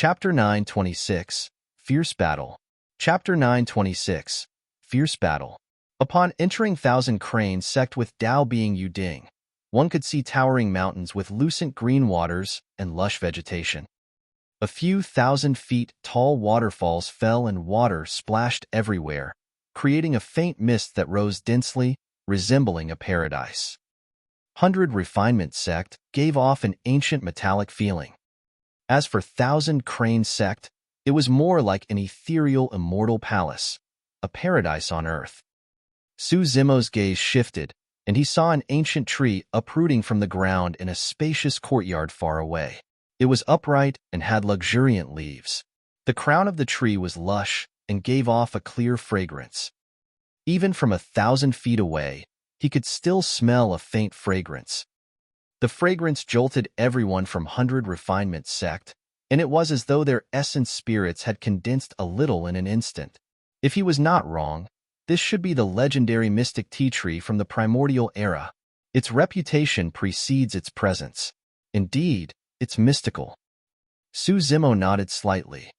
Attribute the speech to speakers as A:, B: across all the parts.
A: Chapter 926, Fierce Battle. Chapter 926, Fierce Battle. Upon entering Thousand Cranes sect with Dao being Yuding, one could see towering mountains with lucent green waters and lush vegetation. A few thousand feet tall waterfalls fell and water splashed everywhere, creating a faint mist that rose densely, resembling a paradise. Refinement sect gave off an ancient metallic feeling. As for Thousand Crane sect, it was more like an ethereal immortal palace, a paradise on earth. Su Zimo's gaze shifted, and he saw an ancient tree uprooting from the ground in a spacious courtyard far away. It was upright and had luxuriant leaves. The crown of the tree was lush and gave off a clear fragrance. Even from 1,000 feet away, he could still smell a faint fragrance. The fragrance jolted everyone from Refinement sect, and it was as though their essence spirits had condensed a little in an instant. If he was not wrong, this should be the legendary mystic tea tree from the primordial era. Its reputation precedes its presence. Indeed, it's mystical. Su Zimo nodded slightly.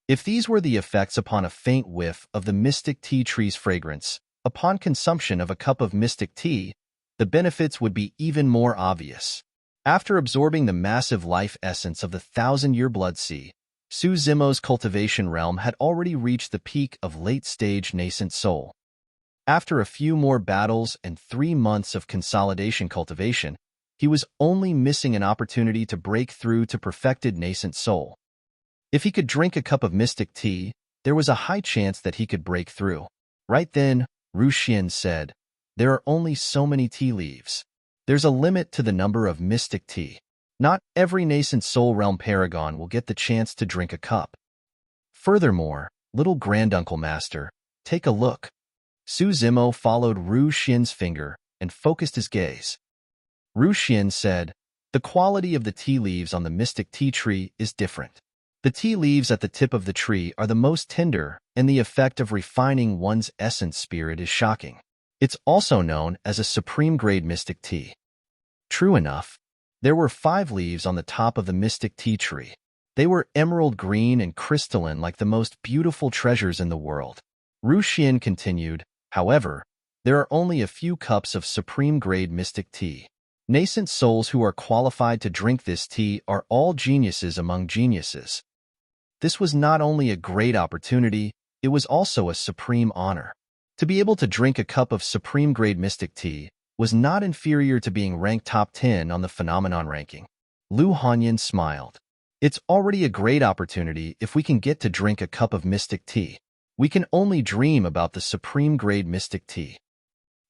A: If these were the effects upon a faint whiff of the mystic tea tree's fragrance, upon consumption of a cup of mystic tea, the benefits would be even more obvious. After absorbing the massive life essence of the 1,000-year blood sea, Su Zimo's cultivation realm had already reached the peak of late-stage nascent soul. After a few more battles and 3 months of consolidation cultivation, he was only missing an opportunity to break through to perfected nascent soul. If he could drink a cup of mystic tea, there was a high chance that he could break through. Right then, Ru Xian said, "There are only so many tea leaves. There's a limit to the number of mystic tea. Not every nascent soul realm paragon will get the chance to drink a cup. Furthermore, little granduncle master, take a look." Su Zimo followed Ru Xian's finger and focused his gaze. Ru Xian said, "The quality of the tea leaves on the mystic tea tree is different. The tea leaves at the tip of the tree are the most tender, and the effect of refining one's essence spirit is shocking. It's also known as a supreme-grade mystic tea." True enough, there were 5 leaves on the top of the mystic tea tree. They were emerald green and crystalline like the most beautiful treasures in the world. Ru Xian continued, "However, there are only a few cups of supreme-grade mystic tea. Nascent souls who are qualified to drink this tea are all geniuses among geniuses." This was not only a great opportunity, it was also a supreme honor. To be able to drink a cup of supreme-grade mystic tea was not inferior to being ranked top 10 on the phenomenon ranking. Lu Hanyan smiled. "It's already a great opportunity if we can get to drink a cup of mystic tea. We can only dream about the supreme-grade mystic tea."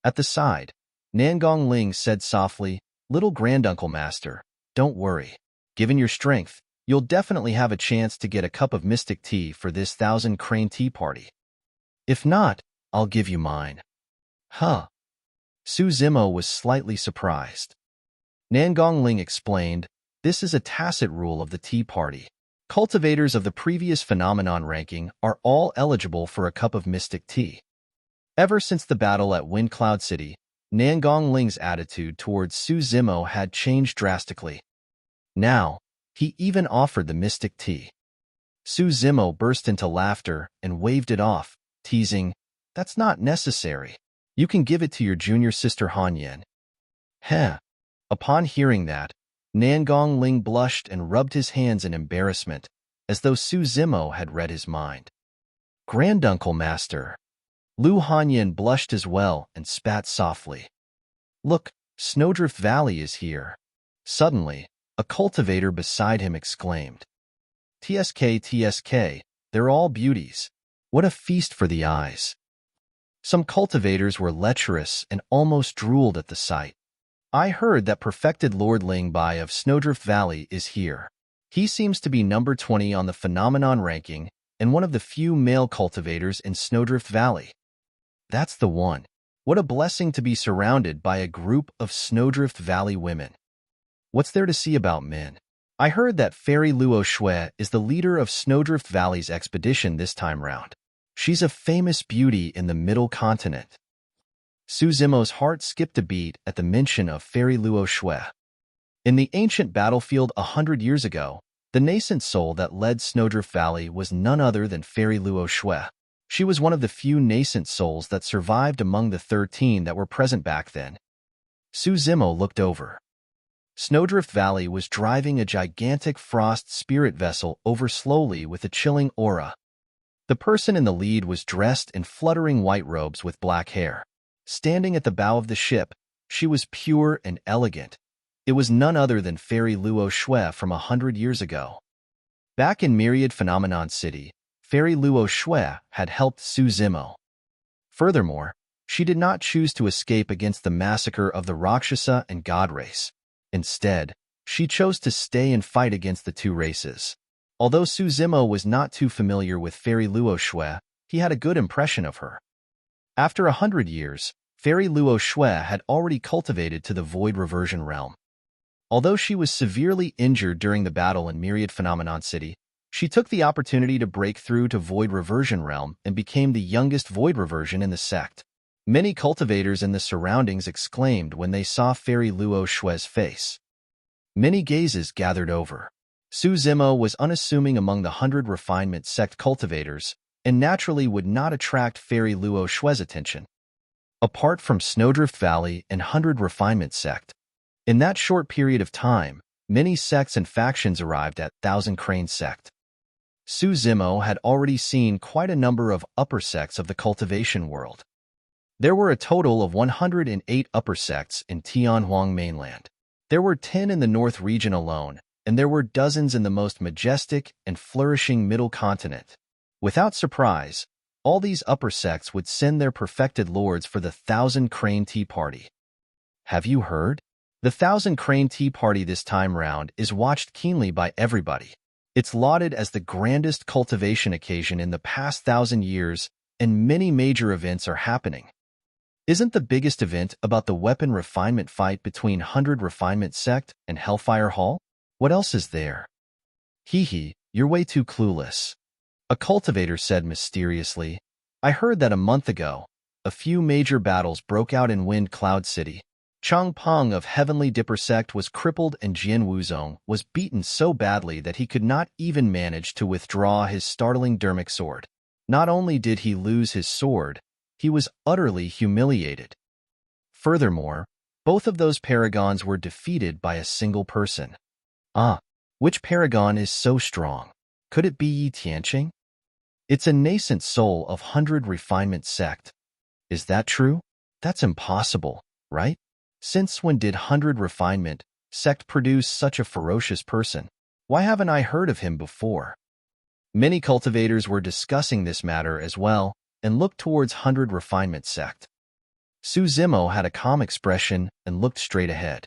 A: At the side, Nangong Ling said softly, "Little granduncle master, don't worry. Given your strength, you'll definitely have a chance to get a cup of mystic tea for this 1,000 Crane tea party. If not, I'll give you mine." Huh. Su Zimo was slightly surprised. Nangong Ling explained, "This is a tacit rule of the tea party. Cultivators of the previous phenomenon ranking are all eligible for a cup of mystic tea." Ever since the battle at Wind Cloud City, Nangong Ling's attitude towards Su Zimo had changed drastically. Now, he even offered the mystic tea. Su Zimo burst into laughter and waved it off, teasing, "That's not necessary. You can give it to your junior sister Hanyan." Heh. Upon hearing that, Nangong Ling blushed and rubbed his hands in embarrassment, as though Su Zimo had read his mind. "Granduncle master." Lu Hanyan blushed as well and spat softly. "Look, Snowdrift Valley is here." Suddenly, a cultivator beside him exclaimed, "TSK, TSK, they're all beauties. What a feast for the eyes." Some cultivators were lecherous and almost drooled at the sight. "I heard that perfected Lord Lingbai of Snowdrift Valley is here. He seems to be number 20 on the phenomenon ranking and one of the few male cultivators in Snowdrift Valley." "That's the one. What a blessing to be surrounded by a group of Snowdrift Valley women. What's there to see about men? I heard that Fairy Luo Shui is the leader of Snowdrift Valley's expedition this time round. She's a famous beauty in the Middle Continent." Su Zimo's heart skipped a beat at the mention of Fairy Luo Shui. In the ancient battlefield 100 years ago, The nascent soul that led Snowdrift Valley was none other than Fairy Luo Shui. She was one of the few nascent souls that survived among the 13 that were present back then. Su Zimo looked over. Snowdrift Valley was driving a gigantic frost spirit vessel over slowly with a chilling aura. The person in the lead was dressed in fluttering white robes with black hair. Standing at the bow of the ship, she was pure and elegant. It was none other than Fairy Luo Shui from 100 years ago. Back in Myriad Phenomenon City, Fairy Luo Shui had helped Su Zimo. Furthermore, she did not choose to escape against the massacre of the Rakshasa and God race. Instead, she chose to stay and fight against the two races. Although Su Zimo was not too familiar with Fairy Luo Shui, he had a good impression of her. After 100 years, Fairy Luo Shui had already cultivated to the Void Reversion realm. Although she was severely injured during the battle in Myriad Phenomenon City, she took the opportunity to break through to Void Reversion realm and became the youngest Void Reversion in the sect. Many cultivators in the surroundings exclaimed when they saw Fairy Luo Shui's face. Many gazes gathered over. Su Zimo was unassuming among the 100 Refinement sect cultivators, and naturally would not attract Fairy Luo Shui's attention. Apart from Snowdrift Valley and 100 Refinement sect, in that short period of time, many sects and factions arrived at Thousand Crane sect. Su Zimo had already seen quite a number of upper sects of the cultivation world. There were a total of 108 upper sects in Tianhuang mainland. There were 10 in the north region alone, and there were dozens in the most majestic and flourishing middle continent. Without surprise, all these upper sects would send their perfected lords for the Thousand Crane Tea Party. Have you heard? The Thousand Crane Tea Party this time round is watched keenly by everybody. It's lauded as the grandest cultivation occasion in the past 1,000 years, and many major events are happening. Isn't the biggest event about the weapon refinement fight between 100 Refinement sect and Hellfire Hall? What else is there? Hee, you're way too clueless. A cultivator said mysteriously. I heard that a month ago, a few major battles broke out in Wind Cloud City. Chang Peng of Heavenly Dipper sect was crippled and Jian Wuzong was beaten so badly that he could not even manage to withdraw his startling dermic sword. Not only did he lose his sword, he was utterly humiliated. Furthermore, both of those paragons were defeated by a single person. Which paragon is so strong? Could it be Yi Tiancheng? It's a nascent soul of 100 Refinement sect. Is that true? That's impossible, right? Since when did 100 Refinement sect produce such a ferocious person? Why haven't I heard of him before? Many cultivators were discussing this matter as well and looked towards 100 Refinement sect. Su Zimo had a calm expression and looked straight ahead.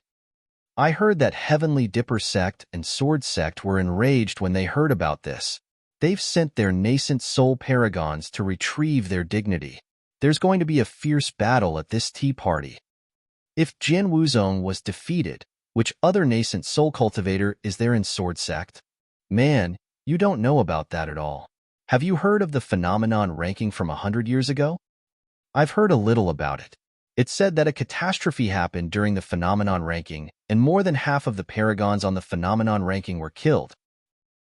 A: I heard that Heavenly Dipper sect and Sword sect were enraged when they heard about this. They've sent their nascent soul paragons to retrieve their dignity. There's going to be a fierce battle at this tea party. If Jian Wuzong was defeated, which other nascent soul cultivator is there in Sword sect? Man, you don't know about that at all. Have you heard of the phenomenon ranking from 100 years ago? I've heard a little about it. It's said that a catastrophe happened during the phenomenon ranking, and more than half of the paragons on the phenomenon ranking were killed.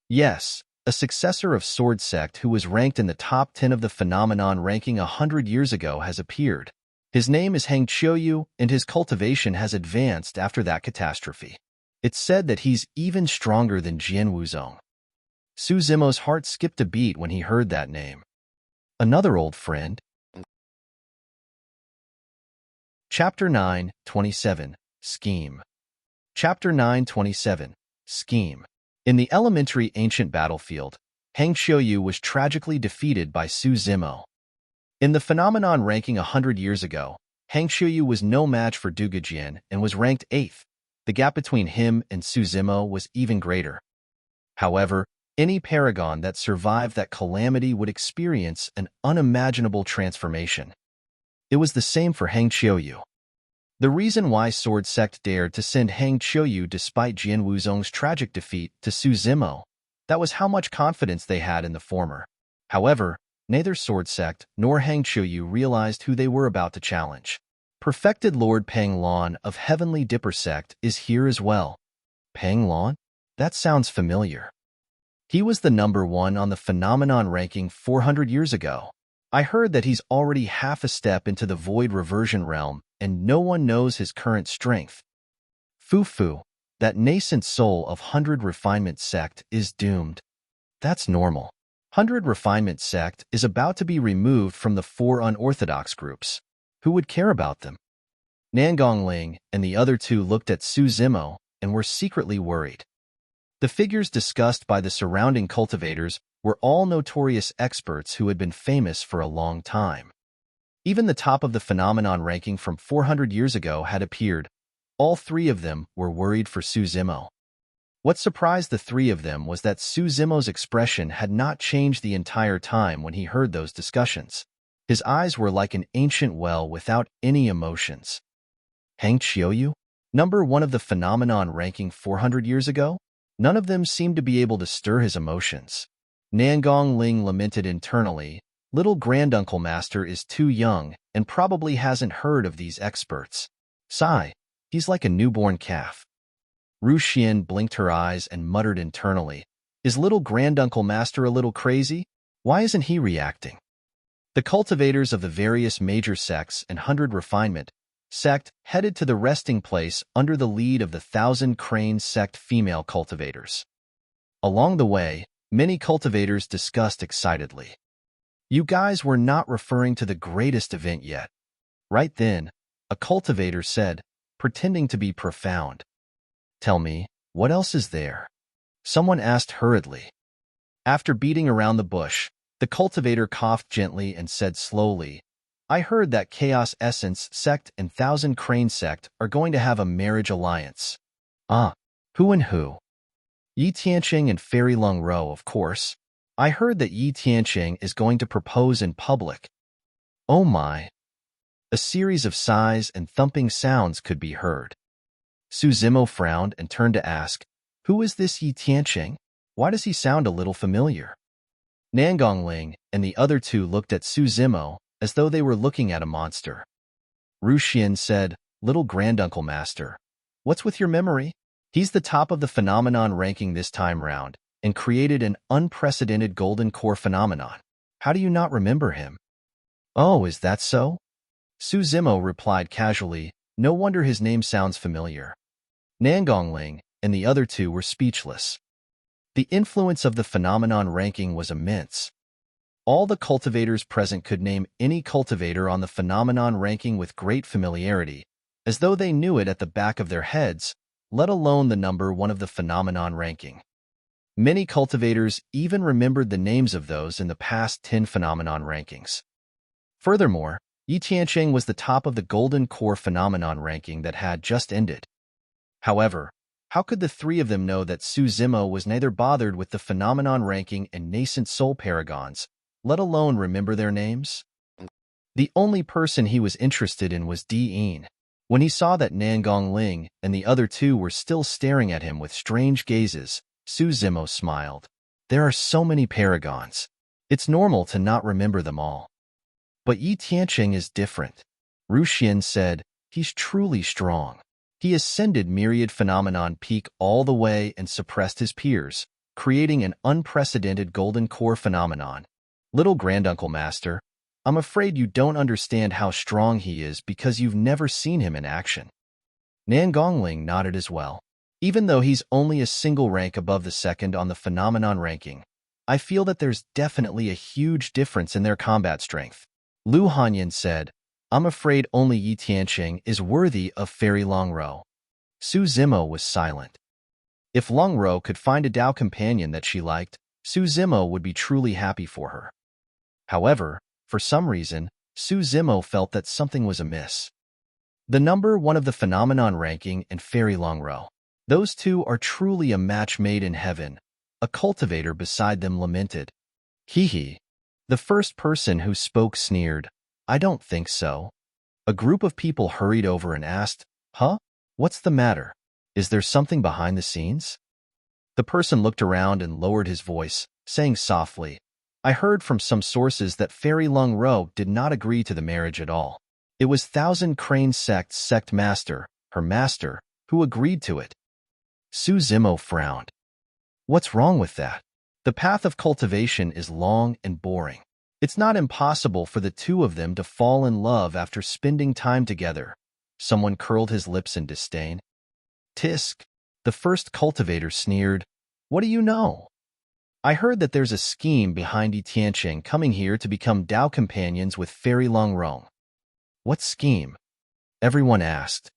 A: Yes, a successor of Sword sect who was ranked in the top 10 of the phenomenon ranking 100 years ago has appeared. His name is Hang Qiuyu, and his cultivation has advanced after that catastrophe. It's said that he's even stronger than Jian Wuzong. Su Zimo's heart skipped a beat when he heard that name. Another old friend. Chapter 9:27 Scheme. Chapter 9:27 Scheme. In the elementary ancient battlefield, Hang Qiuyu was tragically defeated by Su Zimo. In the phenomenon ranking 100 years ago, Hang Qiuyu was no match for Du Gujian and was ranked 8th. The gap between him and Su Zimo was even greater. However, any paragon that survived that calamity would experience an unimaginable transformation. It was the same for Hang Qiuyu. The reason why Sword sect dared to send Hang Qiuyu despite Jian Wuzong's tragic defeat to Su Zimo, that was how much confidence they had in the former. However, neither Sword sect nor Hang Qiuyu realized who they were about to challenge. Perfected Lord Peng Lan of Heavenly Dipper sect is here as well. Peng Lan? That sounds familiar. He was the number one on the phenomenon ranking 400 years ago. I heard that he's already half a step into the void reversion realm, and no one knows his current strength. Fufu, that nascent soul of 100 Refinement sect, is doomed. That's normal. 100 Refinement sect is about to be removed from the 4 unorthodox groups. Who would care about them? Nangongling and the other two looked at Su Zimo and were secretly worried. The figures discussed by the surrounding cultivators were all notorious experts who had been famous for a long time. Even the top of the phenomenon ranking from 400 years ago had appeared. All 3 of them were worried for Su Zimo. What surprised the 3 of them was that Su Zimo's expression had not changed the entire time when he heard those discussions. His eyes were like an ancient well without any emotions. Hang Qiuyu? Number 1 of the phenomenon ranking 400 years ago? None of them seemed to be able to stir his emotions. Nangong Ling lamented internally, "Little granduncle master is too young and probably hasn't heard of these experts. Sigh, he's like a newborn calf." Ru Xian blinked her eyes and muttered internally, "Is little granduncle master a little crazy? Why isn't he reacting?" The cultivators of the various major sects and 100 Refinement sect headed to the resting place under the lead of the 1,000 Crane sect female cultivators. Along the way, many cultivators discussed excitedly. "You guys were not referring to the greatest event yet." Right then, a cultivator said, pretending to be profound, "Tell me, what else is there?" Someone asked hurriedly. After beating around the bush, the cultivator coughed gently and said slowly, "I heard that Chaos Essence sect and 1,000 Crane sect are going to have a marriage alliance." "Ah, who and who?" "Yi Tiancheng and Fairy Lung Ro, of course. I heard that Yi Tiancheng is going to propose in public." "Oh my." A series of sighs and thumping sounds could be heard. Su Zimo frowned and turned to ask, "Who is this Yi Tiancheng? Why does he sound a little familiar?" Nangongling and the other two looked at Su Zimo as though they were looking at a monster. Ru Xian said, "Little granduncle master, what's with your memory? He's the top of the phenomenon ranking this time round and created an unprecedented golden core phenomenon. How do you not remember him?" "Oh, is that so?" Su Zimo replied casually, "No wonder his name sounds familiar." Nangongling and the other two were speechless. The influence of the phenomenon ranking was immense. All the cultivators present could name any cultivator on the phenomenon ranking with great familiarity, as though they knew it at the back of their heads, let alone the number 1 of the phenomenon ranking. Many cultivators even remembered the names of those in the past 10 phenomenon rankings. Furthermore, Yi Tiancheng was the top of the golden core phenomenon ranking that had just ended. However, how could the 3 of them know that Su Zimo was neither bothered with the phenomenon ranking and nascent soul paragons, let alone remember their names? The only person he was interested in was Di. When he saw that Nangong Ling and the other two were still staring at him with strange gazes, Su Zimo smiled. "There are so many paragons. It's normal to not remember them all." "But Yi Tiancheng is different," Ru Xian said. "He's truly strong. He ascended myriad phenomenon peak all the way and suppressed his peers, creating an unprecedented golden core phenomenon. Little granduncle master, I'm afraid you don't understand how strong he is because you've never seen him in action." Nangongling nodded as well. "Even though he's only a single rank above the second on the phenomenon ranking, I feel that there's definitely a huge difference in their combat strength." Lu Hanyan said, "I'm afraid only Yi Tiancheng is worthy of Fairy Lung Ro." Su Zimo was silent. If Lung Ro could find a Dao companion that she liked, Su Zimo would be truly happy for her. However, for some reason, Su Zimo felt that something was amiss. The number 1 of the phenomenon ranking and Fairy Lung Ro. Those two are truly a match made in heaven, a cultivator beside them lamented. "Hee hee." The first person who spoke sneered, "I don't think so." A group of people hurried over and asked, "Huh? What's the matter? Is there something behind the scenes?" The person looked around and lowered his voice, saying softly, "I heard from some sources that Fairy Lung Ro did not agree to the marriage at all. It was 1,000 Crane sect's sect master, her master, who agreed to it." Su Zimo frowned. "What's wrong with that?" The path of cultivation is long and boring. It's not impossible for the two of them to fall in love after spending time together. Someone curled his lips in disdain. Tisk, the first cultivator sneered. What do you know? I heard that there's a scheme behind Tiancheng coming here to become Dao companions with Fairy Longrong. What scheme? Everyone asked.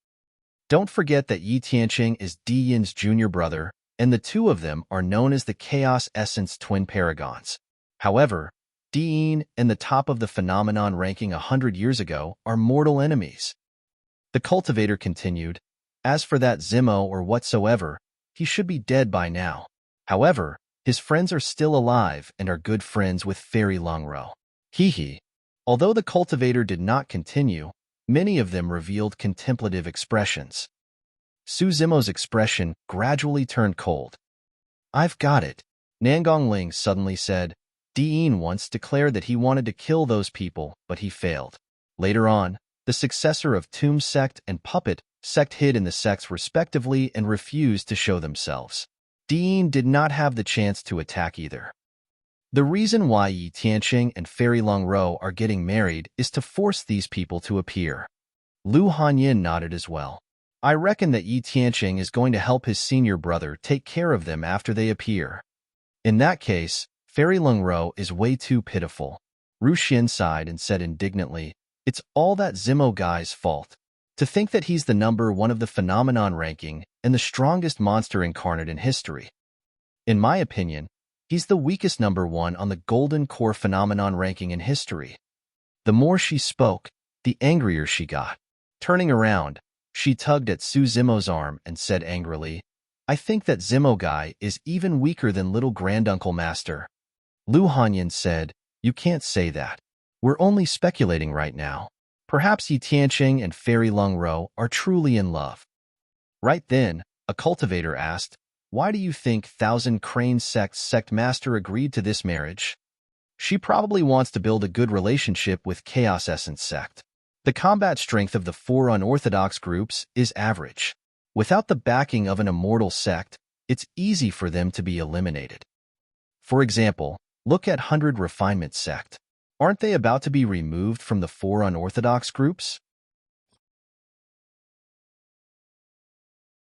A: Don't forget that Yi Tiancheng is Di Yin's junior brother, and the two of them are known as the Chaos Essence Twin Paragons. However, Di Yin and the top of the phenomenon ranking 100 years ago are mortal enemies. The cultivator continued, as for that Zimo or whatsoever, he should be dead by now. However, his friends are still alive and are good friends with Fairy Longro. Hee. Although the cultivator did not continue, many of them revealed contemplative expressions. Su Zimo's expression gradually turned cold. I've got it, Nangong Ling suddenly said. Di Yin once declared that he wanted to kill those people, but he failed. Later on, the successor of Tomb sect and Puppet sect hid in the sects respectively and refused to show themselves. Di Yin did not have the chance to attack either. The reason why Yi Tiancheng and Fairy Longro are getting married is to force these people to appear. Lu Hanyin nodded as well. I reckon that Yi Tiancheng is going to help his senior brother take care of them after they appear. In that case, Fairy Longro is way too pitiful. Ru Xin sighed and said indignantly, it's all that Zimo guy's fault. To think that he's the number one of the phenomenon ranking and the strongest monster incarnate in history. In my opinion, he's the weakest number one on the golden core phenomenon ranking in history. The more she spoke, the angrier she got. Turning around, she tugged at Su Zimo's arm and said angrily, I think that Zimo guy is even weaker than little granduncle master. Lu Hanyin said, you can't say that. We're only speculating right now. Perhaps Yi Tiancheng and Fairy Longro are truly in love. Right then, a cultivator asked, why do you think Thousand Crane Sect's sect master agreed to this marriage? She probably wants to build a good relationship with Chaos Essence sect. The combat strength of the four unorthodox groups is average. Without the backing of an immortal sect, it's easy for them to be eliminated. For example, look at 100 Refinement sect. Aren't they about to be removed from the four unorthodox groups?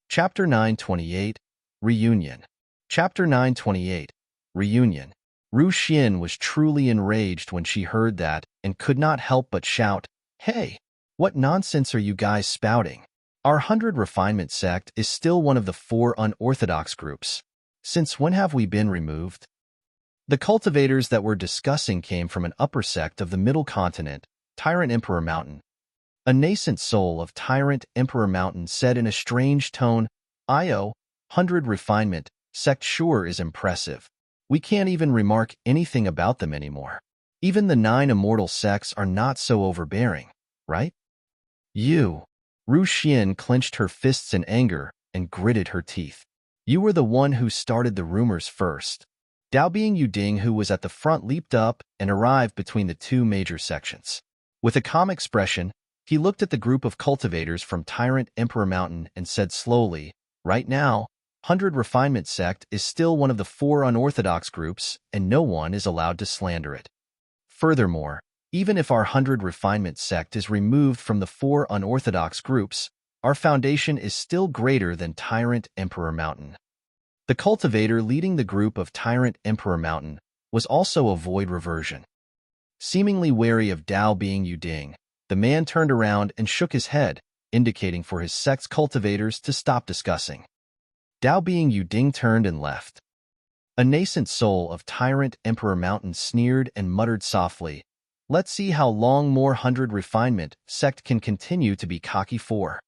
A: Chapter 928, Reunion. Chapter 928, Reunion. Ru Xin was truly enraged when she heard that and could not help but shout, Hey, what nonsense are you guys spouting? Our 100 Refinement sect is still one of the four unorthodox groups. Since when have we been removed? The cultivators that we're discussing came from an upper sect of the Middle Continent, Tyrant Emperor Mountain. A nascent soul of Tyrant Emperor Mountain said in a strange tone, Io, 100 Refinement sect sure is impressive. We can't even remark anything about them anymore. Even the 9 immortal sects are not so overbearing, right? You. Ru Xin clenched her fists in anger and gritted her teeth. You were the one who started the rumors first. Dao Being Yuding, who was at the front, leaped up and arrived between the two major sections. With a calm expression, he looked at the group of cultivators from Tyrant Emperor Mountain and said slowly, Right now, 100 Refinement sect is still one of the four unorthodox groups, and no one is allowed to slander it. Furthermore, even if our 100 Refinement sect is removed from the four unorthodox groups, our foundation is still greater than Tyrant Emperor Mountain. The cultivator leading the group of Tyrant Emperor Mountain was also a void reversion. Seemingly wary of Dao Being Yuding, the man turned around and shook his head, indicating for his sect's cultivators to stop discussing. Dao Being Yuding turned and left. A nascent soul of Tyrant Emperor Mountain sneered and muttered softly, Let's see how long more 100 Refinement sect can continue to be cocky for.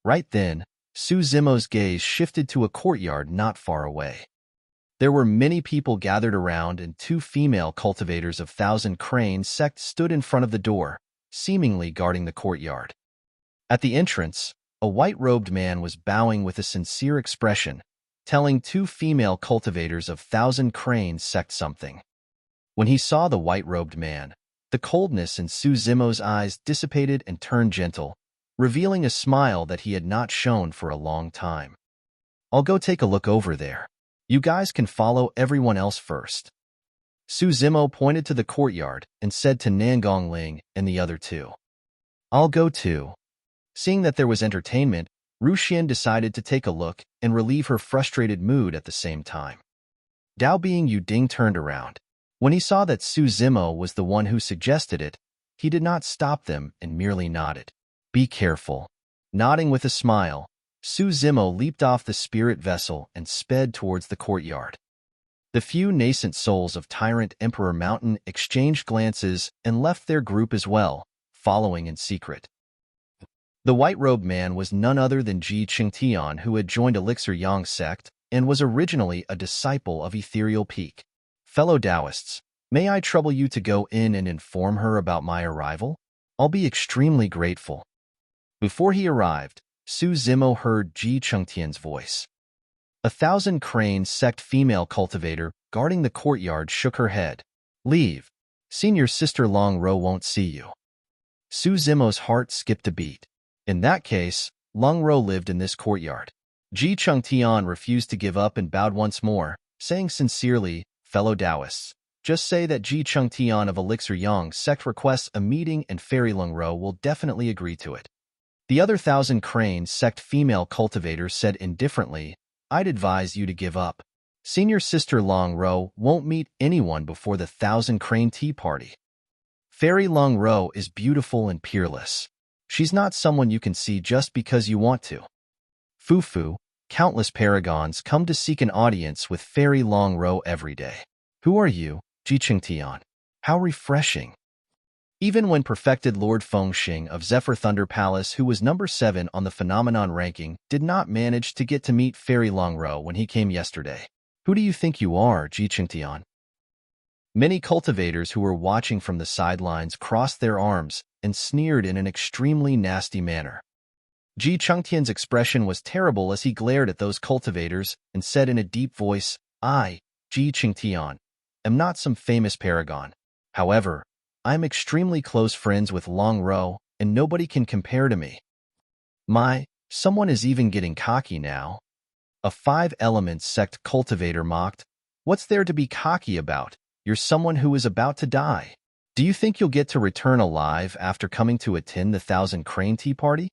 A: Right then, Su Zimo's gaze shifted to a courtyard not far away. There were many people gathered around and 2 female cultivators of Thousand Crane sect stood in front of the door, seemingly guarding the courtyard. At the entrance, a white-robed man was bowing with a sincere expression, telling 2 female cultivators of Thousand Crane sect something. When he saw the white-robed man, the coldness in Su Zimo's eyes dissipated and turned gentle, revealing a smile that he had not shown for a long time. I'll go take a look over there. You guys can follow everyone else first. Su Zimo pointed to the courtyard and said to Nangong Ling and the other two, I'll go too. Seeing that there was entertainment, Ruxian decided to take a look and relieve her frustrated mood at the same time. Dao Bing Yuding turned around. When he saw that Su Zimo was the one who suggested it, he did not stop them and merely nodded. Be careful. Nodding with a smile, Su Zimo leaped off the spirit vessel and sped towards the courtyard. The few nascent souls of Tyrant Emperor Mountain exchanged glances and left their group as well, following in secret. The white-robed man was none other than Ji Qingtian, who had joined Elixir Yang sect and was originally a disciple of Ethereal Peak. Fellow Taoists, may I trouble you to go in and inform her about my arrival? I'll be extremely grateful. Before he arrived, Su Zimo heard Ji Qingtian's voice. 1,000 Crane sect female cultivator guarding the courtyard shook her head. Leave. Senior sister Long Ro won't see you. Su Zimo's heart skipped a beat. In that case, Long Ro lived in this courtyard. Ji Qingtian refused to give up and bowed once more, saying sincerely, fellow Taoists, just say that Ji Qingtian of Elixir Yang sect requests a meeting and Fairy Long Ro will definitely agree to it. The other 1,000 Crane sect female cultivator said indifferently, I'd advise you to give up. Senior sister Long Ro won't meet anyone before the 1,000 Crane tea party. Fairy Long Ro is beautiful and peerless. She's not someone you can see just because you want to. Fufu, countless paragons come to seek an audience with Fairy Long Ro every day. Who are you, Ji Qingtian? How refreshing. Even when perfected Lord Fengxing of Zephyr Thunder Palace, who was number 7 on the phenomenon ranking, did not manage to get to meet Fairy Long Ro when he came yesterday. Who do you think you are, Ji Qingtian? Many cultivators who were watching from the sidelines crossed their arms and sneered in an extremely nasty manner. Ji Qingtian's expression was terrible as he glared at those cultivators and said in a deep voice, I, Ji Qingtian, am not some famous paragon. However, I'm extremely close friends with Long Ro, and nobody can compare to me. Someone is even getting cocky now. A 5 Elements sect cultivator mocked. What's there to be cocky about? You're someone who is about to die. Do you think you'll get to return alive after coming to attend the 1,000 Crane tea party?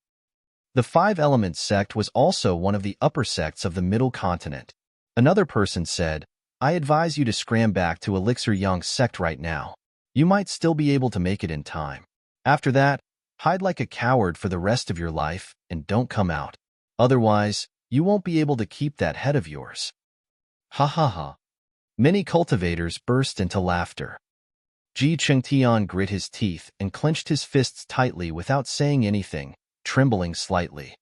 A: The 5 Elements sect was also one of the upper sects of the Middle Continent. Another person said, I advise you to scram back to Elixir Yang sect right now. You might still be able to make it in time. After that, hide like a coward for the rest of your life and don't come out. Otherwise, you won't be able to keep that head of yours. Ha ha ha. Many cultivators burst into laughter. Ji Qingtian grit his teeth and clenched his fists tightly without saying anything, trembling slightly.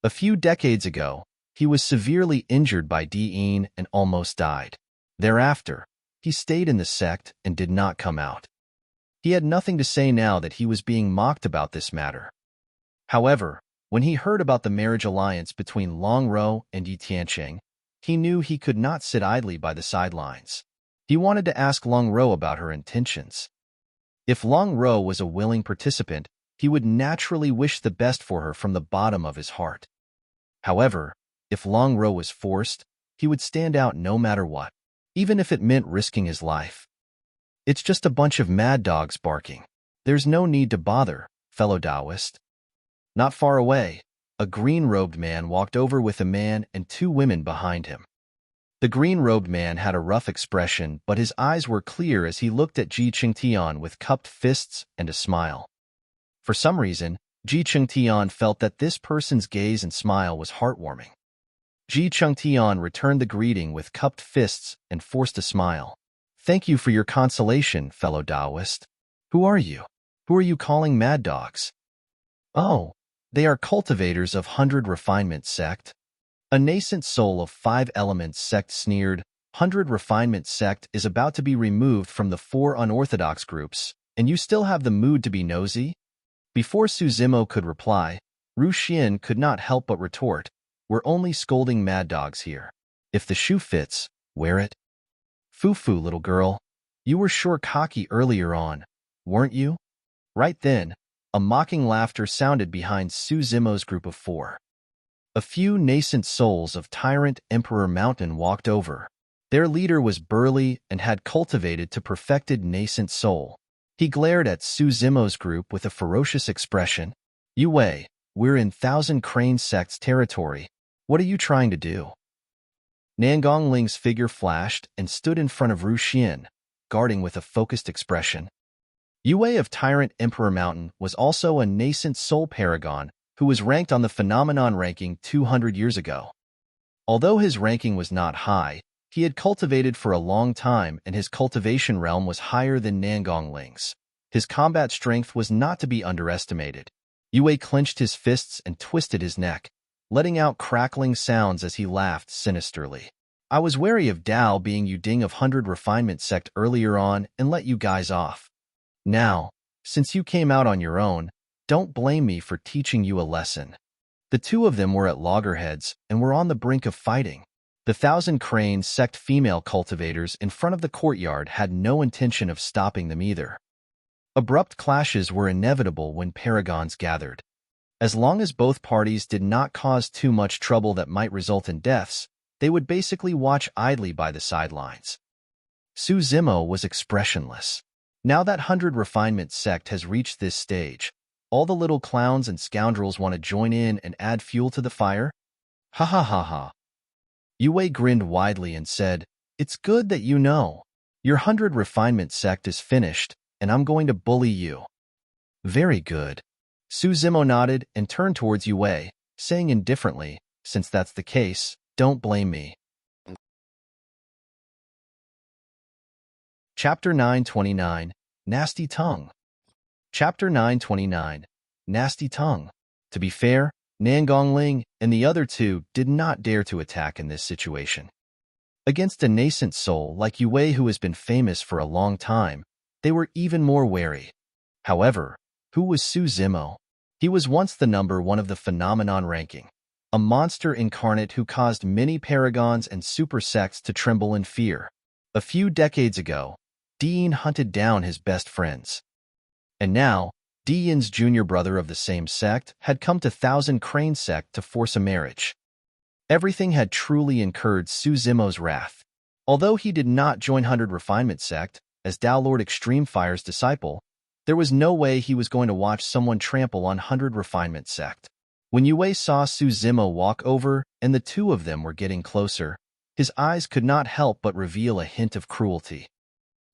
A: A few decades ago, he was severely injured by Diin and almost died. Thereafter, he stayed in the sect and did not come out. He had nothing to say now that he was being mocked about this matter. However, when he heard about the marriage alliance between Long Ro and Yi Tiancheng, he knew he could not sit idly by the sidelines. He wanted to ask Long Ro about her intentions. If Long Ro was a willing participant, he would naturally wish the best for her from the bottom of his heart. However, if Long Ro was forced, he would stand out no matter what, even if it meant risking his life. It's just a bunch of mad dogs barking. There's no need to bother, fellow Taoist. Not far away, a green-robed man walked over with a man and 2 women behind him. The green-robed man had a rough expression, but his eyes were clear as he looked at Ji Qingtian with cupped fists and a smile. For some reason, Ji Qingtian felt that this person's gaze and smile was heartwarming. Ji Qingtian returned the greeting with cupped fists and forced a smile. Thank you for your consolation, fellow Taoist. Who are you? Who are you calling mad dogs? Oh, they are cultivators of 100 Refinement sect. A nascent soul of 5 Elements sect sneered, 100 Refinement sect is about to be removed from the 4 unorthodox groups, and you still have the mood to be nosy? Before Su Zimo could reply, Ruxian could not help but retort, we're only scolding mad dogs here. If the shoe fits, wear it. Fufu, little girl, you were sure cocky earlier on, weren't you? Right then, a mocking laughter sounded behind Su Zimo's group of 4. A few nascent souls of Tyrant Emperor Mountain walked over. Their leader was burly and had cultivated to perfected nascent soul. He glared at Su Zimo's group with a ferocious expression. "Yue, we're in Thousand Crane Sect's territory. What are you trying to do?" Nangong Ling's figure flashed and stood in front of Ru Xian, guarding with a focused expression. Yue of Tyrant Emperor Mountain was also a nascent soul paragon who was ranked on the phenomenon ranking 200 years ago. Although his ranking was not high, he had cultivated for a long time and his cultivation realm was higher than Nangong Ling's. His combat strength was not to be underestimated. Yue clenched his fists and twisted his neck, letting out crackling sounds as he laughed sinisterly. "I was wary of Dao being Yuding of 100 Refinement Sect earlier on and let you guys off. Now, since you came out on your own, don't blame me for teaching you a lesson." The two of them were at loggerheads and were on the brink of fighting. The Thousand Crane Sect female cultivators in front of the courtyard had no intention of stopping them either. Abrupt clashes were inevitable when paragons gathered. As long as both parties did not cause too much trouble that might result in deaths, they would basically watch idly by the sidelines. Su Zimo was expressionless. Now that 100 Refinement Sect has reached this stage, all the little clowns and scoundrels want to join in and add fuel to the fire? Ha ha ha ha. Yue grinned widely and said, "It's good that you know. Your 100 Refinement Sect is finished, and I'm going to bully you." "Very good." Su Zimo nodded and turned towards Yue, saying indifferently, "Since that's the case, don't blame me." Chapter 929, Nasty Tongue. Chapter 929, Nasty Tongue. To be fair, Nangong Ling and the other two did not dare to attack in this situation. Against a nascent soul like Yue who has been famous for a long time, they were even more wary. However, who was Su Zimo? He was once the number one of the phenomenon ranking, a monster incarnate who caused many paragons and super sects to tremble in fear. A few decades ago, Diyin hunted down his best friends. And now, Diyin's junior brother of the same sect had come to Thousand Crane Sect to force a marriage. Everything had truly incurred Su Zimo's wrath. Although he did not join 100 Refinement Sect, as Dao Lord Extreme Fire's disciple, there was no way he was going to watch someone trample on 100 Refinement Sect. When Yue saw Su Zimo walk over and the two of them were getting closer, his eyes could not help but reveal a hint of cruelty.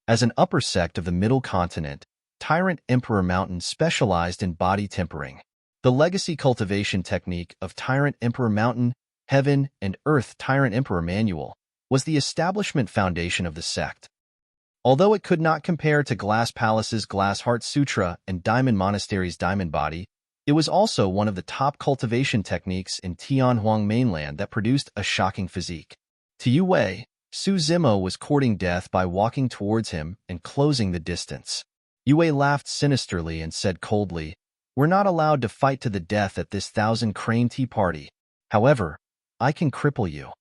A: As an upper sect of the Middle Continent, Tyrant Emperor Mountain specialized in body tempering. The legacy cultivation technique of Tyrant Emperor Mountain, Heaven, and Earth Tyrant Emperor Manual was the establishment foundation of the sect. Although it could not compare to Glass Palace's Glass Heart Sutra and Diamond Monastery's Diamond Body, it was also one of the top cultivation techniques in Tianhuang mainland that produced a shocking physique. To Yue, Su Zimo was courting death by walking towards him and closing the distance. Yue laughed sinisterly and said coldly, "We're not allowed to fight to the death at this Thousand Crane Tea Party. However, I can cripple you."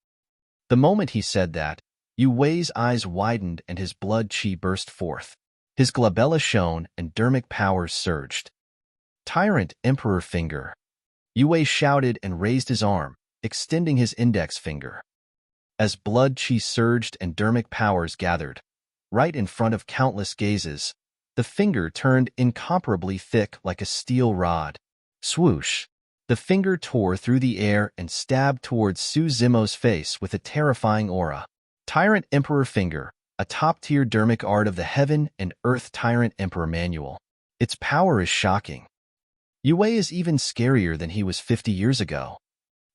A: The moment he said that, Yue's eyes widened and his blood chi burst forth. His glabella shone and dermic powers surged. "Tyrant Emperor Finger." Yue shouted and raised his arm, extending his index finger. As blood chi surged and dermic powers gathered, right in front of countless gazes, the finger turned incomparably thick like a steel rod. Swoosh! The finger tore through the air and stabbed towards Su Zimo's face with a terrifying aura. Tyrant Emperor Finger, a top-tier dermic art of the Heaven and Earth Tyrant Emperor Manual. Its power is shocking. Yue is even scarier than he was 50 years ago.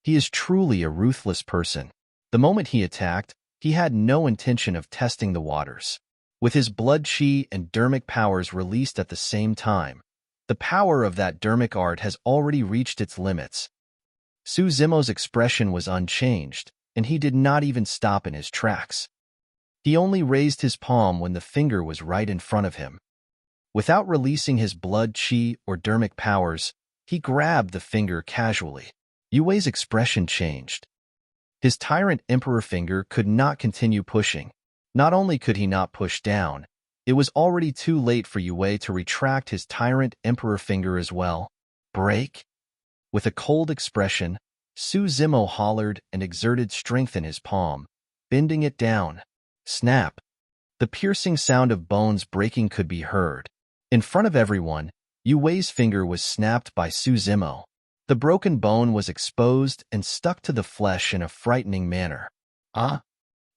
A: He is truly a ruthless person. The moment he attacked, he had no intention of testing the waters. With his blood chi and dermic powers released at the same time, the power of that dermic art has already reached its limits. Su Zimo's expression was unchanged, and he did not even stop in his tracks. He only raised his palm when the finger was right in front of him. Without releasing his blood chi or dermic powers, he grabbed the finger casually. Yue's expression changed. His Tyrant Emperor Finger could not continue pushing. Not only could he not push down, it was already too late for Yue to retract his Tyrant Emperor Finger as well. Break? With a cold expression, Su Zimo hollered and exerted strength in his palm, bending it down. Snap! The piercing sound of bones breaking could be heard. In front of everyone, Yu Wei's finger was snapped by Su Zimo. The broken bone was exposed and stuck to the flesh in a frightening manner. Ah!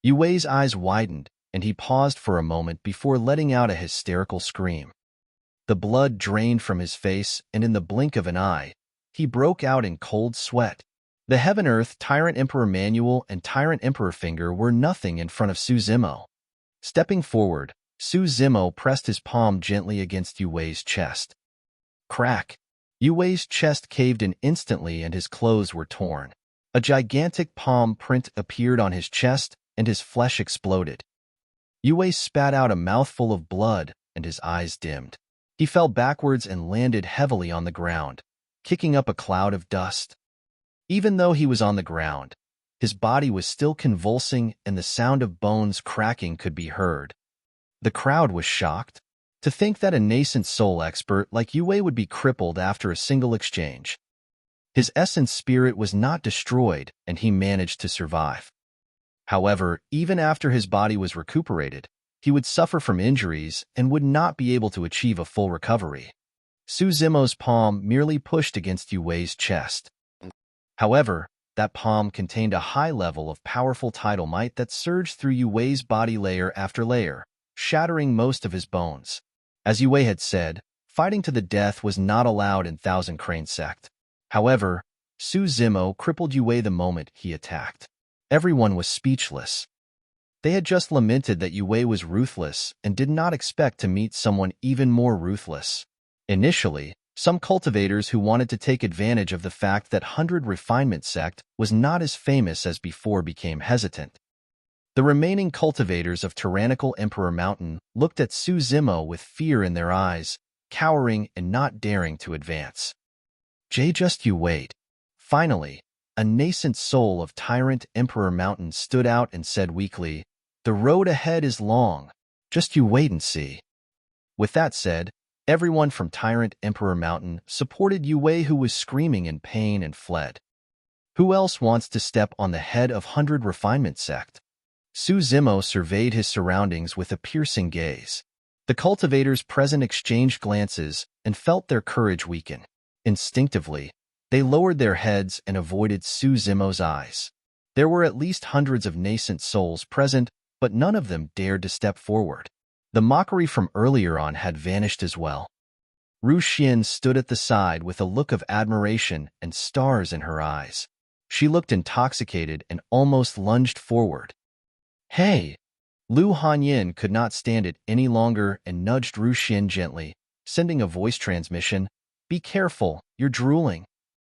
A: Yu Wei's eyes widened, and he paused for a moment before letting out a hysterical scream. The blood drained from his face, and in the blink of an eye, he broke out in cold sweat. The Heaven-Earth, Tyrant Emperor Manual, and Tyrant Emperor Finger were nothing in front of Su Zimo. Stepping forward, Su Zimo pressed his palm gently against Yu Wei's chest. Crack! Yu Wei's chest caved in instantly and his clothes were torn. A gigantic palm print appeared on his chest, and his flesh exploded. Yu Wei spat out a mouthful of blood, and his eyes dimmed. He fell backwards and landed heavily on the ground, kicking up a cloud of dust. Even though he was on the ground, his body was still convulsing and the sound of bones cracking could be heard. The crowd was shocked. To think that a nascent soul expert like Yu Wei would be crippled after a single exchange. His essence spirit was not destroyed, and he managed to survive. However, even after his body was recuperated, he would suffer from injuries and would not be able to achieve a full recovery. Su Zimo's palm merely pushed against Yu Wei's chest. However, that palm contained a high level of powerful tidal might that surged through Yu Wei's body layer after layer, shattering most of his bones. As Yu Wei had said, fighting to the death was not allowed in Thousand Crane Sect. However, Su Zimo crippled Yu Wei the moment he attacked. Everyone was speechless. They had just lamented that Yu Wei was ruthless and did not expect to meet someone even more ruthless. Initially, some cultivators who wanted to take advantage of the fact that 100 Refinement Sect was not as famous as before became hesitant. The remaining cultivators of Tyrannical Emperor Mountain looked at Su Zimo with fear in their eyes, cowering and not daring to advance. Just you wait. Finally, a nascent soul of Tyrant Emperor Mountain stood out and said weakly, "The road ahead is long. Just you wait and see." With that said, everyone from Tyrant Emperor Mountain supported Yu Wei, who was screaming in pain, and fled. Who else wants to step on the head of 100 Refinement Sect? Su Zimo surveyed his surroundings with a piercing gaze. The cultivators present exchanged glances and felt their courage weaken. Instinctively, they lowered their heads and avoided Su Zimo's eyes. There were at least hundreds of nascent souls present, but none of them dared to step forward. The mockery from earlier on had vanished as well. Ru Xian stood at the side with a look of admiration and stars in her eyes. She looked intoxicated and almost lunged forward. "Hey!" Lu Hanyin could not stand it any longer and nudged Ru Xian gently, sending a voice transmission. "Be careful, you're drooling."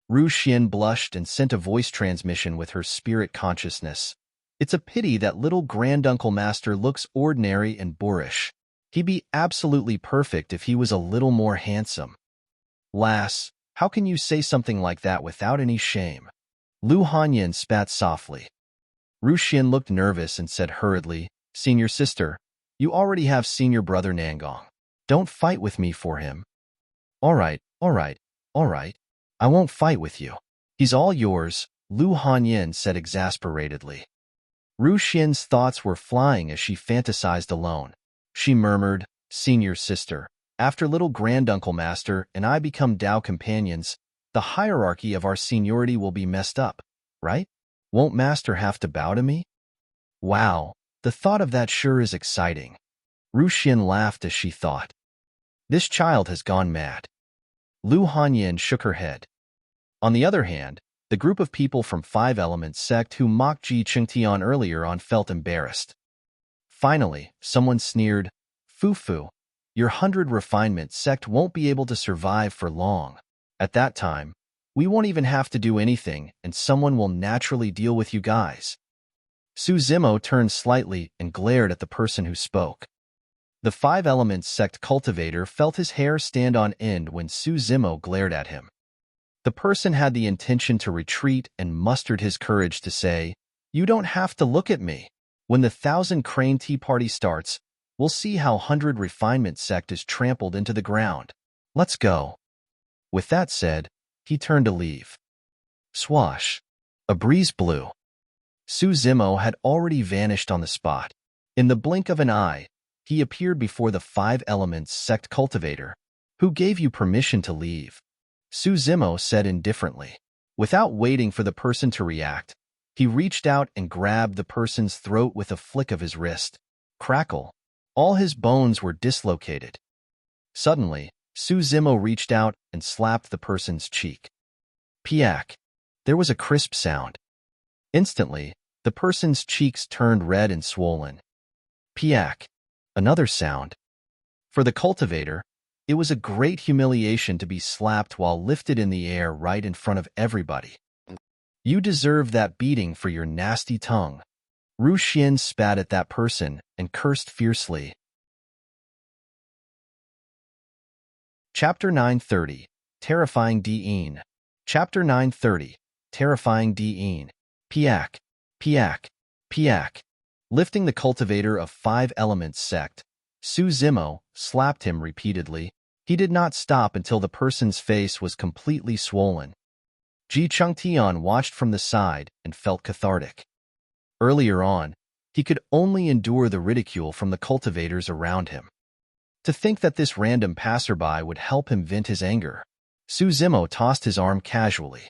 A: Ru Xian blushed and sent a voice transmission with her spirit consciousness. "It's a pity that little Granduncle Master looks ordinary and boorish. He'd be absolutely perfect if he was a little more handsome." "Lass, how can you say something like that without any shame?" Lu Hanyin spat softly. Ru Xian looked nervous and said hurriedly, "Senior sister, you already have senior brother Nangong. Don't fight with me for him." All right. I won't fight with you. He's all yours," Lu Hanyin said exasperatedly. Ru Xian's thoughts were flying as she fantasized alone. She murmured, "Senior sister, after little Granduncle Master and I become Dao companions, the hierarchy of our seniority will be messed up, right? Won't Master have to bow to me?" "Wow, the thought of that sure is exciting." Ru Xian laughed as she thought. "This child has gone mad." Lu Hanyin shook her head. On the other hand, the group of people from Five Elements sect who mocked Ji Chengtian earlier on felt embarrassed. Finally, someone sneered, "Fufu, your 100 Refinement sect won't be able to survive for long. At that time, we won't even have to do anything and someone will naturally deal with you guys." Su Zimo turned slightly and glared at the person who spoke. The Five Elements sect cultivator felt his hair stand on end when Su Zimo glared at him. The person had the intention to retreat and mustered his courage to say, "You don't have to look at me. When the 1,000 Crane Tea Party starts, we'll see how 100 Refinement sect is trampled into the ground. Let's go." With that said, he turned to leave. Swash. A breeze blew. Su Zimo had already vanished on the spot. In the blink of an eye, he appeared before the Five Elements sect cultivator. Who gave you permission to leave? Su Zimo said indifferently. Without waiting for the person to react, he reached out and grabbed the person's throat with a flick of his wrist. Crackle. All his bones were dislocated. Suddenly, Su Zimo reached out and slapped the person's cheek. Piak. There was a crisp sound. Instantly, the person's cheeks turned red and swollen. Piak. Another sound. For the cultivator, it was a great humiliation to be slapped while lifted in the air right in front of everybody. You deserve that beating for your nasty tongue. Ru Xian spat at that person and cursed fiercely. Chapter 930, Terrifying Diin. Chapter 930, Terrifying Diin. Piak, Piak, Piak. Lifting the cultivator of Five Elements sect, Su Zimo slapped him repeatedly. He did not stop until the person's face was completely swollen. Ji Chengtian watched from the side and felt cathartic. Earlier on, he could only endure the ridicule from the cultivators around him. To think that this random passerby would help him vent his anger, Su Zimo tossed his arm casually.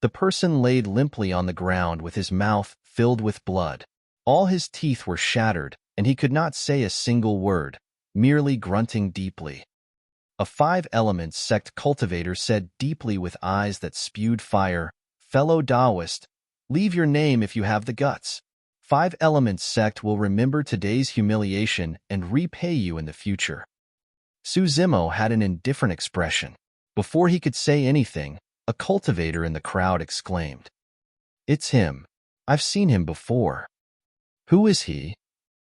A: The person laid limply on the ground with his mouth filled with blood. All his teeth were shattered, and he could not say a single word, merely grunting deeply. A Five Elements sect cultivator said deeply with eyes that spewed fire, "Fellow Taoist, leave your name if you have the guts. Five Elements sect will remember today's humiliation and repay you in the future." Su Zimo had an indifferent expression. Before he could say anything, a cultivator in the crowd exclaimed, "It's him. I've seen him before." Who is he?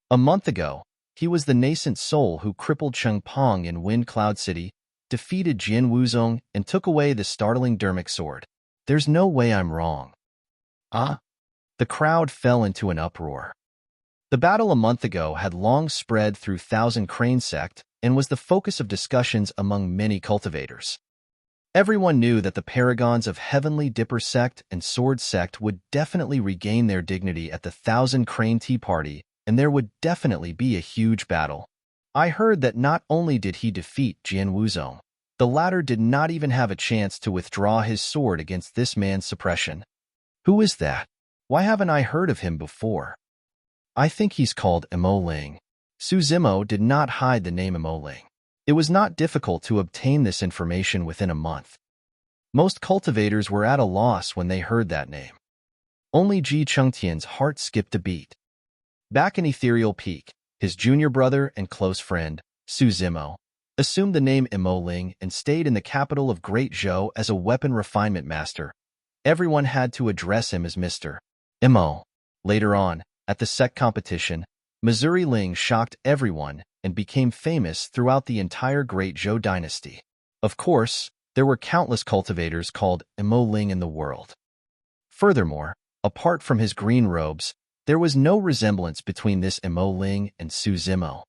A: A month ago, he was the nascent soul who crippled Cheng Pong in Wind Cloud City, defeated Jian Wuzong, and took away the startling Dermic sword. There's no way I'm wrong. Ah? The crowd fell into an uproar. The battle a month ago had long spread through Thousand Crane sect and was the focus of discussions among many cultivators. Everyone knew that the paragons of Heavenly Dipper sect and Sword sect would definitely regain their dignity at the Thousand Crane Tea Party, and there would definitely be a huge battle. I heard that not only did he defeat Jian Wuzong, the latter did not even have a chance to withdraw his sword against this man's suppression. Who is that? Why haven't I heard of him before? I think he's called Imo Ling. Su Zimo did not hide the name Imo Ling. It was not difficult to obtain this information within a month. Most cultivators were at a loss when they heard that name. Only Ji Chengtian's heart skipped a beat. Back in Ethereal Peak, his junior brother and close friend, Su Zimo, assumed the name Imo Ling and stayed in the capital of Great Zhou as a weapon refinement master. Everyone had to address him as Mr. Imo. Later on, at the sect competition, Missouri Ling shocked everyone and became famous throughout the entire Great Zhou dynasty. Of course, there were countless cultivators called Imo Ling in the world. Furthermore, apart from his green robes, there was no resemblance between this Imo Ling and Su Zimo.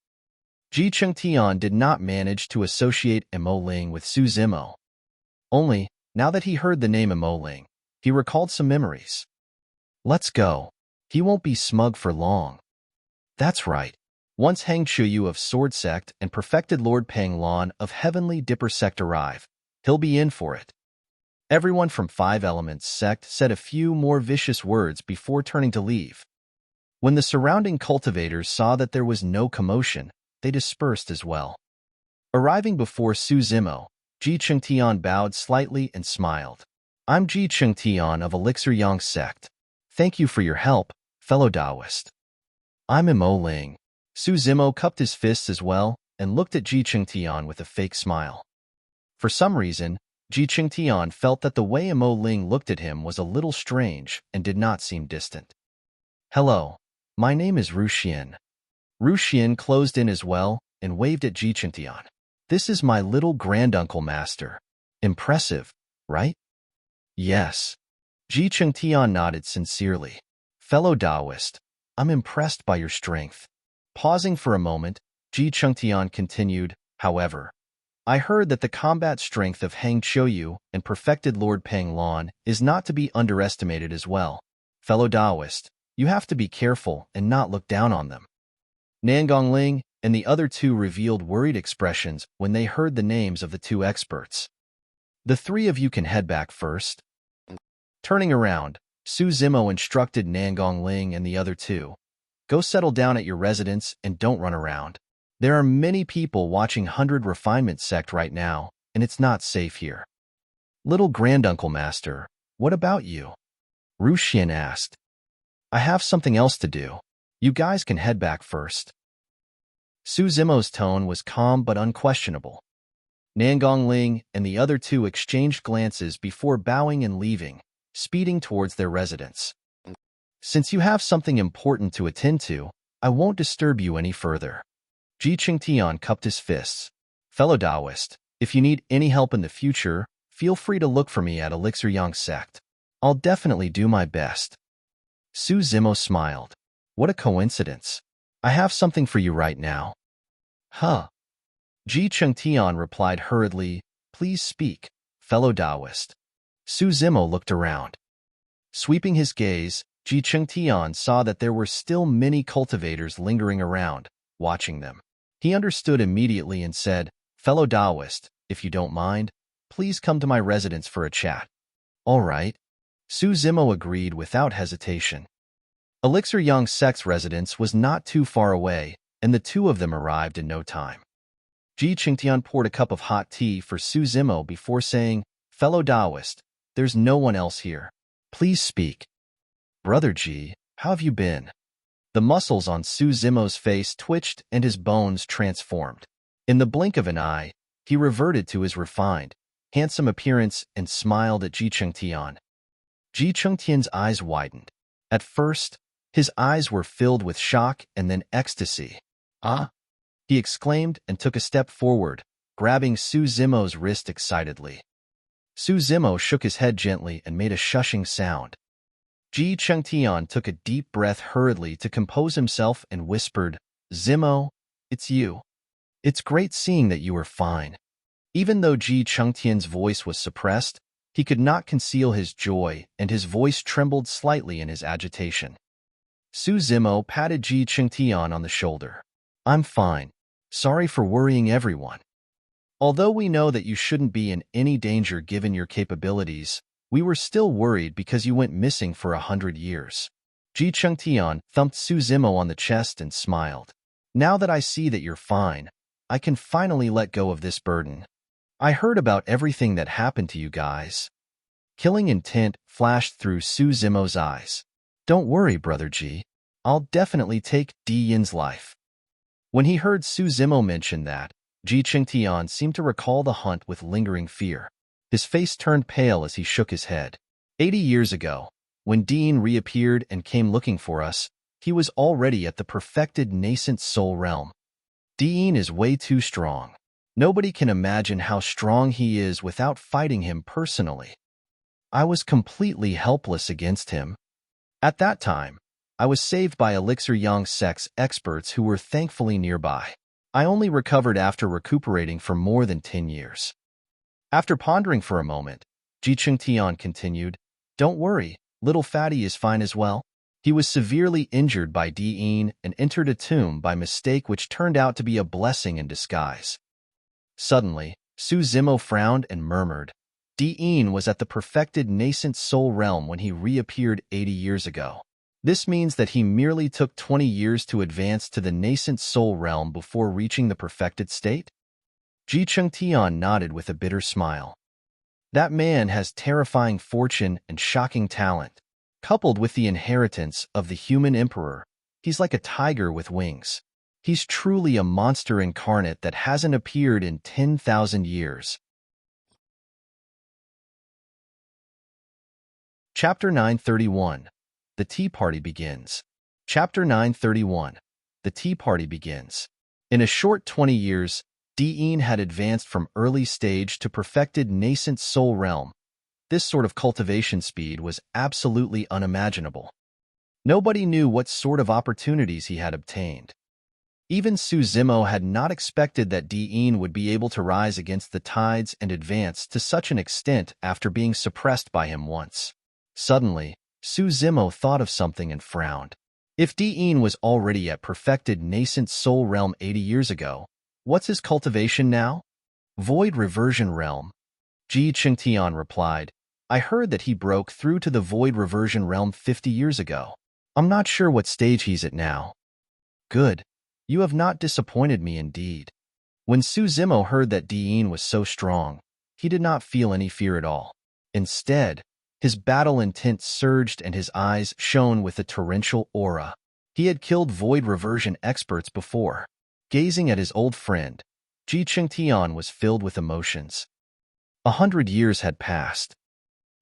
A: Ji Chengtian did not manage to associate Imo Ling with Su Zimo. Only, now that he heard the name Imo Ling, he recalled some memories. Let's go. He won't be smug for long. That's right. Once Hang Chuyu of Sword Sect and perfected Lord Pang Lan of Heavenly Dipper Sect arrive, he'll be in for it. Everyone from Five Elements Sect said a few more vicious words before turning to leave. When the surrounding cultivators saw that there was no commotion, they dispersed as well. Arriving before Su Zimo, Ji Chengtian bowed slightly and smiled. I'm Ji Chengtian of Elixir Yang Sect. Thank you for your help, fellow Taoist. I'm Imo Ling. Su Zimo cupped his fists as well and looked at Ji Chengtian with a fake smile. For some reason, Ji Chengtian felt that the way Imo Ling looked at him was a little strange and did not seem distant. Hello, my name is Ru Xian. Ru Xian closed in as well and waved at Ji Chengtian. This is my little granduncle master. Impressive, right? Yes. Ji Chengtian nodded sincerely. Fellow Taoist, I'm impressed by your strength. Pausing for a moment, Ji Chengtian continued, however, I heard that the combat strength of Hang Qiuyu and perfected Lord Peng Lan is not to be underestimated as well. Fellow Taoist, you have to be careful and not look down on them. Nan Gongling and the other two revealed worried expressions when they heard the names of the two experts. The three of you can head back first. Turning around, Su Zimo instructed Nan Gongling and the other two. Go settle down at your residence and don't run around. There are many people watching 100 Refinement sect right now, and it's not safe here. Little Granduncle Master, what about you? Ru Xian asked. I have something else to do. You guys can head back first. Su Zimo's tone was calm but unquestionable. Nan Gongling and the other two exchanged glances before bowing and leaving, speeding towards their residence. Since you have something important to attend to, I won't disturb you any further. Ji Qingtian cupped his fists. Fellow Taoist, if you need any help in the future, feel free to look for me at Elixir Yang Sect. I'll definitely do my best. Su Zimo smiled. What a coincidence. I have something for you right now. Huh. Ji Qingtian replied hurriedly, Please speak, fellow Taoist. Su Zimo looked around. Sweeping his gaze, Ji Qingtian saw that there were still many cultivators lingering around, watching them. He understood immediately and said, Fellow Taoist, if you don't mind, please come to my residence for a chat. All right. Su Zimo agreed without hesitation. Elixir Yang Sect's residence was not too far away, and the two of them arrived in no time. Ji Qingtian poured a cup of hot tea for Su Zimo before saying, Fellow Taoist, there's no one else here. Please speak. Brother Ji, how have you been? The muscles on Su Zimo's face twitched and his bones transformed. In the blink of an eye, he reverted to his refined, handsome appearance and smiled at Ji Qingtian. Ji Qingtian's eyes widened. At first, his eyes were filled with shock and then ecstasy. Ah! He exclaimed and took a step forward, grabbing Su Zimo's wrist excitedly. Su Zimo shook his head gently and made a shushing sound. Ji Qingtian took a deep breath hurriedly to compose himself and whispered, Zimo, it's you. It's great seeing that you are fine. Even though Ji Qingtian's voice was suppressed, he could not conceal his joy and his voice trembled slightly in his agitation. Su Zimo patted Ji Qingtian on the shoulder. I'm fine. Sorry for worrying everyone. Although we know that you shouldn't be in any danger given your capabilities, we were still worried because you went missing for 100 years. Ji Qingtian thumped Su Zimo on the chest and smiled. Now that I see that you're fine, I can finally let go of this burden. I heard about everything that happened to you guys. Killing intent flashed through Su Zimo's eyes. Don't worry, Brother Ji. I'll definitely take Di Yin's life. When he heard Su Zimo mention that, Ji Qingtian seemed to recall the hunt with lingering fear. His face turned pale as he shook his head. 80 years ago, when Dean reappeared and came looking for us, he was already at the perfected nascent soul realm. Dean is way too strong. Nobody can imagine how strong he is without fighting him personally. I was completely helpless against him. At that time, I was saved by Elixir Yang Sect's experts who were thankfully nearby. I only recovered after recuperating for more than 10 years. After pondering for a moment, Ji Qingtian continued, Don't worry, little Fatty is fine as well. He was severely injured by Dean and entered a tomb by mistake which turned out to be a blessing in disguise. Suddenly, Su Zimo frowned and murmured, Dean was at the perfected nascent soul realm when he reappeared 80 years ago. This means that he merely took 20 years to advance to the nascent soul realm before reaching the perfected state? Ji Qingtian nodded with a bitter smile. That man has terrifying fortune and shocking talent. Coupled with the inheritance of the human emperor, he's like a tiger with wings. He's truly a monster incarnate that hasn't appeared in 10,000 years. Chapter 931. The Tea Party Begins. Chapter 931. The Tea Party Begins. In a short 20 years, Dean had advanced from early stage to perfected nascent soul realm. This sort of cultivation speed was absolutely unimaginable. Nobody knew what sort of opportunities he had obtained. Even Su Zimo had not expected that Diin would be able to rise against the tides and advance to such an extent after being suppressed by him once. Suddenly, Su Zimo thought of something and frowned. If Diin was already at perfected nascent soul realm 80 years ago, what's his cultivation now? Void reversion realm. Ji Chengtian replied, I heard that he broke through to the void reversion realm 50 years ago. I'm not sure what stage he's at now. Good. You have not disappointed me indeed. When Su Zimo heard that Diin was so strong, he did not feel any fear at all. Instead, his battle intent surged and his eyes shone with a torrential aura. He had killed void reversion experts before. Gazing at his old friend, Ji Chengtian was filled with emotions. 100 years had passed.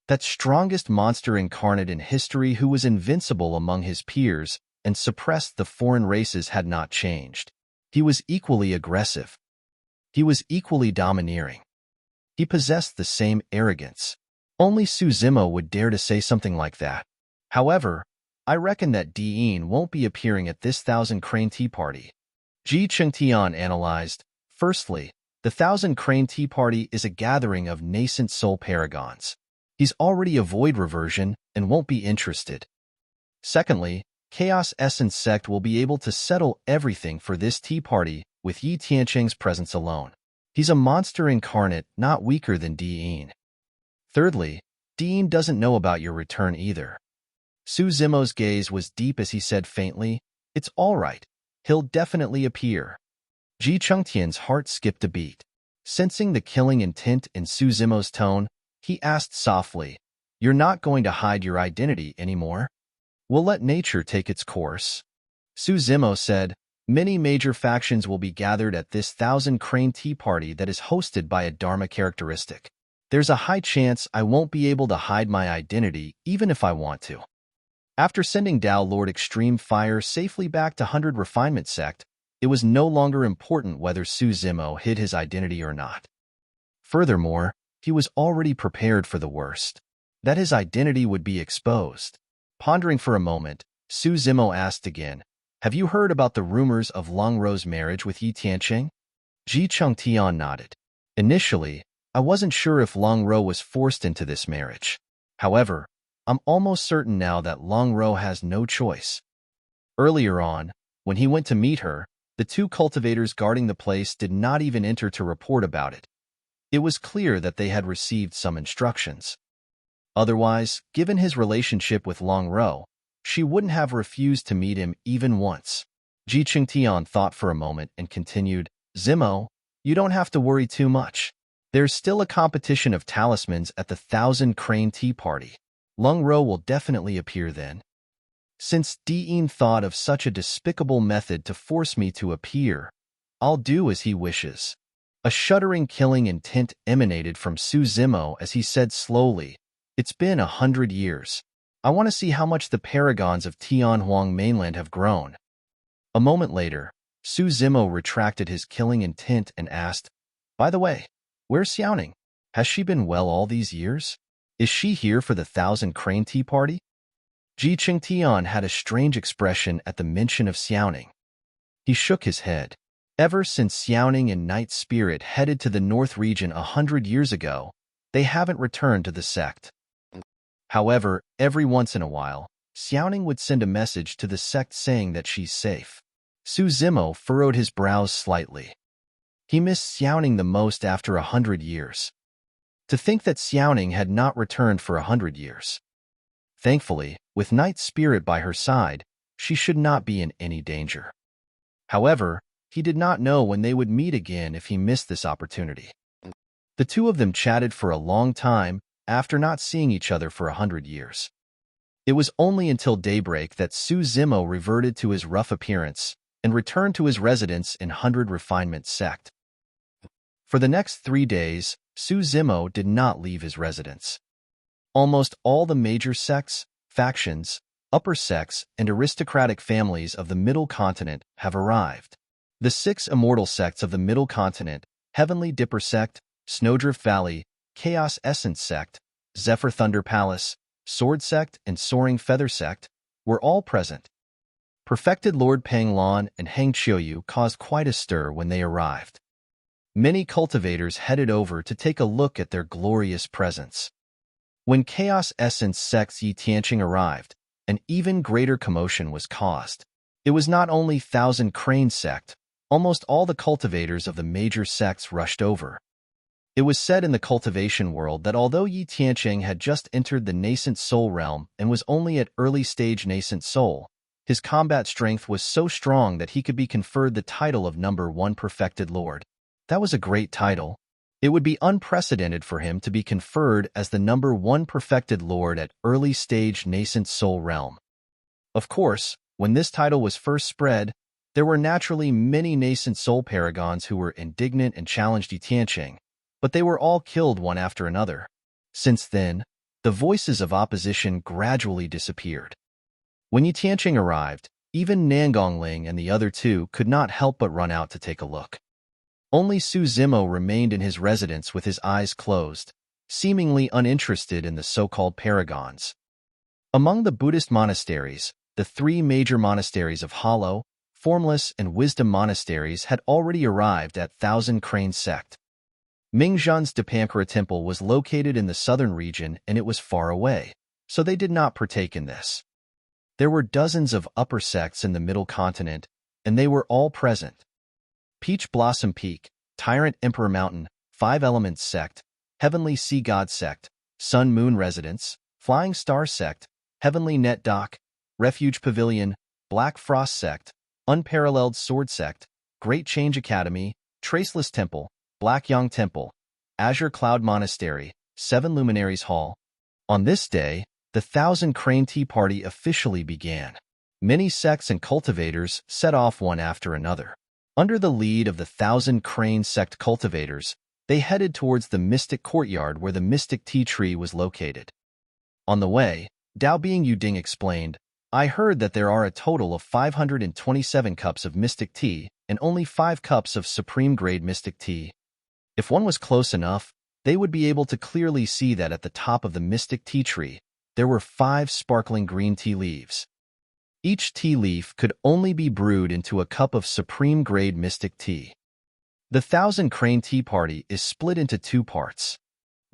A: That strongest monster incarnate in history who was invincible among his peers and suppressed the foreign races had not changed. He was equally aggressive. He was equally domineering. He possessed the same arrogance. Only Su Zimo would dare to say something like that. However, I reckon that Diin won't be appearing at this Thousand Crane Tea Party. Ji Chengtian analyzed. Firstly, the Thousand Crane Tea Party is a gathering of nascent soul paragons. He's already a void reversion and won't be interested. Secondly, Chaos Essence Sect will be able to settle everything for this tea party with Yi Tiancheng's presence alone. He's a monster incarnate, not weaker than Diin. Thirdly, Diin doesn't know about your return either. Su Zimo's gaze was deep as he said faintly, It's all right. He'll definitely appear. Ji Chengtian's heart skipped a beat. Sensing the killing intent in Su Zimo's tone, he asked softly, You're not going to hide your identity anymore? We'll let nature take its course. Su Zimo said, Many major factions will be gathered at this Thousand Crane Tea Party that is hosted by a Dharma characteristic. There's a high chance I won't be able to hide my identity even if I want to. After sending Dao Lord Extreme Fire safely back to 100 Refinement Sect, it was no longer important whether Su Zimo hid his identity or not. Furthermore, he was already prepared for the worst, that his identity would be exposed. Pondering for a moment, Su Zimo asked again, Have you heard about the rumors of Long Ro's marriage with Yi Tiancheng? Ji Chengtian nodded. Initially, I wasn't sure if Long Ro was forced into this marriage. However, I'm almost certain now that Long Ro has no choice. Earlier on, when he went to meet her, the two cultivators guarding the place did not even enter to report about it. It was clear that they had received some instructions. Otherwise, given his relationship with Long Ro, she wouldn't have refused to meet him even once. Ji Chengtian thought for a moment and continued, Zimo, you don't have to worry too much. There's still a competition of talismans at the Thousand Crane Tea Party. Long Ro will definitely appear then. Since Diin thought of such a despicable method to force me to appear, I'll do as he wishes. A shuddering killing intent emanated from Su Zimo as he said slowly, It's been 100 years. I want to see how much the paragons of Tianhuang mainland have grown. A moment later, Su Zimo retracted his killing intent and asked, By the way, where's Xiaoning? Has she been well all these years? Is she here for the Thousand Crane Tea Party? Ji Chengtian had a strange expression at the mention of Xiaoning. He shook his head. Ever since Xiaoning and Night Spirit headed to the North region 100 years ago, they haven't returned to the sect. However, every once in a while, Xiaoning would send a message to the sect saying that she's safe. Su Zimo furrowed his brows slightly. He missed Xiaoning the most after 100 years. To think that Xiaoning had not returned for 100 years. Thankfully, with Night Spirit by her side, she should not be in any danger. However, he did not know when they would meet again if he missed this opportunity. The two of them chatted for a long time after not seeing each other for 100 years. It was only until daybreak that Su Zimo reverted to his rough appearance and returned to his residence in 100 Refinement Sect. For the next 3 days, Su Zimo did not leave his residence. Almost all the major sects, factions, upper sects, and aristocratic families of the Middle Continent have arrived. The 6 immortal sects of the Middle Continent, Heavenly Dipper Sect, Snowdrift Valley, Chaos Essence Sect, Zephyr Thunder Palace, Sword Sect, and Soaring Feather Sect, were all present. Perfected Lord Panglan and Heng Qiuyu caused quite a stir when they arrived. Many cultivators headed over to take a look at their glorious presence. When Chaos Essence Sect's Yi Tiancheng arrived, an even greater commotion was caused. It was not only Thousand Crane sect, almost all the cultivators of the major sects rushed over. It was said in the cultivation world that although Yi Tiancheng had just entered the nascent soul realm and was only at early stage nascent soul, his combat strength was so strong that he could be conferred the title of number 1 perfected lord. That was a great title. It would be unprecedented for him to be conferred as the number 1 perfected lord at early stage nascent soul realm. Of course, when this title was first spread, there were naturally many nascent soul paragons who were indignant and challenged Yi Tiancheng, but they were all killed one after another. Since then, the voices of opposition gradually disappeared. When Yi Tiancheng arrived, even Nangongling and the other two could not help but run out to take a look. Only Su Zimo remained in his residence with his eyes closed, seemingly uninterested in the so-called paragons. Among the Buddhist monasteries, the 3 major monasteries of Hollow, Formless, and Wisdom monasteries had already arrived at Thousand Crane sect. Mingzhan's Dipankara temple was located in the southern region and it was far away, so they did not partake in this. There were dozens of upper sects in the middle continent, and they were all present. Peach Blossom Peak, Tyrant Emperor Mountain, 5 Elements Sect, Heavenly Sea God Sect, Sun Moon Residence, Flying Star Sect, Heavenly Net Dock, Refuge Pavilion, Black Frost Sect, Unparalleled Sword Sect, Great Change Academy, Traceless Temple, Black Yang Temple, Azure Cloud Monastery, 7 Luminaries Hall. On this day, the Thousand Crane Tea Party officially began. Many sects and cultivators set off one after another. Under the lead of the Thousand Crane sect cultivators, they headed towards the Mystic Courtyard where the Mystic Tea Tree was located. On the way, Dao Bing Yuding explained, "I heard that there are a total of 527 cups of Mystic Tea and only 5 cups of Supreme-grade Mystic Tea. If one was close enough, they would be able to clearly see that at the top of the Mystic Tea Tree, there were 5 sparkling green tea leaves. Each tea leaf could only be brewed into a cup of supreme-grade mystic tea. The Thousand Crane Tea Party is split into 2 parts.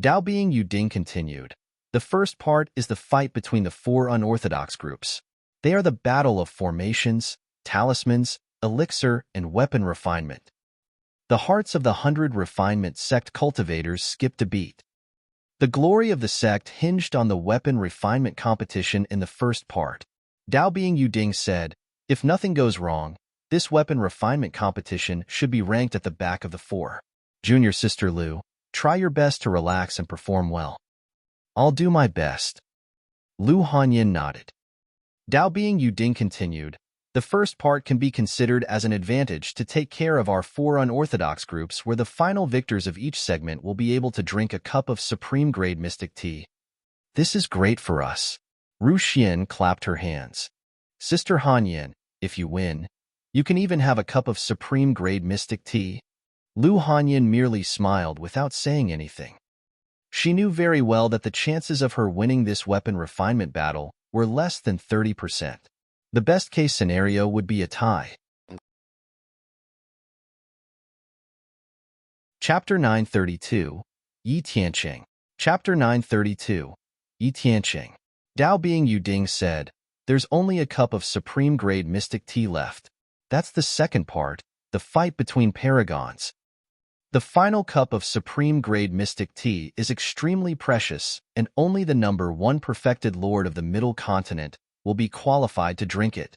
A: Dao Bing Yuding continued. The first part is the fight between the 4 unorthodox groups. They are the battle of formations, talismans, elixir, and weapon refinement. The hearts of the 100 refinement sect cultivators skipped a beat. The glory of the sect hinged on the weapon refinement competition in the first part. Dao Bing Yuding said, "If nothing goes wrong, this weapon refinement competition should be ranked at the back of the 4. Junior Sister Lu, try your best to relax and perform well." "I'll do my best." Lu Hanyin nodded. Dao Bing Yuding continued, "The first part can be considered as an advantage to take care of our 4 unorthodox groups where the final victors of each segment will be able to drink a cup of supreme-grade mystic tea. This is great for us." Ru Xian clapped her hands. "Sister Hanyin, if you win, you can even have a cup of supreme-grade mystic tea." Lu Hanyin merely smiled without saying anything. She knew very well that the chances of her winning this weapon refinement battle were less than 30%. The best-case scenario would be a tie. Chapter 932, Yi Tiancheng. Chapter 932, Yi Tiancheng. Dao Bing Yuding said, "There's only a cup of supreme-grade mystic tea left. That's the second part, the fight between paragons. The final cup of supreme-grade mystic tea is extremely precious, and only the number 1 perfected lord of the Middle Continent will be qualified to drink it."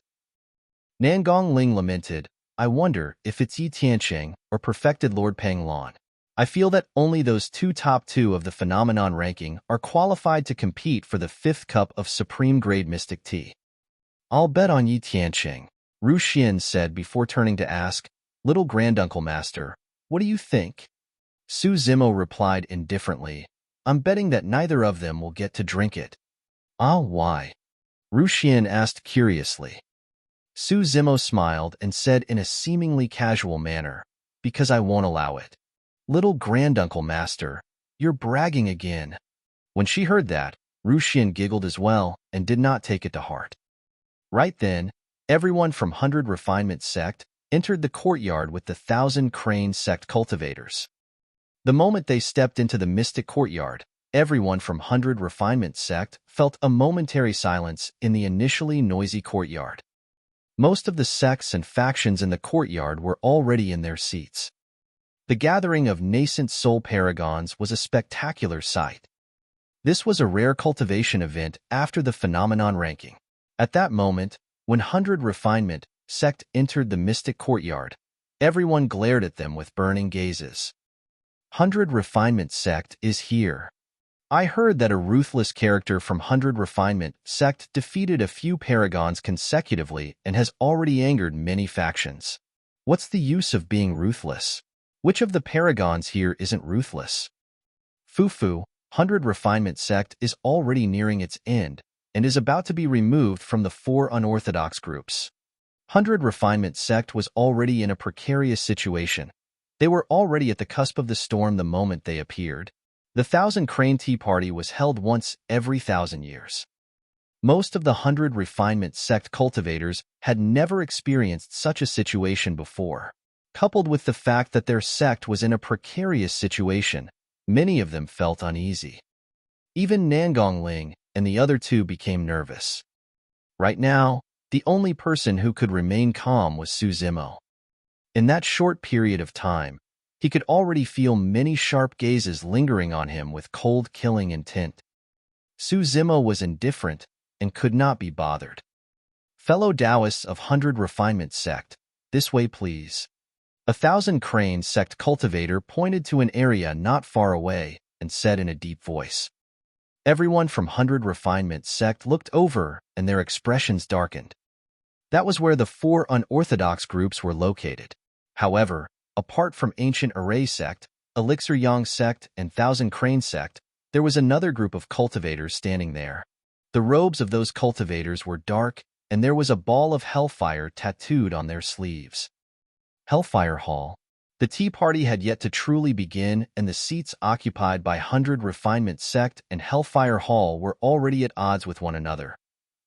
A: Nangong Ling lamented, "I wonder if it's Yi Tiancheng or perfected Lord Panglan. I feel that only those top 2 of the phenomenon ranking are qualified to compete for the 5th cup of supreme-grade mystic tea." "I'll bet on Yi Tiancheng," Ru Xian said before turning to ask, "Little Granduncle Master, what do you think?" Su Zimo replied indifferently, "I'm betting that neither of them will get to drink it." "Ah, why?" Ru Xian asked curiously. Su Zimo smiled and said in a seemingly casual manner, "Because I won't allow it." "Little Granduncle Master, you're bragging again." When she heard that, Ru Xian giggled as well and did not take it to heart. Right then, Everyone from 100 Refinement sect entered the courtyard with the 1,000 Crane sect cultivators. The moment they stepped into the mystic courtyard, everyone from 100 Refinement sect felt a momentary silence in the initially noisy courtyard. Most of the sects and factions in the courtyard were already in their seats. The gathering of nascent soul paragons was a spectacular sight. This was a rare cultivation event after the phenomenon ranking. At that moment, when 100 Refinement sect entered the mystic courtyard, everyone glared at them with burning gazes. 100 Refinement sect is here. I heard that a Ruthless character from 100 Refinement sect defeated a few paragons consecutively and has already angered many factions. What's the use of being ruthless? Which of the paragons here isn't ruthless? Fufu, 100 Refinement sect is already nearing its end and is about to be removed from the 4 unorthodox groups. 100 Refinement sect was already in a precarious situation. They were already at the cusp of the storm the moment they appeared. The 1,000 Crane Tea Party was held once every 1,000 years. Most of the 100 Refinement sect cultivators had never experienced such a situation before. Coupled with the fact that their sect was in a precarious situation, many of them felt uneasy. Even Nangong Ling and the other two became nervous. Right now, the only person who could remain calm was Su Zimo. In that short period of time, he could already feel many sharp gazes lingering on him with cold, killing intent. Su Zimo was indifferent and could not be bothered. Fellow Taoists of 100 Refinement sect, this way please. 1,000 Crane sect cultivator pointed to an area not far away and said in a deep voice. Everyone from 100 Refinement sect looked over and their expressions darkened. That was where the 4 unorthodox groups were located. However, apart from Ancient Array sect, Elixir Yang sect, and 1,000 Crane sect, there was another group of cultivators standing there. The robes of those cultivators were dark, and there was a ball of hellfire tattooed on their sleeves. Hellfire Hall. The tea party had yet to truly begin, and the seats occupied by 100 Refinement sect and Hellfire Hall were already at odds with one another.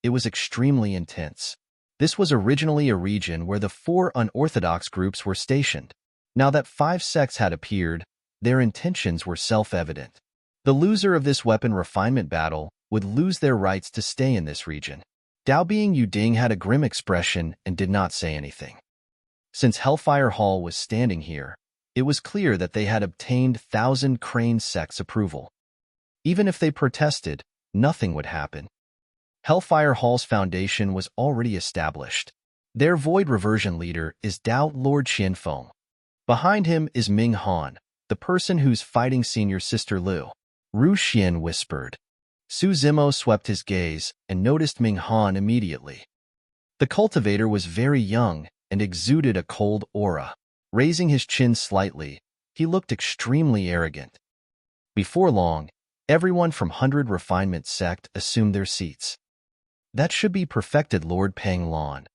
A: It was extremely intense. This was originally a region where the 4 unorthodox groups were stationed. Now that 5 sects had appeared, their intentions were self-evident. The loser of this weapon refinement battle would lose their rights to stay in this region. Dao Bing Yuding had a grim expression and did not say anything. Since Hellfire Hall was standing here, it was clear that they had obtained 1,000 Crane sect's approval. Even if they protested, nothing would happen. Hellfire Hall's foundation was already established. Their Void Reversion leader is Dao Lord Xianfeng. Behind him is Ming Han, the person who's fighting senior sister Liu. Ru Xian whispered. Su Zimo swept his gaze and noticed Ming Han immediately. The cultivator was very young and exuded a cold aura. Raising his chin slightly, he looked extremely arrogant. Before long, everyone from 100 Refinement sect assumed their seats. That should be perfected, Lord Peng Lan.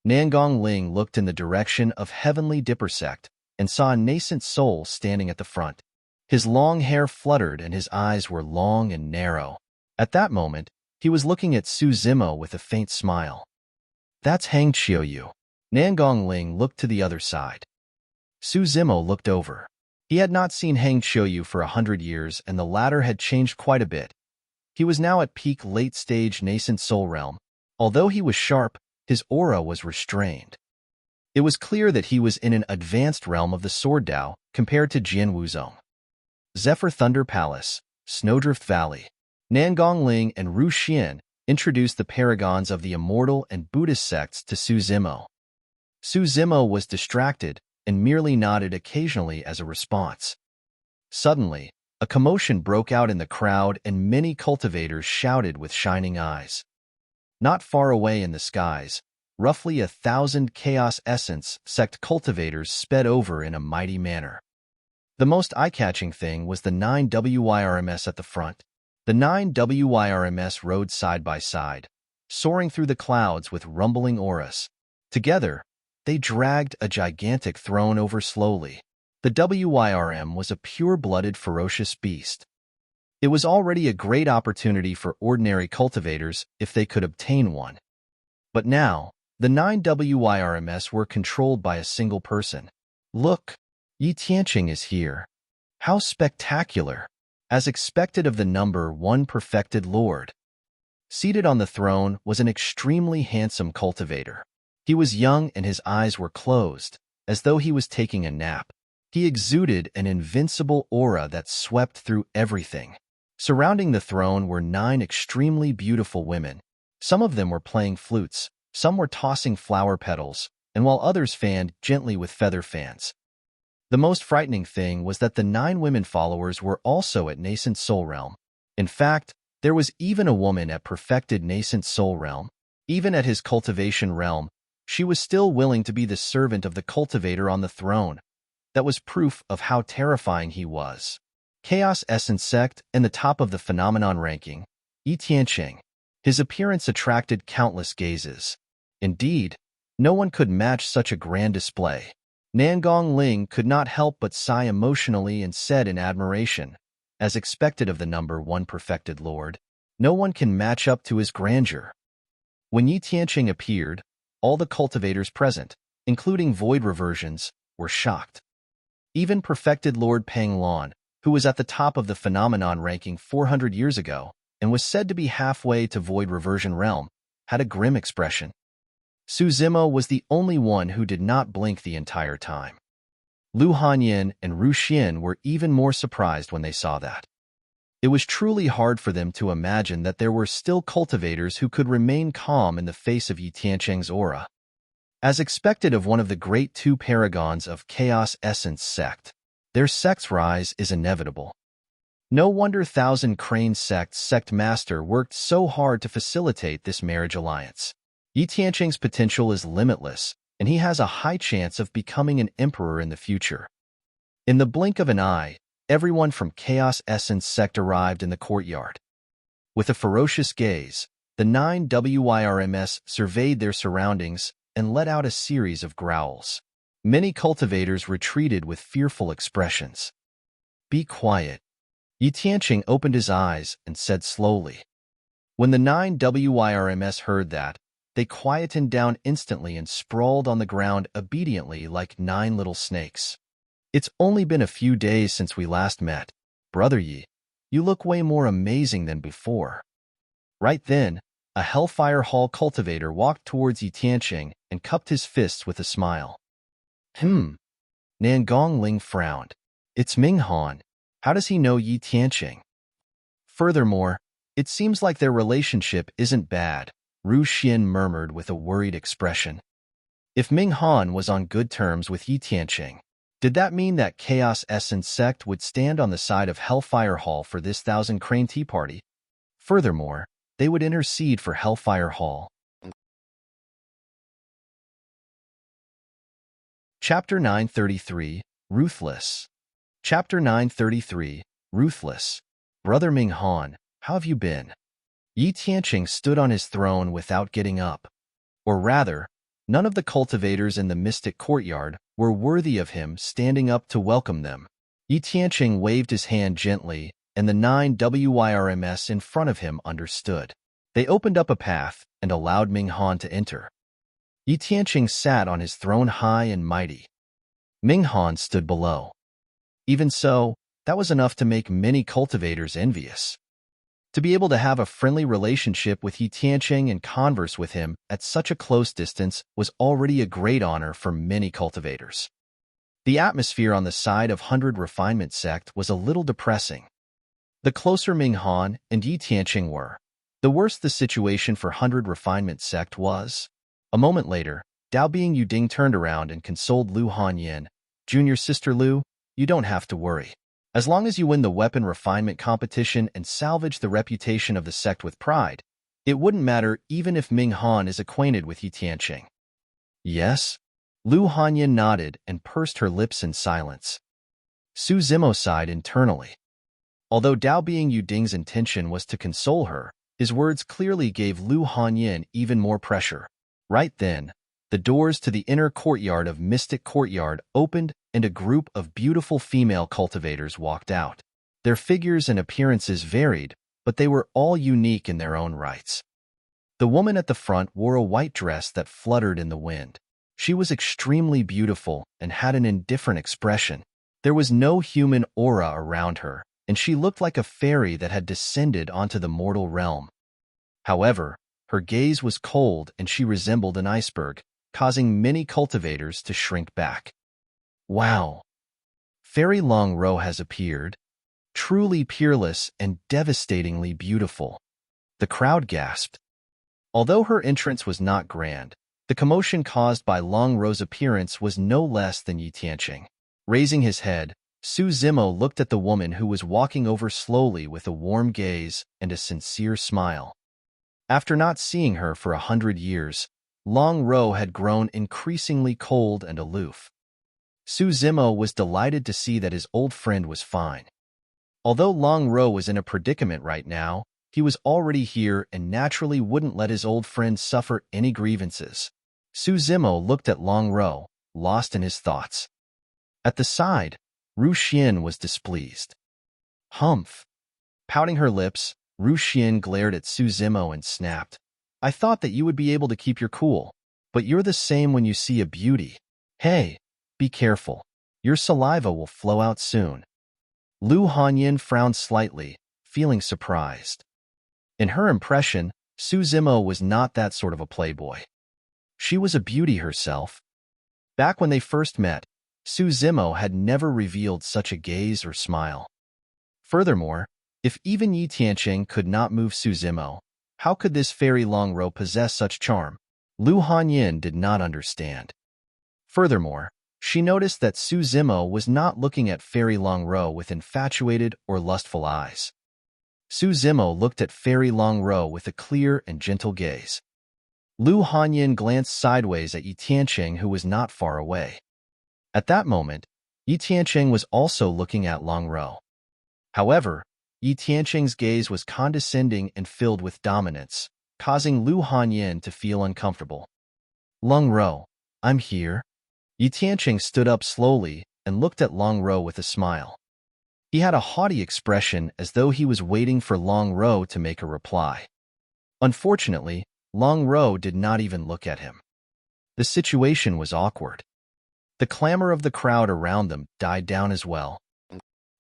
A: Nangong Ling looked in the direction of Heavenly Dipper sect and saw a nascent soul standing at the front. His long hair fluttered and his eyes were long and narrow. At that moment, he was looking at Su Zimo with a faint smile. That's Hang Qiuyu. Nangong Ling looked to the other side. Su Zimo looked over. He had not seen Hang Qiuyu for 100 years, and the latter had changed quite a bit. He was now at peak late-stage nascent soul realm. Although he was sharp, his aura was restrained. It was clear that he was in an advanced realm of the Sword Dao compared to Jian Wuzong. Zephyr Thunder Palace, Snowdrift Valley. Nangong Ling and Ru Xian introduced the paragons of the Immortal and Buddhist sects to Su Zimo. Su Zimo was distracted and merely nodded occasionally as a response. Suddenly, a commotion broke out in the crowd and many cultivators shouted with shining eyes. Not far away in the skies, roughly 1,000 Chaos Essence sect cultivators sped over in a mighty manner. The most eye-catching thing was the 9 WYRMS at the front. The 9 WYRMS rode side by side, soaring through the clouds with rumbling auras. Together, they dragged a gigantic throne over slowly. The WYRM was a pure-blooded ferocious beast. It was already a great opportunity for ordinary cultivators if they could obtain one. But now, The 9 WIRMS were controlled by a single person. Look, Yi Tiancheng is here. How spectacular! As expected of the number 1 perfected lord. Seated on the throne was an extremely handsome cultivator. He was young and his eyes were closed, as though he was taking a nap. He exuded an invincible aura that swept through everything. Surrounding the throne were 9 extremely beautiful women. Some of them were playing flutes, some were tossing flower petals, and while others fanned gently with feather fans. The most frightening thing was that the 9 women followers were also at nascent soul realm. In fact, there was even a woman at perfected nascent soul realm. Even at his cultivation realm, she was still willing to be the servant of the cultivator on the throne. That was proof of how terrifying he was. Chaos Essence Sect and the top of the phenomenon ranking, Yi Tiancheng. His appearance attracted countless gazes. Indeed, no one could match such a grand display. Nangong Ling could not help but sigh emotionally and said in admiration, as expected of the number 1 perfected lord, no one can match up to his grandeur. When Yi Tiancheng appeared, all the cultivators present, including void reversions, were shocked. Even perfected Lord Peng Lan, who was at the top of the phenomenon ranking 400 years ago and was said to be halfway to void reversion realm, had a grim expression. Su Zimo was the only one who did not blink the entire time. Lu Hanyin and Ru Xian were even more surprised when they saw that. It was truly hard for them to imagine that there were still cultivators who could remain calm in the face of Yi Tiancheng's aura. As expected of one of the great 2 paragons of Chaos Essence Sect, their sect's rise is inevitable. No wonder Thousand Crane Sect's sect master worked so hard to facilitate this marriage alliance. Yi Tiancheng's potential is limitless, and he has a high chance of becoming an emperor in the future. In the blink of an eye, everyone from Chaos Essence Sect arrived in the courtyard. With a ferocious gaze, the 9 WIRMS surveyed their surroundings and let out a series of growls. Many cultivators retreated with fearful expressions. Be quiet. Yi Tiancheng opened his eyes and said slowly. When the 9 WIRMS heard that, they quietened down instantly and sprawled on the ground obediently like 9 little snakes. It's only been a few days since we last met. Brother Yi, you look way more amazing than before. Right then, a Hellfire Hall cultivator walked towards Yi Tiancheng and cupped his fists with a smile. Nangong Ling frowned. It's Ming Han. How does he know Yi Tiancheng? Furthermore, it seems like their relationship isn't bad, Ru Xian murmured with a worried expression. If Ming Han was on good terms with Yi Tiancheng, did that mean that Chaos Essence Sect would stand on the side of Hellfire Hall for this Thousand Crane Tea Party? Furthermore, they would intercede for Hellfire Hall. Chapter 933, Ruthless. Chapter 933, Ruthless. Brother Ming Han, how have you been? Yi Tiancheng stood on his throne without getting up. Or rather, none of the cultivators in the mystic courtyard were worthy of him standing up to welcome them. Yi Tiancheng waved his hand gently, and the 9 WIRMS in front of him understood. They opened up a path and allowed Ming Han to enter. Yi Tiancheng sat on his throne high and mighty. Ming Han stood below. Even so, that was enough to make many cultivators envious. To be able to have a friendly relationship with Yi Tiancheng and converse with him at such a close distance was already a great honor for many cultivators. The atmosphere on the side of 100 Refinement Sect was a little depressing. The closer Ming Han and Yi Tiancheng were, the worse the situation for 100 Refinement Sect was. A moment later, Dao Bing Yuding turned around and consoled Lu Hanyin. Junior sister Lu, you don't have to worry. As long as you win the weapon refinement competition and salvage the reputation of the sect with pride, it wouldn't matter even if Ming Han is acquainted with Yi Tiancheng. Yes? Lu Hanyin nodded and pursed her lips in silence. Su Zimo sighed internally. Although Dao Bing Yuding's intention was to console her, his words clearly gave Lu Hanyin even more pressure. Right then, the doors to the inner courtyard of Mystic Courtyard opened and a group of beautiful female cultivators walked out. Their figures and appearances varied, but they were all unique in their own rights. The woman at the front wore a white dress that fluttered in the wind. She was extremely beautiful and had an indifferent expression. There was no human aura around her, and she looked like a fairy that had descended onto the mortal realm. However, her gaze was cold and she resembled an iceberg, causing many cultivators to shrink back. Wow! Fairy Long Row has appeared. Truly peerless and devastatingly beautiful. The crowd gasped. Although her entrance was not grand, the commotion caused by Long Row's appearance was no less than Tiancheng. Raising his head, Su Zimo looked at the woman who was walking over slowly with a warm gaze and a sincere smile. After not seeing her for 100 years, Long Row had grown increasingly cold and aloof. Su Zimo was delighted to see that his old friend was fine. Although Long Row was in a predicament right now, he was already here and naturally wouldn't let his old friend suffer any grievances. Su Zimo looked at Long Row, lost in his thoughts. At the side, Ru Xian was displeased. Humph! Pouting her lips, Ru Xian glared at Su Zimo and snapped. I thought that you would be able to keep your cool, but you're the same when you see a beauty. Hey, be careful. Your saliva will flow out soon. Lu Hanyin frowned slightly, feeling surprised. In her impression, Su Zimo was not that sort of a playboy. She was a beauty herself. Back when they first met, Su Zimo had never revealed such a gaze or smile. Furthermore, if even Tiancheng could not move Su Zimo, how could this Fairy Long Row possess such charm? Lu Hanyin did not understand. Furthermore, she noticed that Su Zimo was not looking at Fairy Long Row with infatuated or lustful eyes. Su Zimo looked at Fairy Long Row with a clear and gentle gaze. Lu Hanyin glanced sideways at Tiancheng, who was not far away. At that moment, Tiancheng was also looking at Long Row. However, Tiancheng's gaze was condescending and filled with dominance, causing Lu Hanyin to feel uncomfortable. Long Row, I'm here. Tiancheng stood up slowly and looked at Long Row with a smile. He had a haughty expression as though he was waiting for Long Row to make a reply. Unfortunately, Long Row did not even look at him. The situation was awkward. The clamor of the crowd around them died down as well.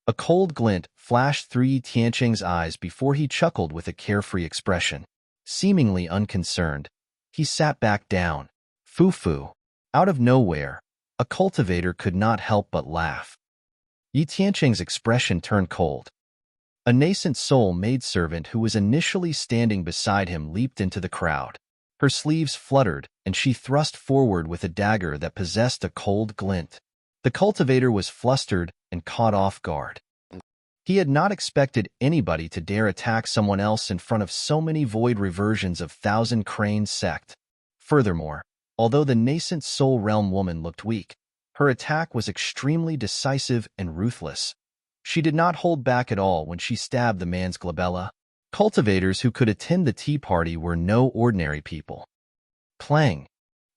A: A cold glint flashed through Tiancheng's eyes before he chuckled with a carefree expression. Seemingly unconcerned, he sat back down. Foo-foo. Out of nowhere, a cultivator could not help but laugh. Tiancheng's expression turned cold. A nascent soul maidservant who was initially standing beside him leaped into the crowd. Her sleeves fluttered, and she thrust forward with a dagger that possessed a cold glint. The cultivator was flustered and caught off guard. He had not expected anybody to dare attack someone else in front of so many void reversions of Thousand Crane sect. Furthermore, although the nascent soul realm woman looked weak, her attack was extremely decisive and ruthless. She did not hold back at all when she stabbed the man's glabella. Cultivators who could attend the tea party were no ordinary people. Clang!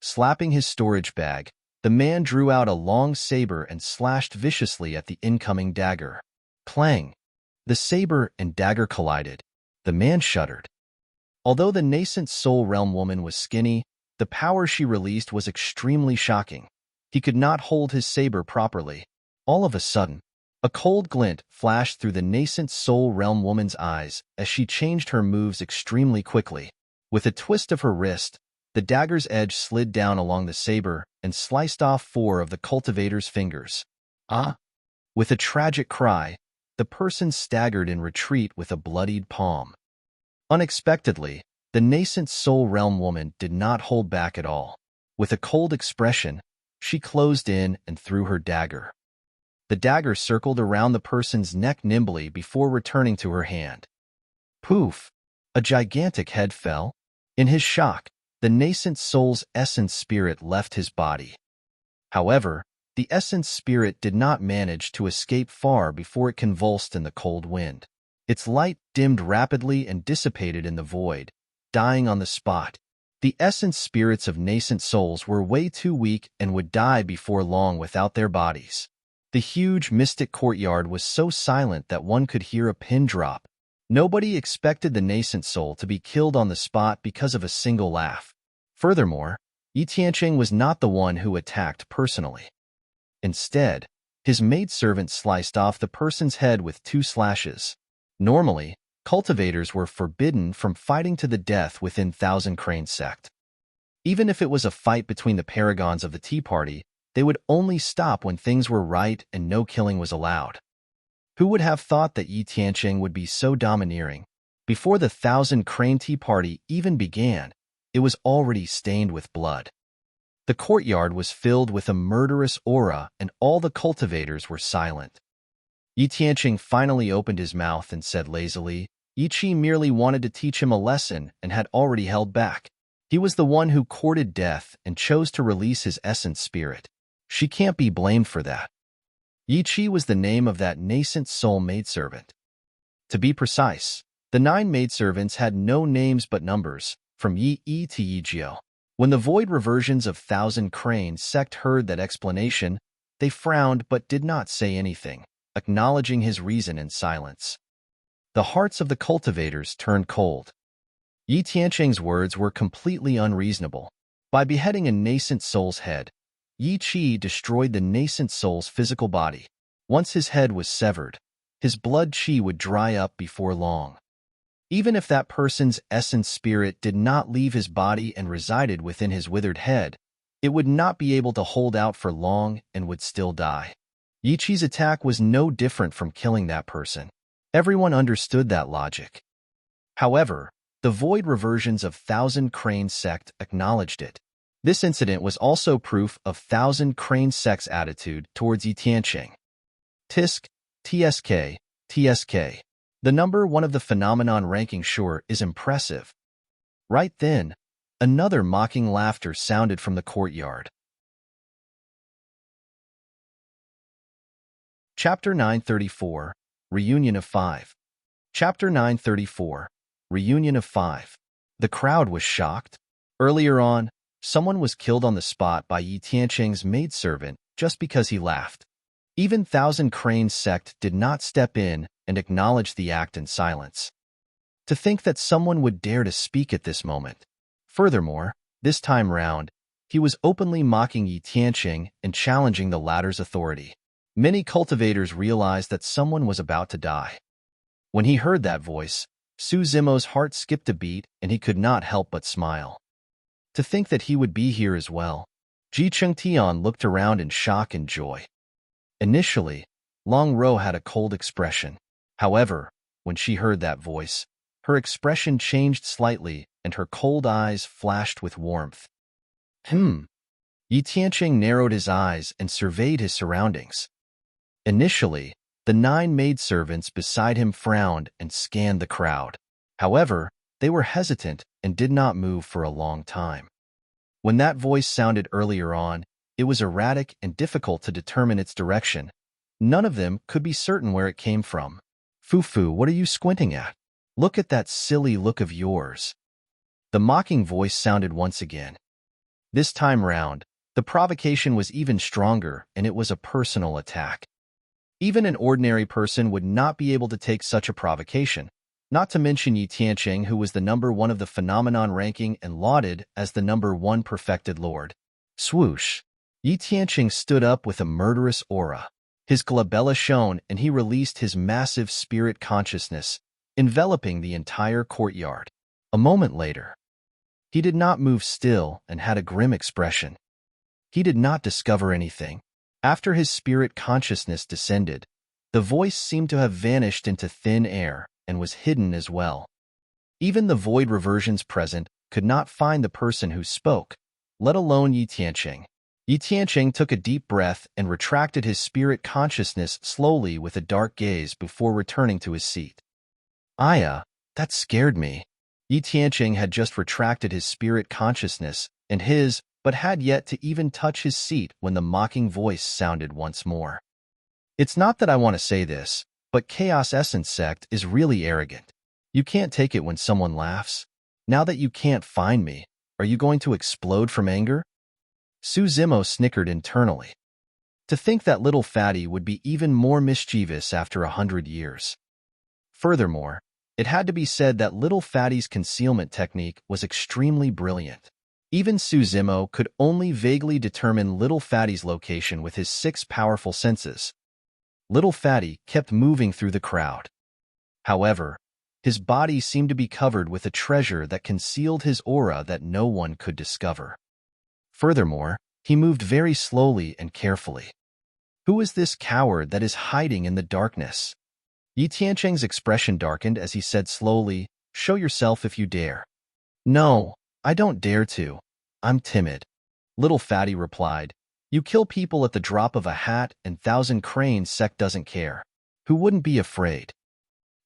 A: Slapping his storage bag, the man drew out a long saber and slashed viciously at the incoming dagger. Clang! The saber and dagger collided. The man shuddered. Although the nascent soul realm woman was skinny, the power she released was extremely shocking. He could not hold his saber properly. All of a sudden, a cold glint flashed through the nascent soul realm woman's eyes as she changed her moves extremely quickly. With a twist of her wrist, the dagger's edge slid down along the saber and sliced off 4 of the cultivator's fingers. Ah! With a tragic cry, the person staggered in retreat with a bloodied palm. Unexpectedly, the nascent soul realm woman did not hold back at all. With a cold expression, she closed in and threw her dagger. The dagger circled around the person's neck nimbly before returning to her hand. Poof! A gigantic head fell. In his shock, the nascent soul's essence spirit left his body. However, the essence spirit did not manage to escape far before it convulsed in the cold wind. Its light dimmed rapidly and dissipated in the void, dying on the spot. The essence spirits of nascent souls were way too weak and would die before long without their bodies. The huge mystic courtyard was so silent that one could hear a pin drop. Nobody expected the nascent soul to be killed on the spot because of a single laugh. Furthermore, Tiancheng was not the one who attacked personally. Instead, his maidservant sliced off the person's head with 2 slashes. Normally, cultivators were forbidden from fighting to the death within Thousand Crane sect. Even if it was a fight between the paragons of the Tea Party, they would only stop when things were right and no killing was allowed. Who would have thought that Tiancheng would be so domineering? Before the Thousand Crane Tea Party even began, it was already stained with blood. The courtyard was filled with a murderous aura, and all the cultivators were silent. Tiancheng finally opened his mouth and said lazily, Chi merely wanted to teach him a lesson and had already held back. He was the one who courted death and chose to release his essence spirit. She can't be blamed for that. Chi was the name of that nascent soul maidservant. To be precise, the 9 maidservants had no names but numbers, from Yi to Yijio. When the void reversions of Thousand Crane sect heard that explanation, they frowned but did not say anything, acknowledging his reason in silence. The hearts of the cultivators turned cold. Tiancheng's words were completely unreasonable. By beheading a nascent soul's head, Qi destroyed the nascent soul's physical body. Once his head was severed, his blood qi would dry up before long. Even if that person's essence spirit did not leave his body and resided within his withered head, it would not be able to hold out for long and would still die. Qi's attack was no different from killing that person. Everyone understood that logic. However, the void reversions of Thousand Crane sect acknowledged it. This incident was also proof of Thousand Crane sect's attitude towards Tiancheng. Tisk, TSK, TSK. The number 1 of the phenomenon ranking sure is impressive. Right then, another mocking laughter sounded from the courtyard. Chapter 934, Reunion of 5. Chapter 934, Reunion of 5. The crowd was shocked. Earlier on, someone was killed on the spot by Tiancheng's maidservant just because he laughed. Even Thousand Crane sect did not step in and acknowledge the act in silence. To think that someone would dare to speak at this moment. Furthermore, this time round, he was openly mocking Tiancheng and challenging the latter's authority. Many cultivators realized that someone was about to die. When he heard that voice, Su Zimo's heart skipped a beat and he could not help but smile. To think that he would be here as well. Ji Chengtian looked around in shock and joy. Initially, Long Ro had a cold expression. However, when she heard that voice, her expression changed slightly and her cold eyes flashed with warmth. Tiancheng narrowed his eyes and surveyed his surroundings. Initially, the 9 maidservants beside him frowned and scanned the crowd. However, they were hesitant and did not move for a long time. When that voice sounded earlier on, it was erratic and difficult to determine its direction. None of them could be certain where it came from. Fufu, what are you squinting at? Look at that silly look of yours. The mocking voice sounded once again. This time round, the provocation was even stronger and it was a personal attack. Even an ordinary person would not be able to take such a provocation, not to mention Tiancheng, who was the number 1 of the phenomenon ranking and lauded as the number 1 perfected lord. Swoosh! Tiancheng stood up with a murderous aura. His glabella shone and he released his massive spirit consciousness, enveloping the entire courtyard. A moment later, he did not move still and had a grim expression. He did not discover anything. After his spirit consciousness descended, the voice seemed to have vanished into thin air and was hidden as well. Even the void reversions present could not find the person who spoke, let alone Tiancheng. Tiancheng took a deep breath and retracted his spirit consciousness slowly with a dark gaze before returning to his seat. Aya, that scared me. Tiancheng had just retracted his spirit consciousness and but had yet to even touch his seat when the mocking voice sounded once more. It's not that I want to say this, but Chaos Essence Sect is really arrogant. You can't take it when someone laughs. Now that you can't find me, are you going to explode from anger? Su Zimo snickered internally. To think that little fatty would be even more mischievous after 100 years. Furthermore, It had to be said that Little Fatty's concealment technique was extremely brilliant. Even Suzimo could only vaguely determine Little Fatty's location with his 6 powerful senses. Little Fatty kept moving through the crowd. However, his body seemed to be covered with a treasure that concealed his aura that no one could discover. Furthermore, he moved very slowly and carefully. Who is this coward that is hiding in the darkness? Yi Tiancheng's expression darkened as he said slowly, "Show yourself if you dare." "No, I don't dare to. I'm timid," Little Fatty replied. "You kill people at the drop of a hat and Thousand Cranes sect doesn't care. Who wouldn't be afraid?"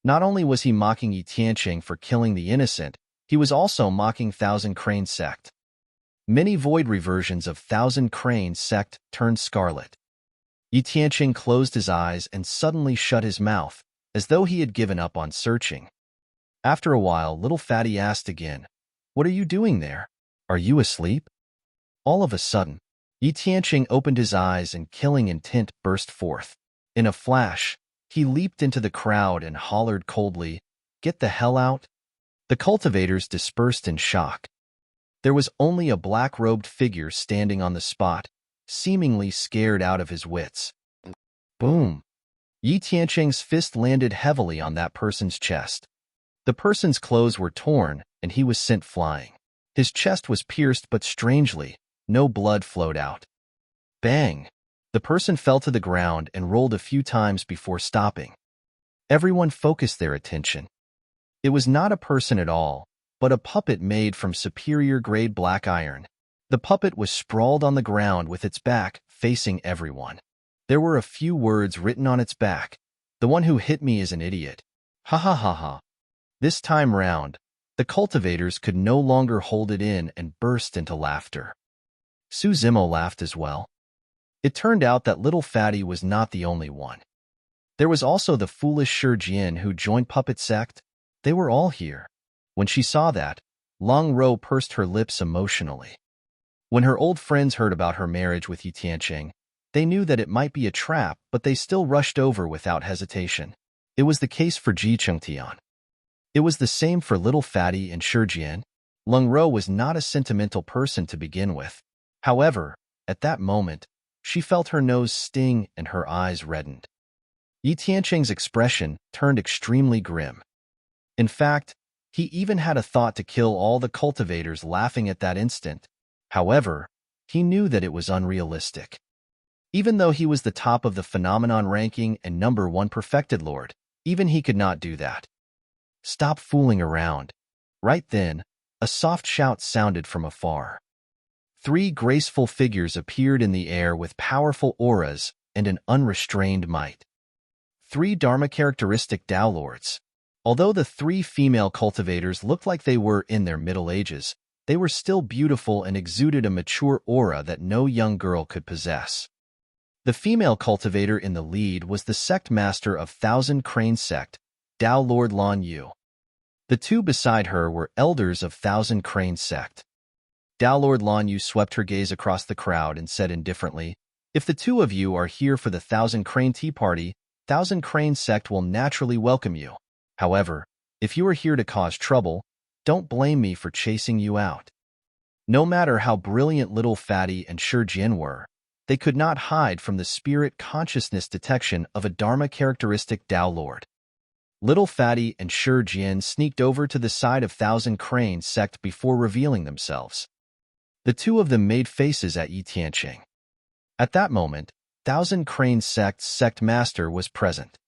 A: Not only was he mocking Yi Tiancheng for killing the innocent, he was also mocking Thousand Crane sect. Many void reversions of Thousand Crane sect turned scarlet. Yi Tiancheng closed his eyes and suddenly shut his mouth, as though he had given up on searching. After a while, Little Fatty asked again, "What are you doing there? Are you asleep?" All of a sudden, Yi Tiancheng opened his eyes and killing intent burst forth. In a flash, he leaped into the crowd and hollered coldly, "Get the hell out!" The cultivators dispersed in shock. There was only a black-robed figure standing on the spot, seemingly scared out of his wits. Boom! Yi Tiancheng's fist landed heavily on that person's chest. The person's clothes were torn, and he was sent flying. His chest was pierced, but strangely, no blood flowed out. Bang! The person fell to the ground and rolled a few times before stopping. Everyone focused their attention. It was not a person at all, but a puppet made from superior-grade black iron. The puppet was sprawled on the ground with its back facing everyone. There were a few words written on its back. "The one who hit me is an idiot. Ha ha ha ha." This time round, the cultivators could no longer hold it in and burst into laughter. Suzimo laughed as well. It turned out that Little Fatty was not the only one. There was also the foolish Shijian who joined Puppet Sect. They were all here. When she saw that, Long Ro pursed her lips emotionally. When her old friends heard about her marriage with Yi Tiancheng, they knew that it might be a trap, but they still rushed over without hesitation. It was the case for Ji Chengtian. It was the same for Little Fatty and Shijian. Long Ro was not a sentimental person to begin with. However, at that moment, she felt her nose sting and her eyes reddened. Yi Tiancheng's expression turned extremely grim. In fact, he even had a thought to kill all the cultivators laughing at that instant. However, he knew that it was unrealistic. Even though he was the top of the phenomenon ranking and #1 perfected lord, even he could not do that. "Stop fooling around." Right then, a soft shout sounded from afar. 3 graceful figures appeared in the air with powerful auras and an unrestrained might. 3 Dharma-characteristic Tao Lords. Although the 3 female cultivators looked like they were in their middle ages, they were still beautiful and exuded a mature aura that no young girl could possess. The female cultivator in the lead was the sect master of Thousand Crane Sect, Tao Lord Lan Yu. The 2 beside her were elders of Thousand Crane Sect. Tao Lord Lan Yu swept her gaze across the crowd and said indifferently, "If the 2 of you are here for the Thousand Crane Tea Party, Thousand Crane Sect will naturally welcome you. However, if you are here to cause trouble, don't blame me for chasing you out." No matter how brilliant Little Fatty and Shijian were, they could not hide from the spirit consciousness detection of a Dharma-characteristic Tao Lord. Little Fatty and Shijian sneaked over to the side of Thousand Crane Sect before revealing themselves. The 2 of them made faces at Yi Tiancheng. At that moment, Thousand Crane Sect's sect master was present.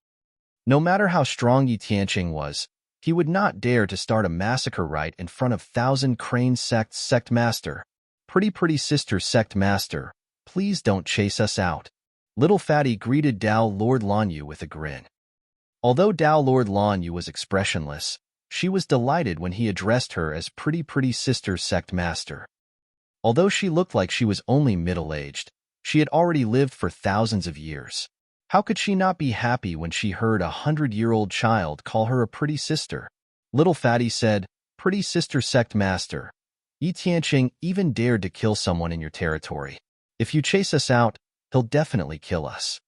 A: No matter how strong Yi Tiancheng was, he would not dare to start a massacre right in front of Thousand Crane Sect's sect master. Pretty sister sect master, please don't chase us out." Little Fatty greeted Tao Lord Lan Yu with a grin. Although Tao Lord Lan Yu was expressionless, she was delighted when he addressed her as pretty sister sect master. Although she looked like she was only middle-aged, she had already lived for thousands of years. How could she not be happy when she heard a 100-year-old child call her a pretty sister? Little Fatty said, "Pretty sister sect master, Yi Tiancheng even dared to kill someone in your territory. If you chase us out, he'll definitely kill us.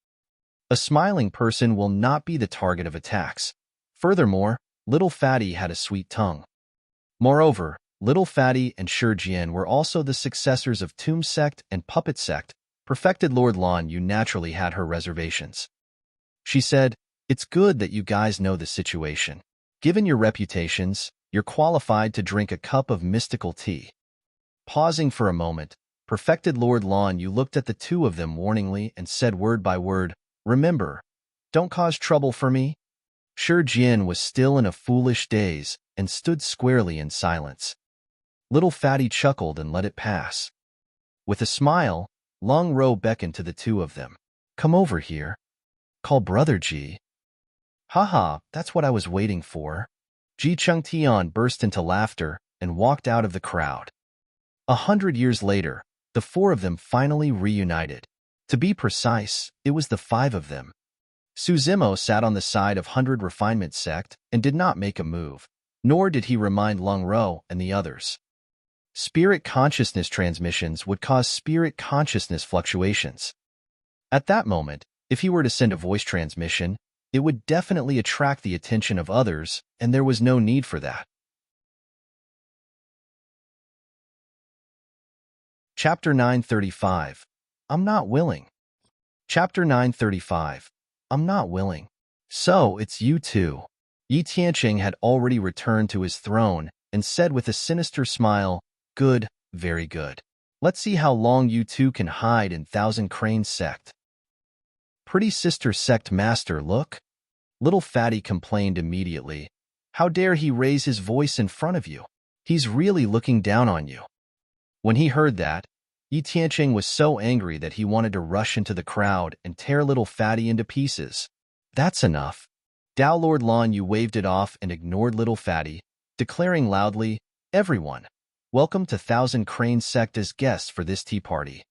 A: A smiling person will not be the target of attacks. Furthermore, Little Fatty had a sweet tongue. Moreover, Little Fatty and Shi Jian were also the successors of Tomb Sect and Puppet Sect. Perfected Lord Lan Yu naturally had her reservations. She said, "It's good that you guys know the situation. Given your reputations, you're qualified to drink a cup of mystical tea." Pausing for a moment, Perfected Lord Lan Yu looked at the two of them warningly and said word by word, "Remember, don't cause trouble for me." Shi Jian was still in a foolish daze and stood squarely in silence. Little Fatty chuckled and let it pass. With a smile, Long Ro beckoned to the two of them. "Come over here. Call Brother Ji." "Haha, that's what I was waiting for." Ji Chengtian burst into laughter and walked out of the crowd. 100 years later, the four of them finally reunited. To be precise, it was the five of them. Su Zimo sat on the side of 100 Refinement Sect and did not make a move, nor did he remind Lung Ro and the others. Spirit consciousness transmissions would cause spirit consciousness fluctuations. At that moment, if he were to send a voice transmission, it would definitely attract the attention of others, and there was no need for that. Chapter 935. I'm not willing. Chapter 935. I'm not willing. So, it's you two. Yi Tiancheng had already returned to his throne and said with a sinister smile, "Good, very good. Let's see how long you two can hide in Thousand Cranes Sect." "Pretty sister sect master, look." Little Fatty complained immediately. "How dare he raise his voice in front of you? He's really looking down on you." When he heard that, Yi Tiancheng was so angry that he wanted to rush into the crowd and tear Little Fatty into pieces. "That's enough." Dao Lord Lan Yu waved it off and ignored Little Fatty, declaring loudly, "Everyone, welcome to Thousand Cranes Sect as guests for this tea party."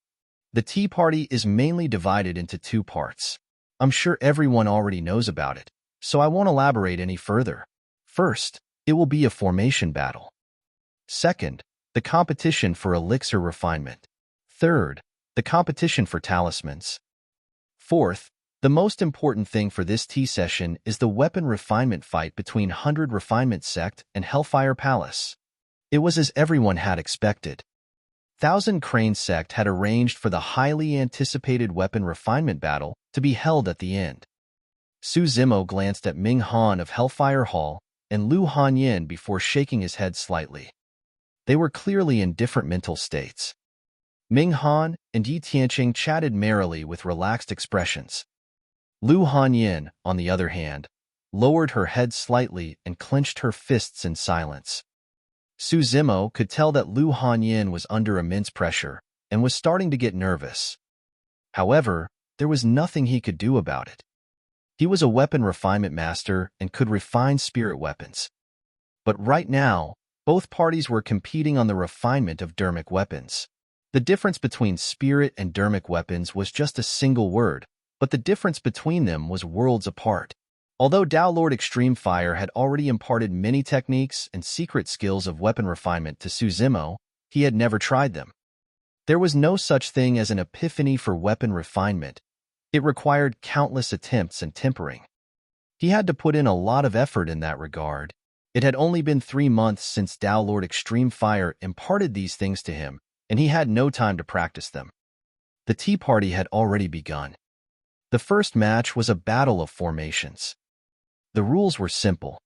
A: The tea party is mainly divided into two parts. I'm sure everyone already knows about it, so I won't elaborate any further. First, it will be a formation battle. Second, the competition for elixir refinement. Third, the competition for talismans. Fourth, the most important thing for this tea session is the weapon refinement fight between 100 Refinement Sect and Hellfire Palace. It was as everyone had expected. Thousand Crane Sect had arranged for the highly anticipated weapon refinement battle to be held at the end. Su Zimo glanced at Ming Han of Hellfire Hall and Lu Hanyin before shaking his head slightly. They were clearly in different mental states. Ming Han and Yi Tiancheng chatted merrily with relaxed expressions. Lu Hanyin, on the other hand, lowered her head slightly and clenched her fists in silence. Su Zimo could tell that Lu Hanyin was under immense pressure and was starting to get nervous. However, there was nothing he could do about it. He was a weapon refinement master and could refine spirit weapons. But right now, both parties were competing on the refinement of dermic weapons. The difference between spirit and dermic weapons was just a single word, but the difference between them was worlds apart. Although Dao Lord Extreme Fire had already imparted many techniques and secret skills of weapon refinement to Su Zimo, he had never tried them. There was no such thing as an epiphany for weapon refinement. It required countless attempts and tempering. He had to put in a lot of effort in that regard. It had only been 3 months since Dao Lord Extreme Fire imparted these things to him, and he had no time to practice them. The tea party had already begun. The first match was a battle of formations. The rules were simple.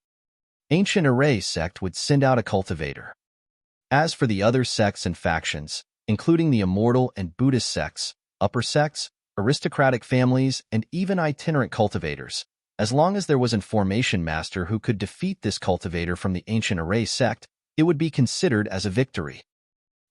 A: Ancient Array Sect would send out a cultivator. As for the other sects and factions, including the Immortal and Buddhist sects, upper sects, aristocratic families, and even itinerant cultivators, as long as there was a formation master who could defeat this cultivator from the Ancient Array Sect, it would be considered as a victory.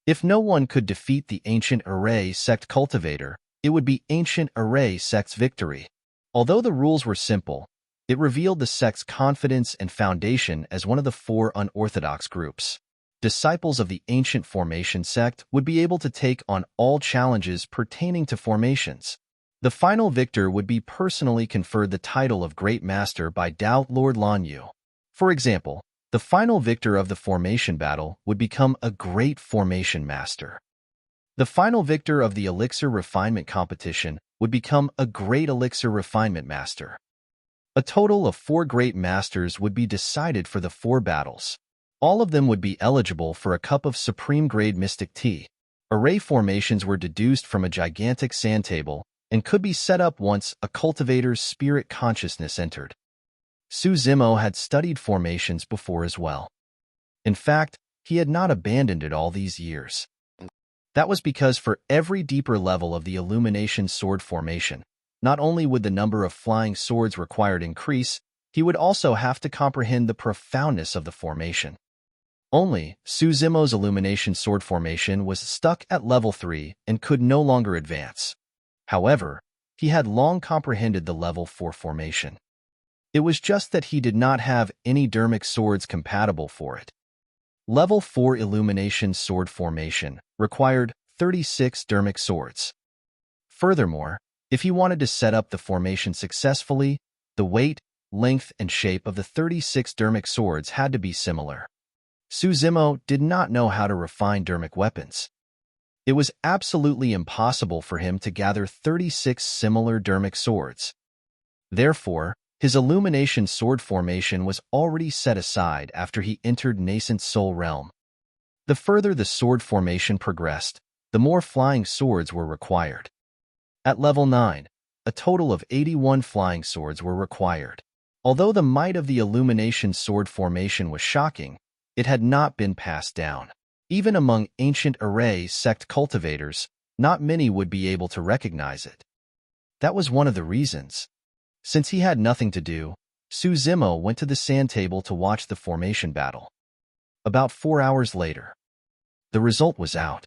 A: If no one could defeat the Ancient Array Sect cultivator, it would be Ancient Array Sect's victory. Although the rules were simple, it revealed the sect's confidence and foundation as one of the 4 unorthodox groups. Disciples of the Ancient Formation Sect would be able to take on all challenges pertaining to formations. The final victor would be personally conferred the title of Great Master by Dao Lord Lan Yu. For example, the final victor of the formation battle would become a Great Formation Master. The final victor of the Elixir Refinement competition would become a Great Elixir Refinement Master. A total of 4 great masters would be decided for the 4 battles. All of them would be eligible for a cup of supreme-grade mystic tea. Array formations were deduced from a gigantic sand table and could be set up once a cultivator's spirit consciousness entered. Su Zimo had studied formations before as well. In fact, he had not abandoned it all these years. That was because for every deeper level of the illumination sword formation, not only would the number of flying swords required increase, he would also have to comprehend the profoundness of the formation. Only, Su Zimo's illumination sword formation was stuck at level 3 and could no longer advance. However, he had long comprehended the level 4 formation. It was just that he did not have any dermic swords compatible for it. Level 4 illumination sword formation required 36 dermic swords. Furthermore, if he wanted to set up the formation successfully, the weight, length, and shape of the 36 dermic swords had to be similar. Su Zimo did not know how to refine dermic weapons. It was absolutely impossible for him to gather 36 similar dermic swords. Therefore, his illumination sword formation was already set aside after he entered nascent soul realm. The further the sword formation progressed, the more flying swords were required. At level 9, a total of 81 flying swords were required. Although the might of the illumination sword formation was shocking, it had not been passed down. Even among ancient array sect cultivators, not many would be able to recognize it. That was one of the reasons. Since he had nothing to do, Su Zimo went to the sand table to watch the formation battle. About 4 hours later, the result was out.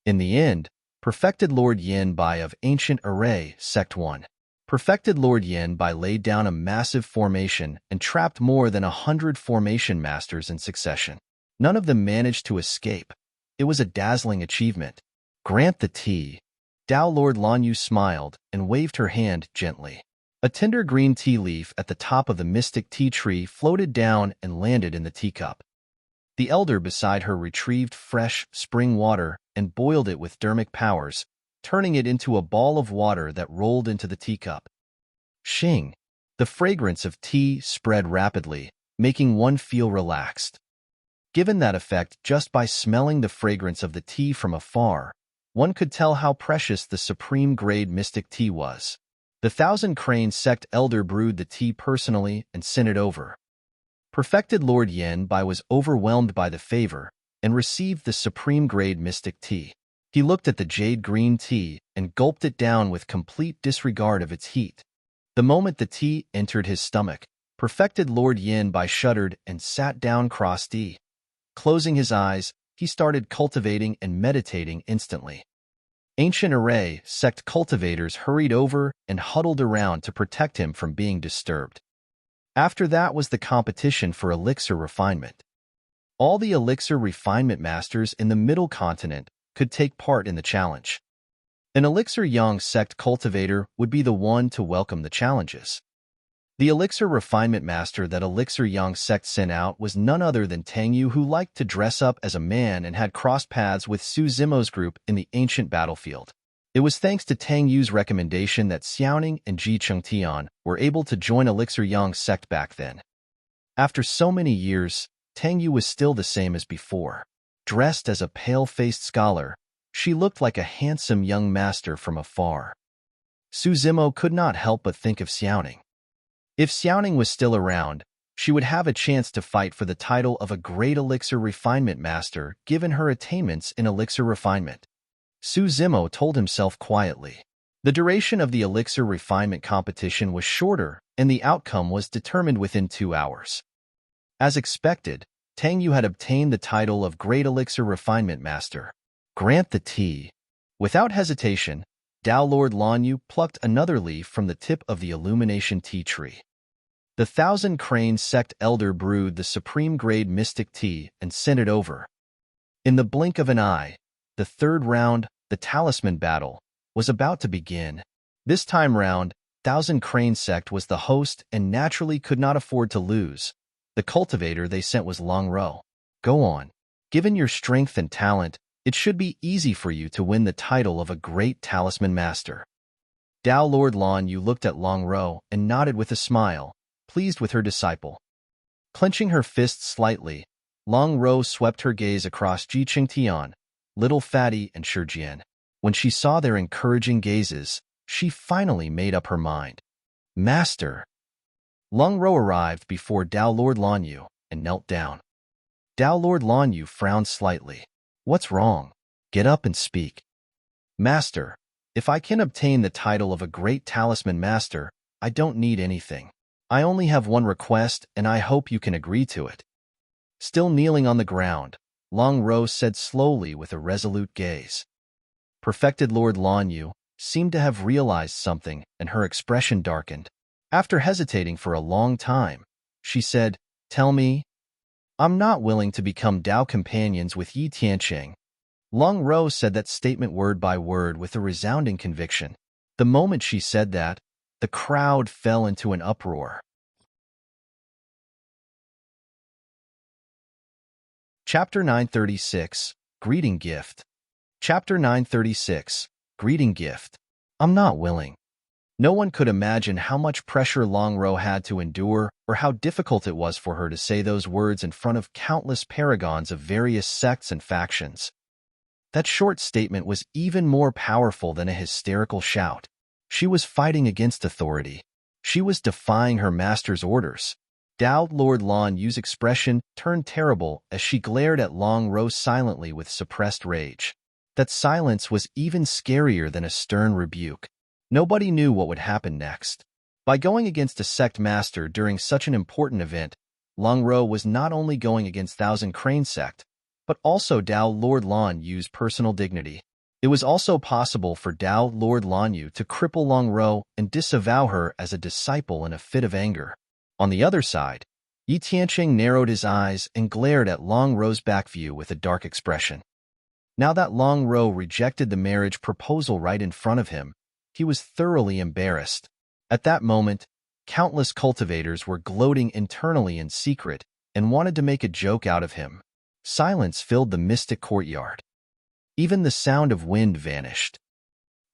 A: In the end, Perfected Lord Yin Bai of Ancient Array Sect 1. Perfected Lord Yin Bai laid down a massive formation and trapped more than 100 formation masters in succession. None of them managed to escape. It was a dazzling achievement. Grant the tea. Dao Lord Lanyu smiled and waved her hand gently. A tender green tea leaf at the top of the mystic tea tree floated down and landed in the teacup. The elder beside her retrieved fresh spring water and boiled it with dermic powers, turning it into a ball of water that rolled into the teacup. Shing! The fragrance of tea spread rapidly, making one feel relaxed. Given that effect just by smelling the fragrance of the tea from afar, one could tell how precious the supreme-grade mystic tea was. The Thousand Crane sect elder brewed the tea personally and sent it over. Perfected Lord Yin Bai was overwhelmed by the favor and received the supreme-grade mystic tea. He looked at the jade green tea and gulped it down with complete disregard of its heat. The moment the tea entered his stomach, Perfected Lord Yin Bai shuddered and sat down cross-eyed. Closing his eyes, he started cultivating and meditating instantly. Ancient Array sect cultivators hurried over and huddled around to protect him from being disturbed. After that was the competition for elixir refinement. All the elixir refinement masters in the Middle Continent could take part in the challenge. An elixir yang sect cultivator would be the one to welcome the challenges. The elixir refinement master that elixir yang sect sent out was none other than Tang Yu, who liked to dress up as a man and had crossed paths with Su Zimo's group in the ancient battlefield. It was thanks to Tang Yu's recommendation that Xiaoning and Ji Chengtian were able to join elixir yang sect back then. After so many years, Tang Yu was still the same as before. Dressed as a pale-faced scholar, she looked like a handsome young master from afar. Su Zimo could not help but think of Xiaoning. If Xiaoning was still around, she would have a chance to fight for the title of a great elixir refinement master given her attainments in elixir refinement. Su Zimo told himself quietly. The duration of the elixir refinement competition was shorter, and the outcome was determined within 2 hours. As expected, Tang Yu had obtained the title of Great Elixir Refinement Master. Grant the tea. Without hesitation, Dao Lord Lanyu plucked another leaf from the tip of the illumination tea tree. The Thousand Crane sect elder brewed the supreme-grade mystic tea and sent it over. In the blink of an eye, the third round, the talisman battle, was about to begin. This time round, Thousand Crane sect was the host and naturally could not afford to lose. The cultivator they sent was Long Ro. Go on. Given your strength and talent, it should be easy for you to win the title of a great talisman master. Dao Lord Lan Yu looked at Long Ro and nodded with a smile, pleased with her disciple. Clenching her fists slightly, Long Ro swept her gaze across Jiqing Tian, Little Fatty, and Shijian. When she saw their encouraging gazes, she finally made up her mind. Master! Long Ro arrived before Dao Lord Lan Yu and knelt down. Dao Lord Lan Yu frowned slightly. What's wrong? Get up and speak. Master, if I can obtain the title of a great talisman master, I don't need anything. I only have one request, and I hope you can agree to it. Still kneeling on the ground, Long Ro said slowly with a resolute gaze. Perfected Lord Lan Yu seemed to have realized something, and her expression darkened. After hesitating for a long time, she said, Tell me. I'm not willing to become Dao companions with Yi Tiancheng. Long Ro said that statement word by word with a resounding conviction. The moment she said that, the crowd fell into an uproar. Chapter 936, Greeting Gift. Chapter 936, Greeting Gift. I'm not willing. No one could imagine how much pressure Long Ro had to endure or how difficult it was for her to say those words in front of countless paragons of various sects and factions. That short statement was even more powerful than a hysterical shout. She was fighting against authority. She was defying her master's orders. Dao Lord Lan Yu's expression turned terrible as she glared at Long Ro silently with suppressed rage. That silence was even scarier than a stern rebuke. Nobody knew what would happen next. By going against a sect master during such an important event, Long Ro was not only going against Thousand Crane sect, but also Dao Lord Lan Yu's personal dignity. It was also possible for Dao Lord Lan Yu to cripple Long Ro and disavow her as a disciple in a fit of anger. On the other side, Yi Tiancheng narrowed his eyes and glared at Long Ro's back view with a dark expression. Now that Long Ro rejected the marriage proposal right in front of him, he was thoroughly embarrassed. At that moment, countless cultivators were gloating internally in secret and wanted to make a joke out of him. Silence filled the mystic courtyard. Even the sound of wind vanished.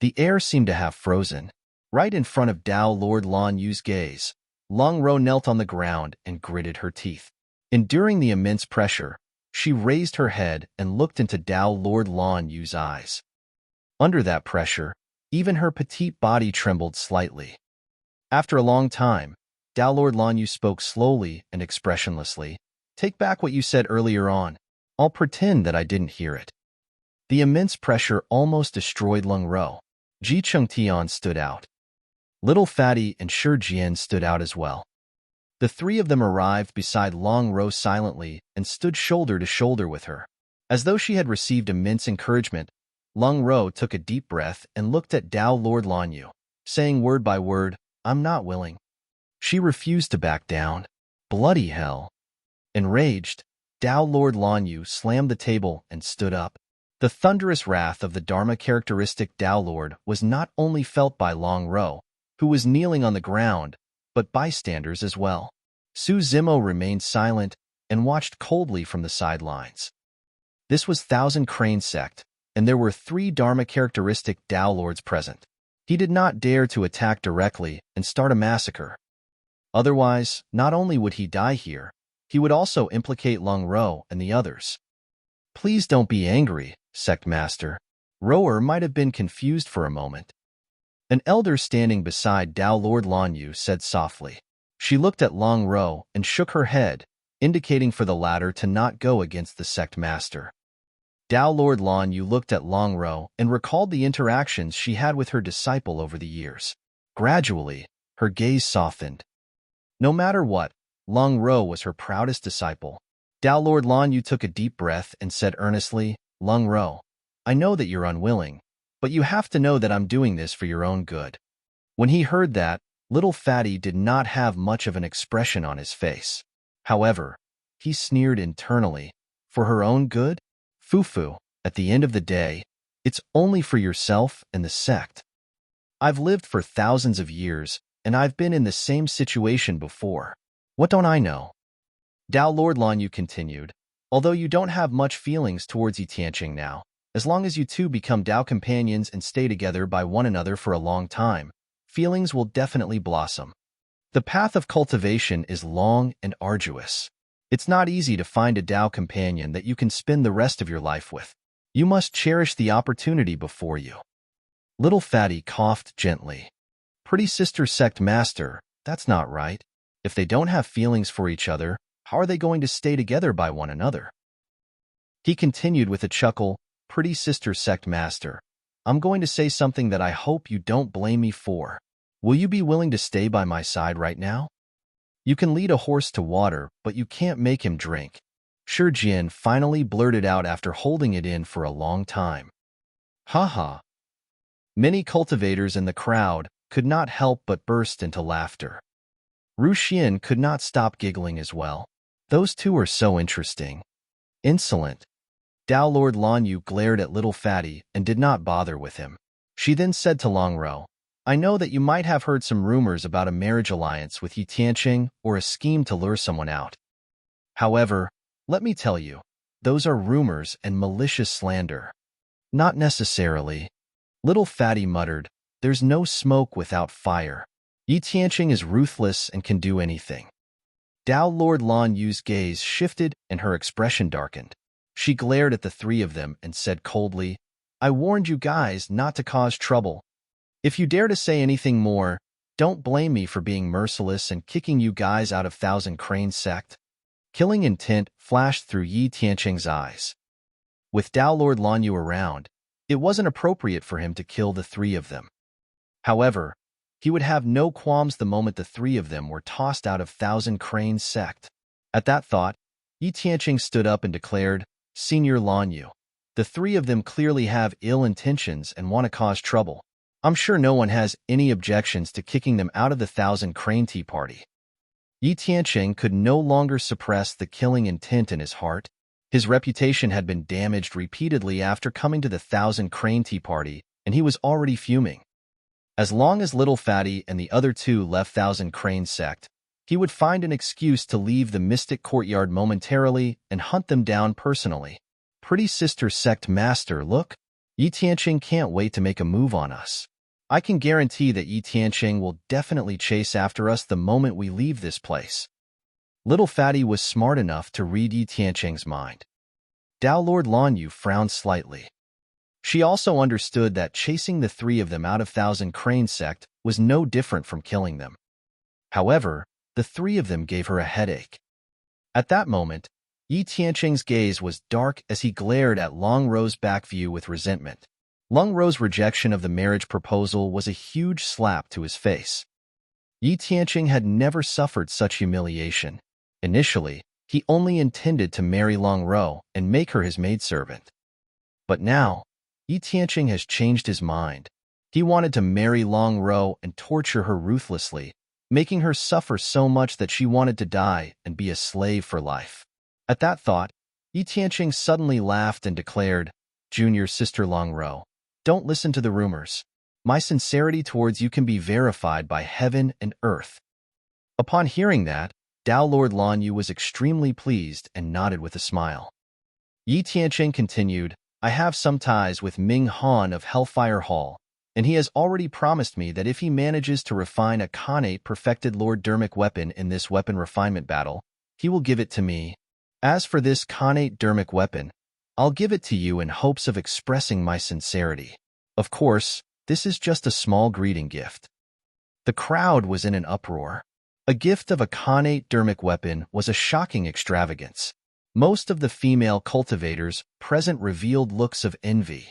A: The air seemed to have frozen. Right in front of Dao Lord Lan Yu's gaze, Long Ro knelt on the ground and gritted her teeth. Enduring the immense pressure, she raised her head and looked into Dao Lord Lan Yu's eyes. Under that pressure, even her petite body trembled slightly. After a long time, Dao Lord Lan Yu spoke slowly and expressionlessly. Take back what you said earlier on. I'll pretend that I didn't hear it. The immense pressure almost destroyed Long Ro. Jiqing Tian stood out. Little Fatty and Shijian stood out as well. The three of them arrived beside Long Ro silently and stood shoulder to shoulder with her. As though she had received immense encouragement, Long Ro took a deep breath and looked at Dao Lord Lan Yu, saying word by word, I'm not willing. She refused to back down. Bloody hell. Enraged, Dao Lord Lan Yu slammed the table and stood up. The thunderous wrath of the Dharma characteristic Dao Lord was not only felt by Long Ro, who was kneeling on the ground, but bystanders as well. Su Zimo remained silent and watched coldly from the sidelines. This was Thousand Crane sect, and there were 3 Dharma characteristic Dao Lords present. He did not dare to attack directly and start a massacre. Otherwise, not only would he die here, he would also implicate Long Ro and the others. Please don't be angry, Sect Master. Rower might have been confused for a moment. An elder standing beside Dao Lord Lan Yu said softly. She looked at Long Ro and shook her head, indicating for the latter to not go against the Sect Master. Dao Lord Lan Yu looked at Long Ro and recalled the interactions she had with her disciple over the years. Gradually, her gaze softened. No matter what, Long Ro was her proudest disciple. Dao Lord Lan Yu took a deep breath and said earnestly, Long Ro, I know that you're unwilling, but you have to know that I'm doing this for your own good. When he heard that, Little Fatty did not have much of an expression on his face. However, he sneered internally. For her own good? Fufu, at the end of the day, it's only for yourself and the sect. I've lived for thousands of years, and I've been in the same situation before. What don't I know? Dao Lord Lan Yu continued, although you don't have much feelings towards Yi Tiancheng now, As long as you two become Tao companions and stay together by one another for a long time, feelings will definitely blossom. The path of cultivation is long and arduous. It's not easy to find a Tao companion that you can spend the rest of your life with. You must cherish the opportunity before you. Little Fatty coughed gently. Pretty sister sect master, that's not right. If they don't have feelings for each other, how are they going to stay together by one another? He continued with a chuckle, Pretty sister sect master, I'm going to say something that I hope you don't blame me for. Will you be willing to stay by my side right now? You can lead a horse to water, but you can't make him drink. Shi Jian finally blurted out after holding it in for a long time. Ha ha. Many cultivators in the crowd could not help but burst into laughter. Ru Xian could not stop giggling as well. Those two are so interesting. Insolent. Tao Lord Lan Yu glared at Little Fatty and did not bother with him. She then said to Long Ro, I know that you might have heard some rumors about a marriage alliance with Yi Tiancheng or a scheme to lure someone out. However, let me tell you, those are rumors and malicious slander. Not necessarily. Little Fatty muttered, there's no smoke without fire. Yi Tiancheng is ruthless and can do anything. Tao Lord Lan Yu's gaze shifted and her expression darkened. She glared at the three of them and said coldly, I warned you guys not to cause trouble. If you dare to say anything more, don't blame me for being merciless and kicking you guys out of Thousand Crane sect. Killing intent flashed through Yi Tiancheng's eyes. With Tao Lord Lan Yu around, it wasn't appropriate for him to kill the three of them. However, he would have no qualms the moment the three of them were tossed out of Thousand Crane sect. At that thought, Yi Tiancheng stood up and declared, Senior Lan Yu, the three of them clearly have ill intentions and want to cause trouble. I'm sure no one has any objections to kicking them out of the Thousand Crane Tea Party. Yi Tiancheng could no longer suppress the killing intent in his heart. His reputation had been damaged repeatedly after coming to the Thousand Crane Tea Party, and he was already fuming. As long as Little Fatty and the other two left Thousand Crane sect, he would find an excuse to leave the mystic courtyard momentarily and hunt them down personally. Pretty sister sect master, look. Yi Tiancheng can't wait to make a move on us. I can guarantee that Yi Tiancheng will definitely chase after us the moment we leave this place. Little Fatty was smart enough to read Yi Tiancheng's mind. Tao Lord Lan Yu frowned slightly. She also understood that chasing the three of them out of Thousand Crane sect was no different from killing them. However, the three of them gave her a headache. At that moment, Yi Tiancheng's gaze was dark as he glared at Long Ro's back view with resentment. Long Ro's rejection of the marriage proposal was a huge slap to his face. Yi Tiancheng had never suffered such humiliation. Initially, he only intended to marry Long Ro and make her his maidservant. But now, Yi Tiancheng has changed his mind. He wanted to marry Long Ro and torture her ruthlessly, making her suffer so much that she wanted to die and be a slave for life. At that thought, Yi Tiancheng suddenly laughed and declared, Junior sister Long Ro, don't listen to the rumors. My sincerity towards you can be verified by heaven and earth. Upon hearing that, Tao Lord Lan Yu was extremely pleased and nodded with a smile. Yi Tiancheng continued, I have some ties with Ming Han of Hellfire Hall, and he has already promised me that if he manages to refine a Khanate perfected Lord Dermic weapon in this weapon refinement battle, he will give it to me. As for this Khanate Dermic weapon, I'll give it to you in hopes of expressing my sincerity. Of course, this is just a small greeting gift. The crowd was in an uproar. A gift of a Khanate Dermic weapon was a shocking extravagance. Most of the female cultivators present revealed looks of envy.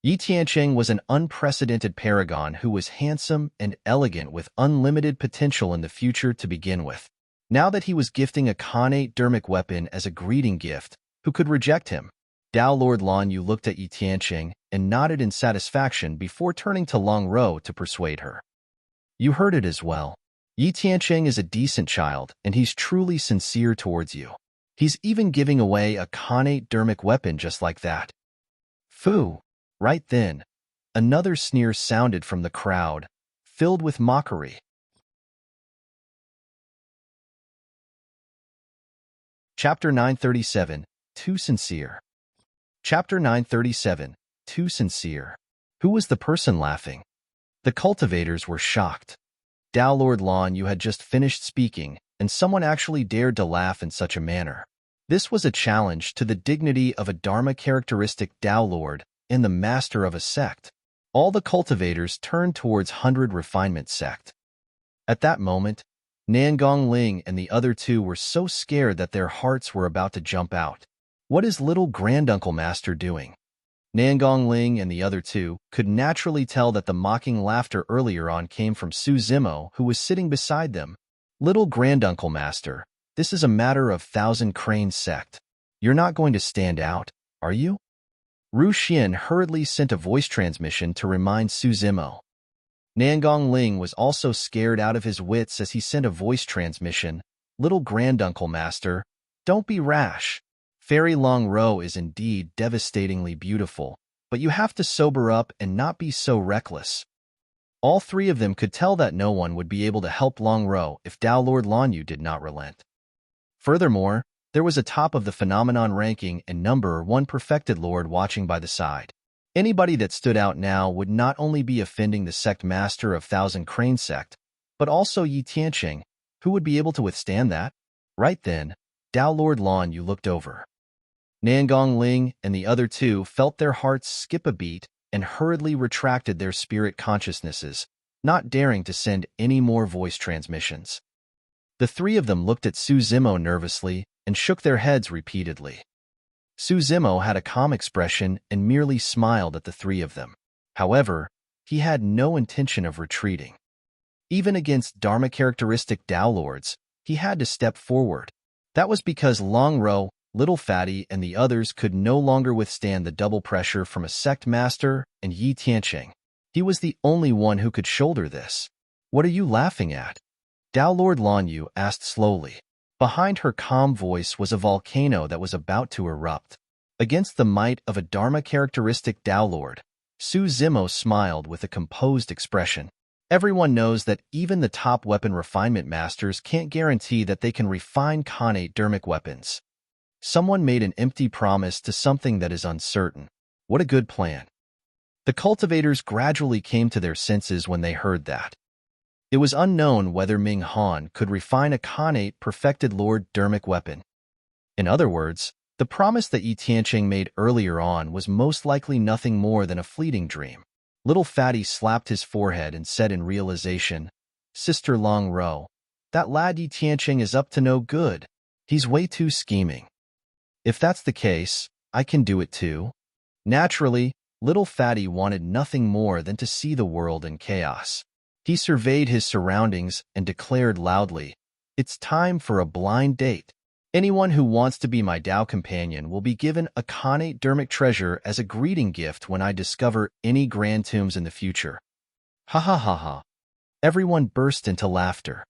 A: Yi Tiancheng was an unprecedented paragon who was handsome and elegant with unlimited potential in the future to begin with. Now that he was gifting a Khanate Dermic weapon as a greeting gift, who could reject him? Tao Lord Lan Yu looked at Yi Tiancheng and nodded in satisfaction before turning to Long Ro to persuade her. You heard it as well. Yi Tiancheng is a decent child, and he's truly sincere towards you. He's even giving away a Khanate Dermic weapon just like that. Phoo! Right then, another sneer sounded from the crowd, filled with mockery. Chapter 937, Too Sincere. Chapter 937. Too sincere. Who was the person laughing? The cultivators were shocked. Tao Lord Lan Yu had just finished speaking, and someone actually dared to laugh in such a manner. This was a challenge to the dignity of a Dharma-characteristic Tao Lord and the master of a sect. All the cultivators turned towards 100 Refinement sect. At that moment, Nangong Ling and the other two were so scared that their hearts were about to jump out. What is little granduncle master doing? Nangong Ling and the other two could naturally tell that the mocking laughter earlier on came from Su Zimo, who was sitting beside them. Little granduncle master, this is a matter of Thousand Cranes sect. You're not going to stand out, are you? Ru Xian hurriedly sent a voice transmission to remind Su Zimo. Nangong Ling was also scared out of his wits as he sent a voice transmission. Little granduncle master, don't be rash. Fairy Long Row is indeed devastatingly beautiful, but you have to sober up and not be so reckless. All three of them could tell that no one would be able to help Long Row if Tao Lord Lan Yu did not relent. Furthermore, there was a top of the phenomenon ranking and number 1 perfected lord watching by the side. Anybody that stood out now would not only be offending the sect master of Thousand Crane sect, but also Yi Tiancheng, who would be able to withstand that? Right then, Tao Lord Lan Yu looked over. Nangong Ling and the other two felt their hearts skip a beat and hurriedly retracted their spirit consciousnesses, not daring to send any more voice transmissions. The three of them looked at Su Zimo nervously and shook their heads repeatedly. Su Zimo had a calm expression and merely smiled at the three of them. However, he had no intention of retreating. Even against Dharma-characteristic Tao Lords, he had to step forward. That was because Long Row, Little Fatty, and the others could no longer withstand the double pressure from a sect master and Yi Tiancheng. He was the only one who could shoulder this. What are you laughing at? Tao Lord Lan Yu asked slowly. Behind her calm voice was a volcano that was about to erupt. Against the might of a Dharma-characteristic Tao Lord, Su Zimo smiled with a composed expression. Everyone knows that even the top weapon refinement masters can't guarantee that they can refine Khanate dermic weapons. Someone made an empty promise to something that is uncertain. What a good plan. The cultivators gradually came to their senses when they heard that. It was unknown whether Ming Han could refine a Khanate perfected Lord dermic weapon. In other words, the promise that Yi Tiancheng made earlier on was most likely nothing more than a fleeting dream. Little Fatty slapped his forehead and said in realization, Sister Long Row, that lad Yi Tiancheng is up to no good. He's way too scheming. If that's the case, I can do it too. Naturally, Little Fatty wanted nothing more than to see the world in chaos. He surveyed his surroundings and declared loudly, It's time for a blind date. Anyone who wants to be my Tao companion will be given a Khanate dermic treasure as a greeting gift when I discover any grand tombs in the future. Ha ha ha ha. Everyone burst into laughter.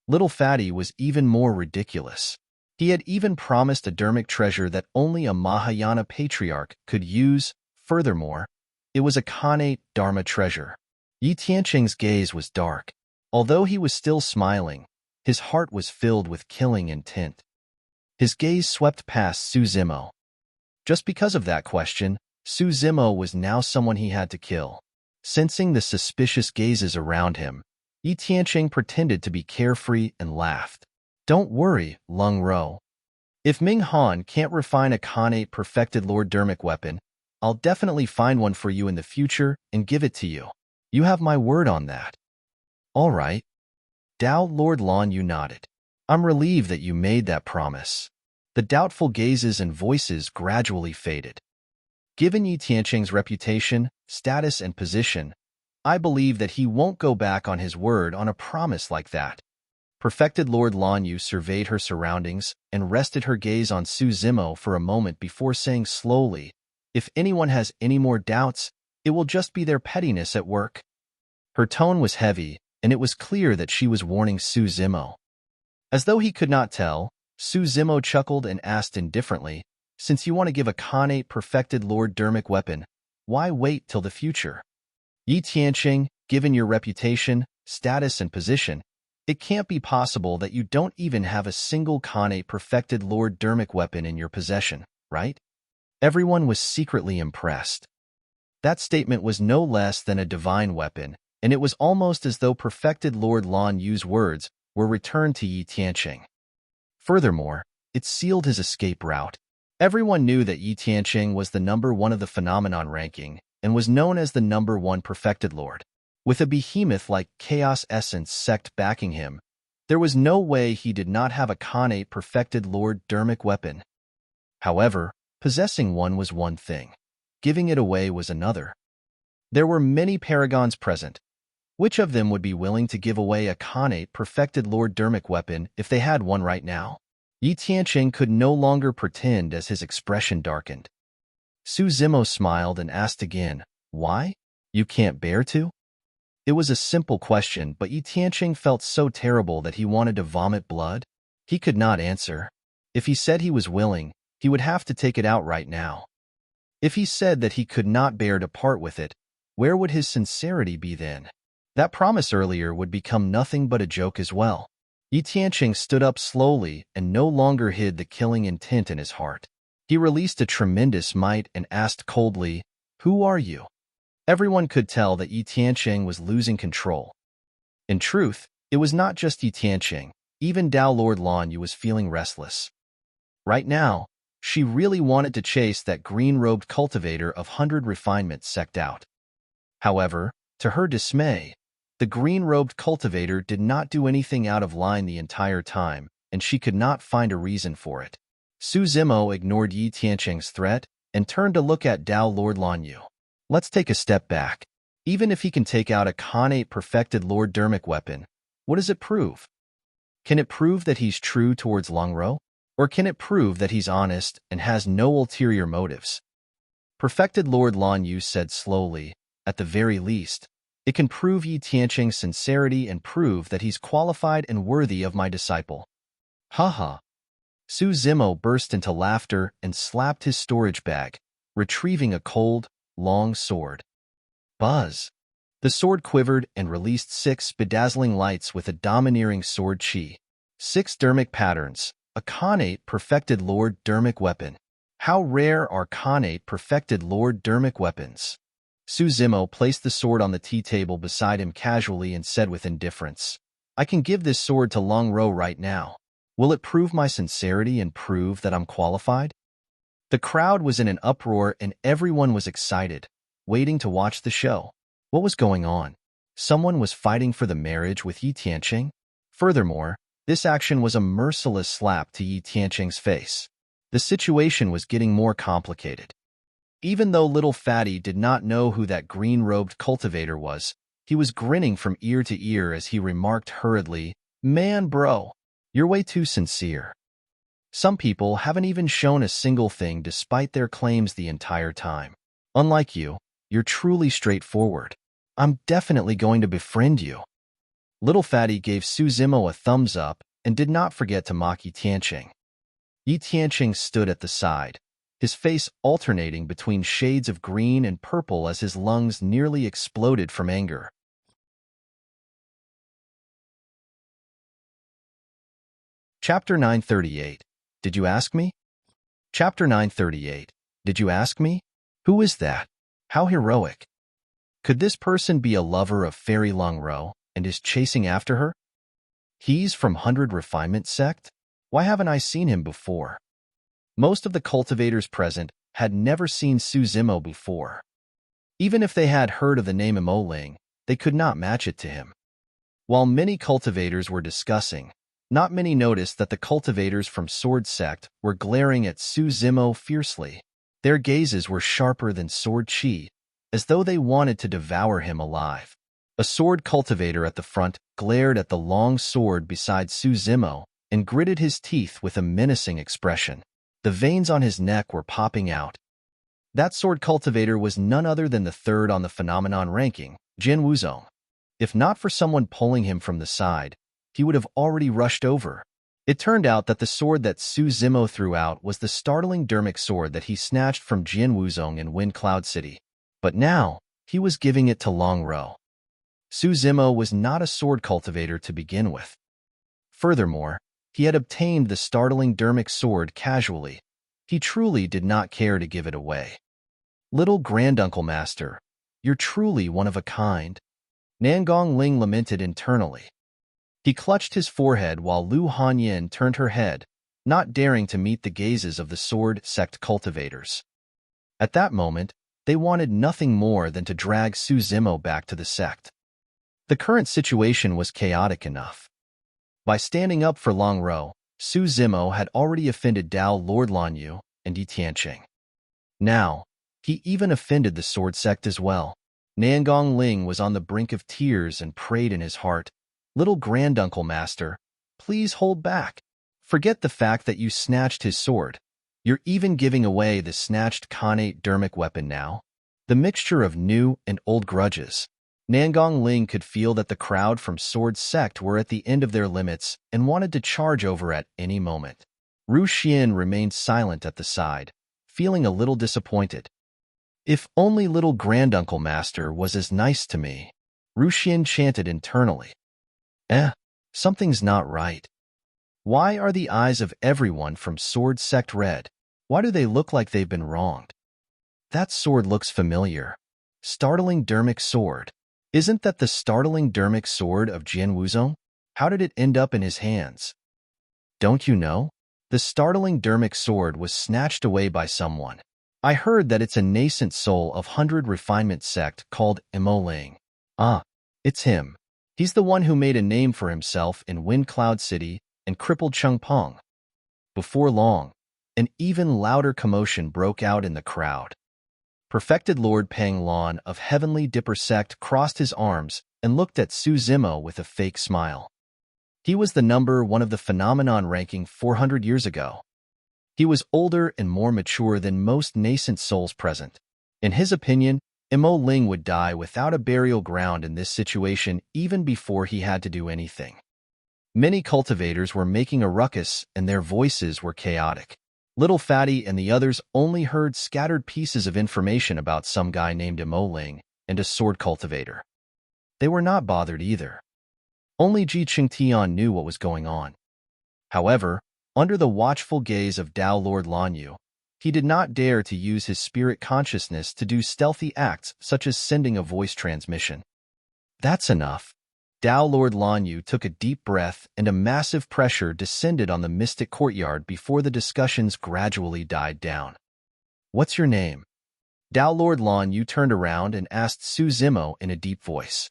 A: Little Fatty was even more ridiculous. He had even promised a dermic treasure that only a Mahayana patriarch could use. Furthermore, it was a Khanate Dharma treasure. Yi Tiancheng's gaze was dark. Although he was still smiling, his heart was filled with killing intent. His gaze swept past Su Zimo. Just because of that question, Su Zimo was now someone he had to kill. Sensing the suspicious gazes around him, Yi Tiancheng pretended to be carefree and laughed. Don't worry, Lung Ro. If Ming Han can't refine a Khanate perfected Lord dermic weapon, I'll definitely find one for you in the future and give it to you. You have my word on that. All right. Tao Lord Lan Yu nodded. I'm relieved that you made that promise. The doubtful gazes and voices gradually faded. Given Yi Tiancheng's reputation, status, and position, I believe that he won't go back on his word on a promise like that. Perfected Lord Lan Yu surveyed her surroundings and rested her gaze on Su Zimo for a moment before saying slowly, If anyone has any more doubts, it will just be their pettiness at work. Her tone was heavy, and it was clear that she was warning Su Zimo. As though he could not tell, Su Zimo chuckled and asked indifferently, Since you want to give a Khanate perfected Lord dermic weapon, why wait till the future? Yi Tiancheng, given your reputation, status, and position, it can't be possible that you don't even have a single Khanate perfected Lord dermic weapon in your possession, right? Everyone was secretly impressed. That statement was no less than a divine weapon, and it was almost as though perfected Lord Lan Yu's words were returned to Yi Tiancheng. Furthermore, it sealed his escape route. Everyone knew that Yi Tiancheng was the #1 of the phenomenon ranking and was known as the #1 perfected lord. With a behemoth like Chaos Essence sect backing him, there was no way he did not have a Khanate perfected lord dermic weapon. However, possessing one was one thing. Giving it away was another. There were many paragons present. Which of them would be willing to give away a Khanate perfected lord dermic weapon if they had one right now? Yi Tiancheng could no longer pretend as his expression darkened. Su Zimo smiled and asked again, "Why? You can't bear to?" It was a simple question, but Yi Tiancheng felt so terrible that he wanted to vomit blood. He could not answer. If he said he was willing, he would have to take it out right now. If he said that he could not bear to part with it, where would his sincerity be then? That promise earlier would become nothing but a joke as well. Yi Tiancheng stood up slowly and no longer hid the killing intent in his heart. He released a tremendous might and asked coldly, "Who are you?" Everyone could tell that Yi Tiancheng was losing control. In truth, it was not just Yi Tiancheng. Even Dao Lord Lan Yu was feeling restless. Right now, she really wanted to chase that green-robed cultivator of 100 Refinement sect out. However, to her dismay, the green-robed cultivator did not do anything out of line the entire time, and she could not find a reason for it. Su Zimo ignored Yi Tiancheng's threat and turned to look at Dao Lord Lan Yu. Let's take a step back. Even if he can take out a Khanate perfected Lord dermic weapon, what does it prove? Can it prove that he's true towards Longro? Or can it prove that he's honest and has no ulterior motives? Perfected Lord Lan Yu said slowly, at the very least, it can prove Yi Tiancheng's sincerity and prove that he's qualified and worthy of my disciple. Haha. Su Zimo burst into laughter and slapped his storage bag, retrieving a cold, long sword. Buzz. The sword quivered and released 6 bedazzling lights with a domineering sword chi. 6 dermic patterns, a Khanate perfected Lord dermic weapon. How rare are Khanate perfected Lord dermic weapons? Su Zimo placed the sword on the tea table beside him casually and said with indifference, "I can give this sword to Long Ro right now. Will it prove my sincerity and prove that I'm qualified?" The crowd was in an uproar and everyone was excited, waiting to watch the show. What was going on? Someone was fighting for the marriage with Yi Tiancheng? Furthermore, this action was a merciless slap to Yi Tiancheng's face. The situation was getting more complicated. Even though little Fatty did not know who that green-robed cultivator was, he was grinning from ear to ear as he remarked hurriedly, "Man, bro, you're way too sincere. Some people haven't even shown a single thing despite their claims the entire time. Unlike you, you're truly straightforward. I'm definitely going to befriend you." Little Fatty gave Su Zimo a thumbs up and did not forget to mock Yi Tiancheng. Yi Tiancheng stood at the side, his face alternating between shades of green and purple as his lungs nearly exploded from anger. Chapter 938. Did you ask me? Chapter 938. Did you ask me? Who is that? How heroic. Could this person be a lover of Fairy Longro and is chasing after her? He's from 100 Refinement sect? Why haven't I seen him before? Most of the cultivators present had never seen Su Zimo before. Even if they had heard of the name Imoling, they could not match it to him. While many cultivators were discussing, not many noticed that the cultivators from Sword Sect were glaring at Su Zimo fiercely. Their gazes were sharper than sword chi, as though they wanted to devour him alive. A sword cultivator at the front glared at the long sword beside Su Zimo and gritted his teeth with a menacing expression. The veins on his neck were popping out. That sword cultivator was none other than the 3rd on the phenomenon ranking, Jin Wuzong. If not for someone pulling him from the side, he would have already rushed over. It turned out that the sword that Su Zimo threw out was the startling dermic sword that he snatched from Jin Wuzong in Wind Cloud City. But now, he was giving it to Long Ro. Su Zimo was not a sword cultivator to begin with. Furthermore, he had obtained the startling dermic sword casually. He truly did not care to give it away. Little granduncle master, you're truly one of a kind. Nangong Ling lamented internally. He clutched his forehead while Lu Hanyin turned her head, not daring to meet the gazes of the sword sect cultivators. At that moment, they wanted nothing more than to drag Su Zimo back to the sect. The current situation was chaotic enough. By standing up for Long Ro, Su Zimo had already offended Dao Lord Lanyu and Yi Tiancheng. Now, he even offended the sword sect as well. Nangong Ling was on the brink of tears and prayed in his heart, "Little granduncle master, please hold back. Forget the fact that you snatched his sword. You're even giving away the snatched Khanate dermic weapon now." The mixture of new and old grudges. Nangong Ling could feel that the crowd from Sword Sect were at the end of their limits and wanted to charge over at any moment. Ru Xian remained silent at the side, feeling a little disappointed. "If only little granduncle master was as nice to me," Ru Xian chanted internally. Something's not right. Why are the eyes of everyone from Sword Sect red? Why do they look like they've been wronged? That sword looks familiar. Startling dermic sword. Isn't that the startling dermic sword of Jian Wuzong? How did it end up in his hands? Don't you know? The startling dermic sword was snatched away by someone. I heard that it's a nascent soul of 100 Refinement sect called Imo Ling. Ah, it's him. He's the one who made a name for himself in Wind Cloud City and crippled Chengpeng. Before long, an even louder commotion broke out in the crowd. Perfected Lord Pang Lan of Heavenly Dipper sect crossed his arms and looked at Su Zimo with a fake smile. He was the number one of the phenomenon ranking 400 years ago. He was older and more mature than most nascent souls present. In his opinion, Imo Ling would die without a burial ground in this situation even before he had to do anything. Many cultivators were making a ruckus and their voices were chaotic. Little Fatty and the others only heard scattered pieces of information about some guy named Imo Ling and a sword cultivator. They were not bothered either. Only Ji Qingtian knew what was going on. However, under the watchful gaze of Dao Lord Lanyu, he did not dare to use his spirit consciousness to do stealthy acts such as sending a voice transmission. That's enough. Dao Lord Lanyu took a deep breath and a massive pressure descended on the mystic courtyard before the discussions gradually died down. "What's your name?" Dao Lord Lanyu turned around and asked Su Zimo in a deep voice.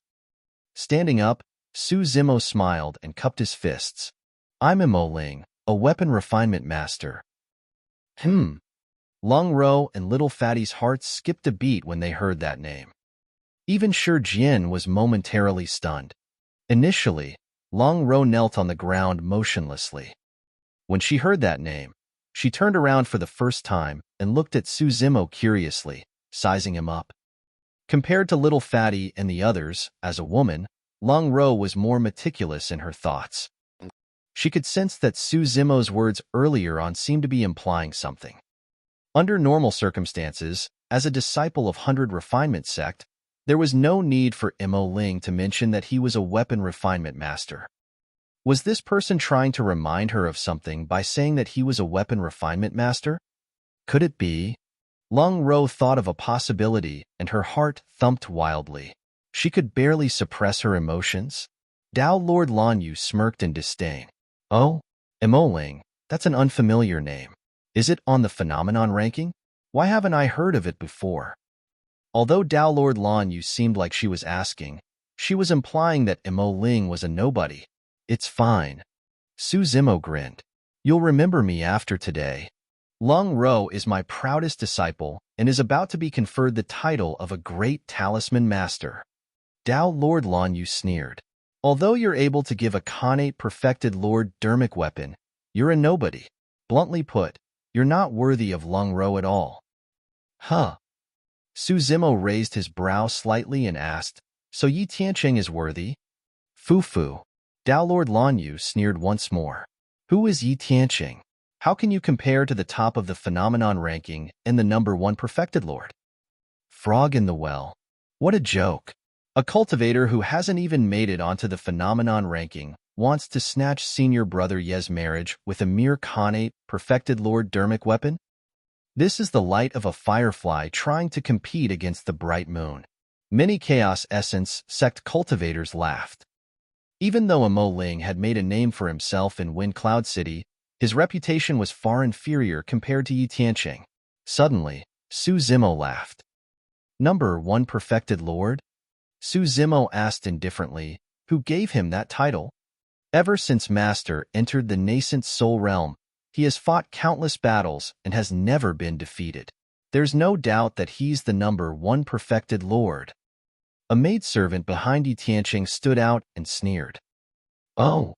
A: Standing up, Su Zimo smiled and cupped his fists. "I'm Imo Ling, a weapon refinement master." Lung Ro and Little Fatty's hearts skipped a beat when they heard that name. Even Shi Jian was momentarily stunned. Initially, Long Ro knelt on the ground motionlessly. When she heard that name, she turned around for the first time and looked at Su Zimo curiously, sizing him up. Compared to Little Fatty and the others, as a woman, Long Ro was more meticulous in her thoughts. She could sense that Su Zimo's words earlier on seemed to be implying something. Under normal circumstances, as a disciple of 100 Refinement sect, there was no need for Imo Ling to mention that he was a weapon refinement master. Was this person trying to remind her of something by saying that he was a weapon refinement master? Could it be? Lung Ro thought of a possibility and her heart thumped wildly. She could barely suppress her emotions. Dao Lord Lanyu smirked in disdain. "Oh, Imo Ling, that's an unfamiliar name. Is it on the phenomenon ranking? Why haven't I heard of it before?" Although Dao Lord Lanyu seemed like she was asking, she was implying that Imo Ling was a nobody. "It's fine." Su Zimo grinned. "You'll remember me after today. Lung Ro is my proudest disciple and is about to be conferred the title of a great talisman master." Dao Lord Lanyu sneered. "Although you're able to give a Khanate perfected Lord dermic weapon, you're a nobody. Bluntly put, you're not worthy of Lung Ro at all." Su Zimo raised his brow slightly and asked, "So Yi Tiancheng is worthy?" "Fu." Dao Lord Lanyu sneered once more. "Who is Yi Tiancheng? How can you compare to the top of the phenomenon ranking and the number 1 perfected lord?" Frog in the well. What a joke. A cultivator who hasn't even made it onto the phenomenon ranking wants to snatch senior brother Ye's marriage with a mere Khanate perfected Lord dermic weapon? This is the light of a firefly trying to compete against the bright moon. Many Chaos Essence sect cultivators laughed. Even though Imo Ling had made a name for himself in Wind Cloud City, his reputation was far inferior compared to Yi Tiancheng. Suddenly, Su Zimo laughed. Number 1 Perfected Lord? Su Zimo asked indifferently, who gave him that title? Ever since Master entered the nascent soul realm, he has fought countless battles and has never been defeated. There's no doubt that he's the number 1 perfected lord. A maidservant behind Yi Tiancheng stood out and sneered. Oh.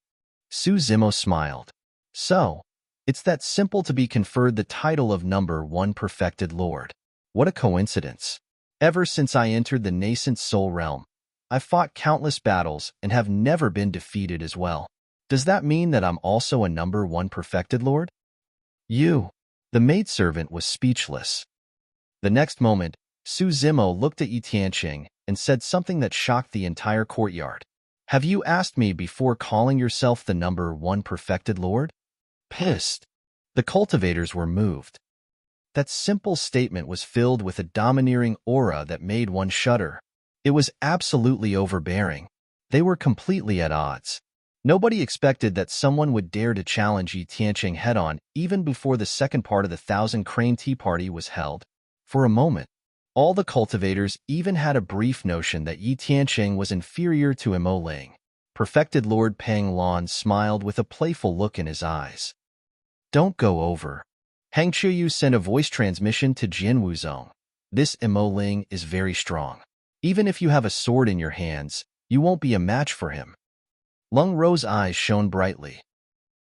A: Su Zimo smiled. So, it's that simple to be conferred the title of number 1 perfected lord. What a coincidence. Ever since I entered the nascent soul realm, I've fought countless battles and have never been defeated as well. Does that mean that I'm also a number 1 perfected lord? You. The maidservant was speechless. The next moment, Su Zimo looked at Yi Tiancheng and said something that shocked the entire courtyard. Have you asked me before calling yourself the number 1 perfected lord? Pissed. The cultivators were moved. That simple statement was filled with a domineering aura that made one shudder. It was absolutely overbearing. They were completely at odds. Nobody expected that someone would dare to challenge Yi Tiancheng head-on even before the second part of the Thousand Crane Tea Party was held. For a moment, all the cultivators even had a brief notion that Yi Tiancheng was inferior to Imo Ling. Perfected Lord Peng Lan smiled with a playful look in his eyes. Don't go over. Hang Chuyu sent a voice transmission to Jian Wuzong. This Imo Ling is very strong. Even if you have a sword in your hands, you won't be a match for him. Lung Ro's eyes shone brightly.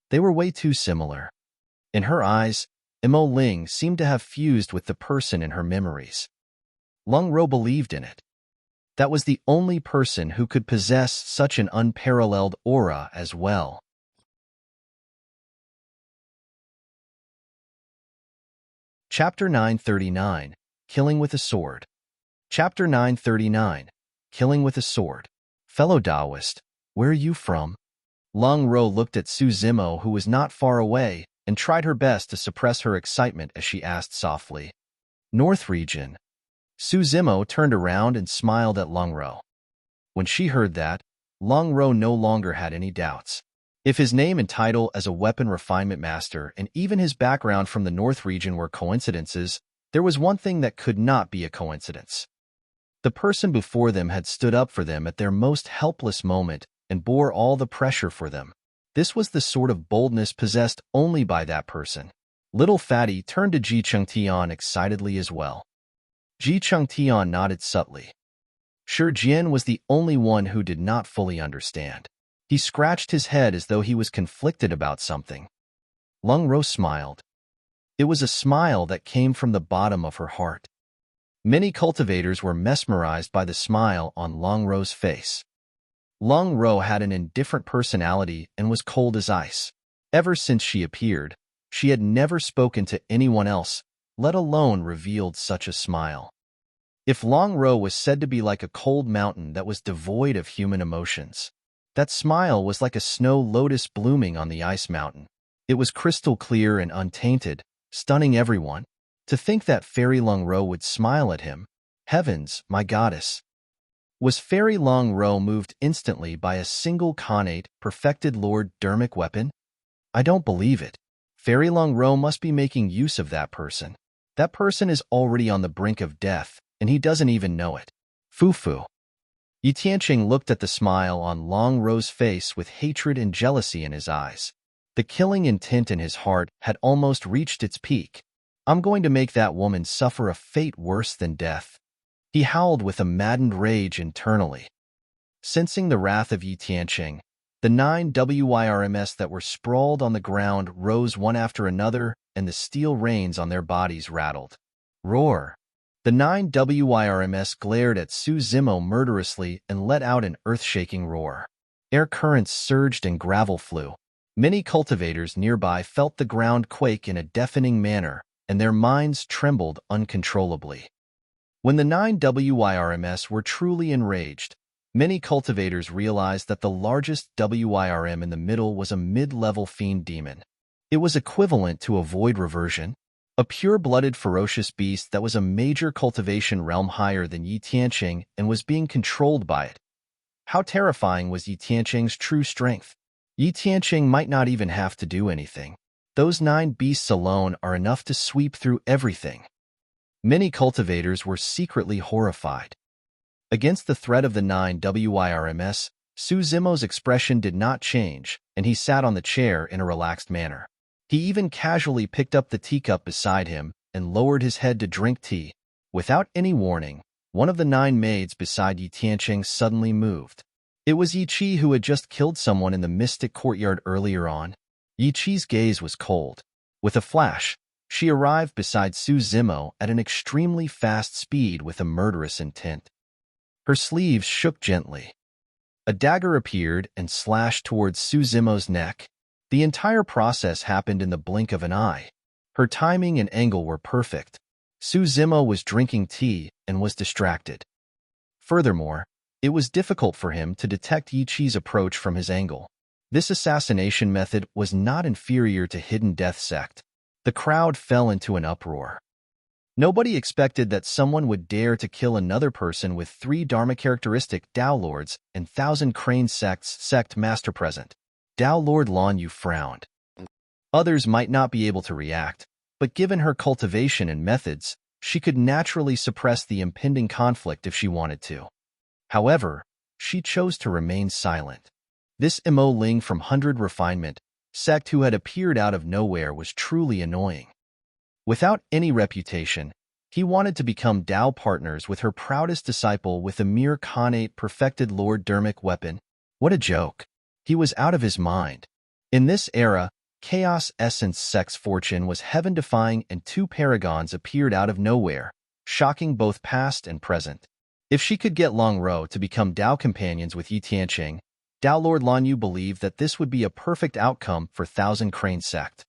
A: They were way too similar. In her eyes, Imo Ling seemed to have fused with the person in her memories. Lung Ro believed in it. That was the only person who could possess such an unparalleled aura as well. Chapter 939, Killing with a Sword. Chapter 939, Killing with a Sword. Fellow Taoist, where are you from? Lung Ro looked at Su Zimo, who was not far away, and tried her best to suppress her excitement as she asked softly. North region. Su Zimo turned around and smiled at Lung Ro. When she heard that, Lung Ro no longer had any doubts. If his name and title as a weapon refinement master and even his background from the North region were coincidences, there was one thing that could not be a coincidence. The person before them had stood up for them at their most helpless moment and bore all the pressure for them. This was the sort of boldness possessed only by that person. Little Fatty turned to Ji Chengtian excitedly as well. Ji Chengtian nodded subtly. Sure, Jian was the only one who did not fully understand. He scratched his head as though he was conflicted about something. Lung Ro smiled. It was a smile that came from the bottom of her heart. Many cultivators were mesmerized by the smile on Lung Ro's face. Lung Ro had an indifferent personality and was cold as ice. Ever since she appeared, she had never spoken to anyone else, let alone revealed such a smile. If Lung Ro was said to be like a cold mountain that was devoid of human emotions, that smile was like a snow lotus blooming on the ice mountain. It was crystal clear and untainted, stunning everyone. To think that Fairy Lung Ro would smile at him. Heavens, my goddess. Was Fairy Lung Ro moved instantly by a single connate, perfected Lord Dermic weapon? I don't believe it. Fairy Lung Ro must be making use of that person. That person is already on the brink of death, and he doesn't even know it. Fufu. Yi Tiancheng looked at the smile on Lung Ro's face with hatred and jealousy in his eyes. The killing intent in his heart had almost reached its peak. I'm going to make that woman suffer a fate worse than death. He howled with a maddened rage internally. Sensing the wrath of Yi Tiancheng, the 9 WIRMs that were sprawled on the ground rose one after another, and the steel reins on their bodies rattled. Roar! The 9 WIRMs glared at Su Zimo murderously and let out an earth-shaking roar. Air currents surged and gravel flew. Many cultivators nearby felt the ground quake in a deafening manner, and their minds trembled uncontrollably. When the 9 WIRMs were truly enraged, many cultivators realized that the largest WIRM in the middle was a mid-level fiend demon. It was equivalent to a void reversion. A pure-blooded ferocious beast that was a major cultivation realm higher than Yi Tiancheng and was being controlled by it. How terrifying was Yi Tiancheng's true strength? Yi Tiancheng might not even have to do anything. Those 9 beasts alone are enough to sweep through everything. Many cultivators were secretly horrified. Against the threat of the 9 WIRMS, Su Zimo's expression did not change, and he sat on the chair in a relaxed manner. He even casually picked up the teacup beside him and lowered his head to drink tea. Without any warning, one of the 9 maids beside Yi Tiancheng suddenly moved. It was Yi Qi who had just killed someone in the mystic courtyard earlier on. Yi Qi's gaze was cold. With a flash, she arrived beside Su Zimo at an extremely fast speed with a murderous intent. Her sleeves shook gently. A dagger appeared and slashed towards Su Zimo's neck. The entire process happened in the blink of an eye. Her timing and angle were perfect. Su Zimo was drinking tea and was distracted. Furthermore, it was difficult for him to detect Yi Qi's approach from his angle. This assassination method was not inferior to hidden death sect. The crowd fell into an uproar. Nobody expected that someone would dare to kill another person with 3 Dharma characteristic Tao Lords and 1,000 Crane Sect's sect master present. Tao Lord Lan Yu frowned. Others might not be able to react, but given her cultivation and methods, she could naturally suppress the impending conflict if she wanted to. However, she chose to remain silent. This Mo Ling from 100 Refinement sect who had appeared out of nowhere was truly annoying. Without any reputation, he wanted to become Tao partners with her proudest disciple with a mere Khanate perfected Lord Dermic weapon. What a joke. He was out of his mind. In this era, Chaos Essence Sect's fortune was heaven-defying and 2 paragons appeared out of nowhere, shocking both past and present. If she could get Long Ro to become Tao companions with Yi Tiancheng, Tao Lord Lan Yu believed that this would be a perfect outcome for 1,000 Crane Sect.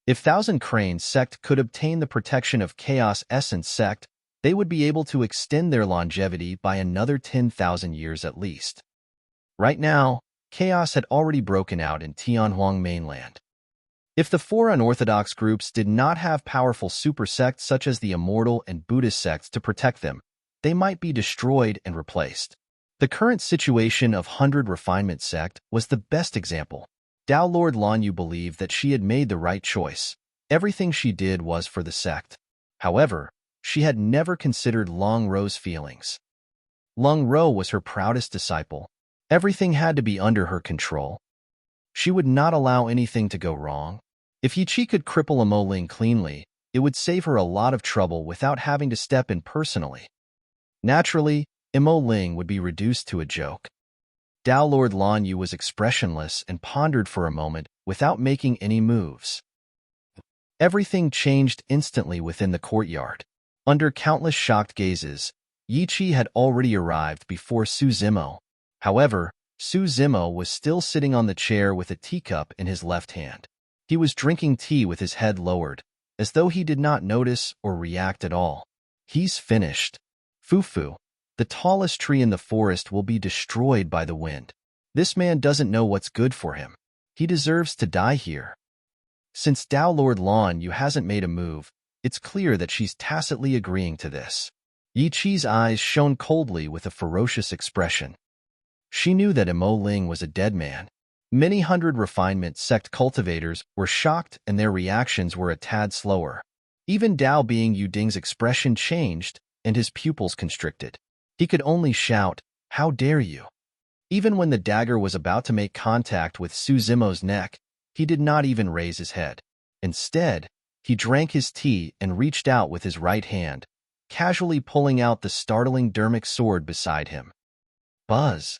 A: If 1,000 Crane Sect could obtain the protection of Chaos Essence Sect, they would be able to extend their longevity by another 10,000 years at least. Right now, chaos had already broken out in Tianhuang mainland. If the 4 unorthodox groups did not have powerful super sects such as the Immortal and Buddhist sects to protect them, they might be destroyed and replaced. The current situation of 100 Refinement sect was the best example. Tao Lord Lan Yu believed that she had made the right choice. Everything she did was for the sect. However, she had never considered Long Ro's feelings. Long Ro was her proudest disciple. Everything had to be under her control. She would not allow anything to go wrong. If Yi Qi could cripple a Mo Ling cleanly, it would save her a lot of trouble without having to step in personally. Naturally, Mo Ling would be reduced to a joke. Tao Lord Lan Yu was expressionless and pondered for a moment without making any moves. Everything changed instantly within the courtyard. Under countless shocked gazes, Yi Qi had already arrived before Su Zimo. However, Su Zimo was still sitting on the chair with a teacup in his left hand. He was drinking tea with his head lowered, as though he did not notice or react at all. He's finished. Fufu, the tallest tree in the forest, will be destroyed by the wind. This man doesn't know what's good for him. He deserves to die here. Since Tao Lord Lan Yu hasn't made a move, it's clear that she's tacitly agreeing to this. Yi Qi's eyes shone coldly with a ferocious expression. She knew that Mo Ling was a dead man. Many 100 Refinement sect cultivators were shocked and their reactions were a tad slower. Even Dao Being Yuding's expression changed and his pupils constricted. He could only shout, "How dare you!" Even when the dagger was about to make contact with Su Zimo's neck, he did not even raise his head. Instead, he drank his tea and reached out with his right hand, casually pulling out the startling dermic sword beside him. Buzz!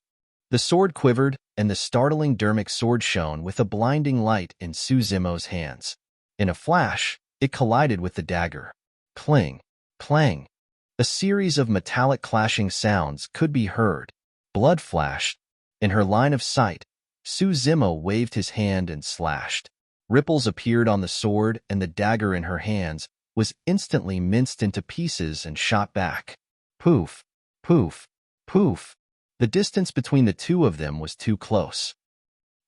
A: The sword quivered, and the startling dermic sword shone with a blinding light in Su Zimo's hands. In a flash, it collided with the dagger. Cling! Clang! A series of metallic clashing sounds could be heard. Blood flashed. In her line of sight, Su Zimo waved his hand and slashed. Ripples appeared on the sword, and the dagger in her hands was instantly minced into pieces and shot back. Poof! Poof! Poof! The distance between the two of them was too close.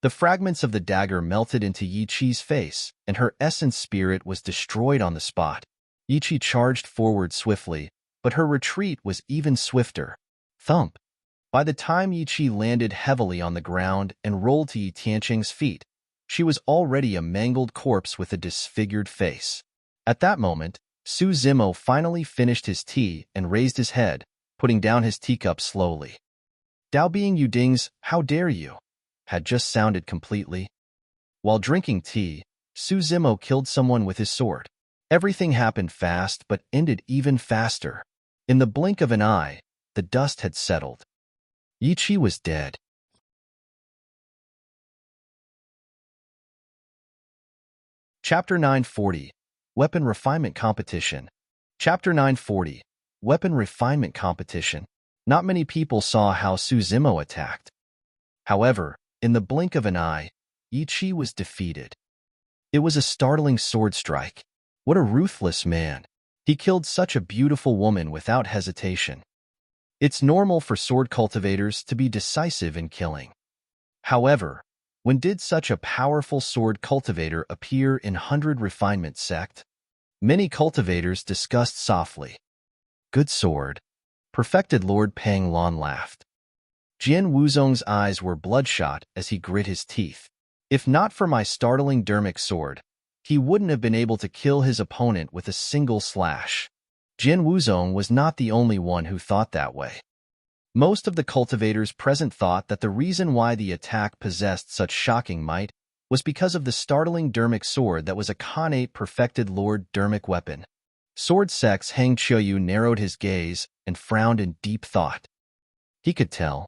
A: The fragments of the dagger melted into Yi Qi's face, and her essence spirit was destroyed on the spot. Yi Qi charged forward swiftly, but her retreat was even swifter. Thump! By the time Yi Qi landed heavily on the ground and rolled to Yi Tiancheng's feet, she was already a mangled corpse with a disfigured face. At that moment, Su Zimo finally finished his tea and raised his head, putting down his teacup slowly. Dao Bing Yuding's "How dare you?" had just sounded completely. While drinking tea, Su Zimo killed someone with his sword. Everything happened fast but ended even faster. In the blink of an eye, the dust had settled. Yi Qi was dead. Chapter 940, Weapon Refinement Competition. Chapter 940, Weapon Refinement Competition. Not many people saw how Su Zimo attacked. However, in the blink of an eye, Yi Qi was defeated. It was a startling sword strike. What a ruthless man. He killed such a beautiful woman without hesitation. It's normal for sword cultivators to be decisive in killing. However, when did such a powerful sword cultivator appear in 100 Refinement sect? Many cultivators discussed softly. Good sword. Perfected Lord Pang Lon laughed. Jian Wuzong's eyes were bloodshot as he grit his teeth. If not for my startling dermic sword, he wouldn't have been able to kill his opponent with a single slash. Jian Wuzong was not the only one who thought that way. Most of the cultivators present thought that the reason why the attack possessed such shocking might was because of the startling dermic sword that was a Khanate perfected Lord dermic weapon. Sword Sec's Hang Qiuyu narrowed his gaze and frowned in deep thought. He could tell.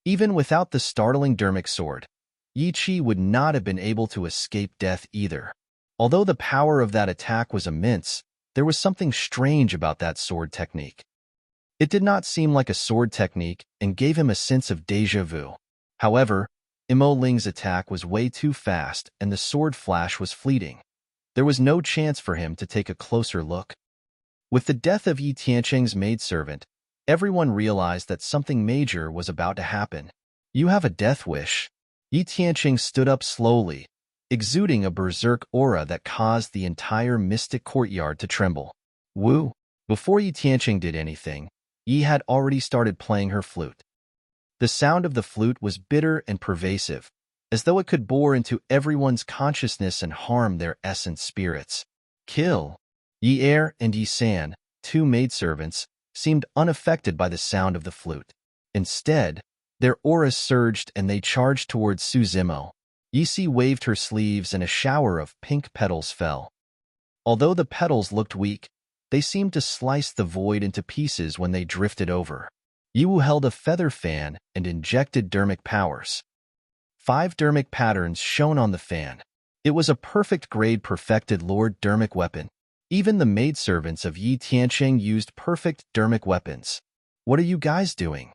A: Even without the startling dermic sword, Yi Qi would not have been able to escape death either. Although the power of that attack was immense, there was something strange about that sword technique. It did not seem like a sword technique and gave him a sense of déjà vu. However, Imo Ling's attack was way too fast and the sword flash was fleeting. There was no chance for him to take a closer look. With the death of Yi Tiancheng's maidservant, everyone realized that something major was about to happen. You have a death wish. Yi Tiancheng stood up slowly, exuding a berserk aura that caused the entire mystic courtyard to tremble. Woo! Before Yi Tiancheng did anything, Yi had already started playing her flute. The sound of the flute was bitter and pervasive, as though it could bore into everyone's consciousness and harm their essence spirits. Kill! Yi Er and Yi San, two maidservants, seemed unaffected by the sound of the flute. Instead, their auras surged and they charged towards Su Zimo. Yi Si waved her sleeves and a shower of pink petals fell. Although the petals looked weak, they seemed to slice the void into pieces when they drifted over. Yiwu held a feather fan and injected dermic powers. 5 dermic patterns shone on the fan. It was a perfect-grade perfected Lord dermic weapon. Even the maidservants of Yi Tiancheng used perfect dermic weapons. What are you guys doing?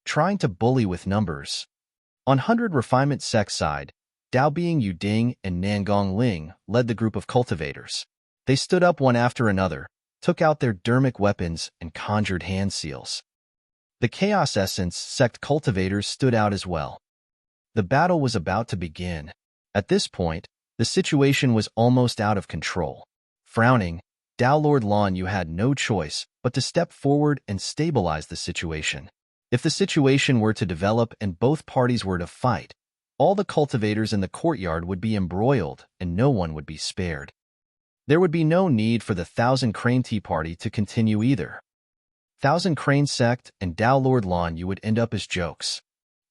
A: Trying to bully with numbers. On 100 Refinement sect side, Dao Bing Yuding and Nangong Ling led the group of cultivators. They stood up one after another, took out their dermic weapons, and conjured hand seals. The Chaos Essence sect cultivators stood out as well. The battle was about to begin. At this point, the situation was almost out of control. Frowning, Dao Lord Lan Yu had no choice but to step forward and stabilize the situation. If the situation were to develop and both parties were to fight, all the cultivators in the courtyard would be embroiled and no one would be spared. There would be no need for the Thousand Crane Tea Party to continue either. Thousand Crane Sect and Dao Lord Lan Yu would end up as jokes.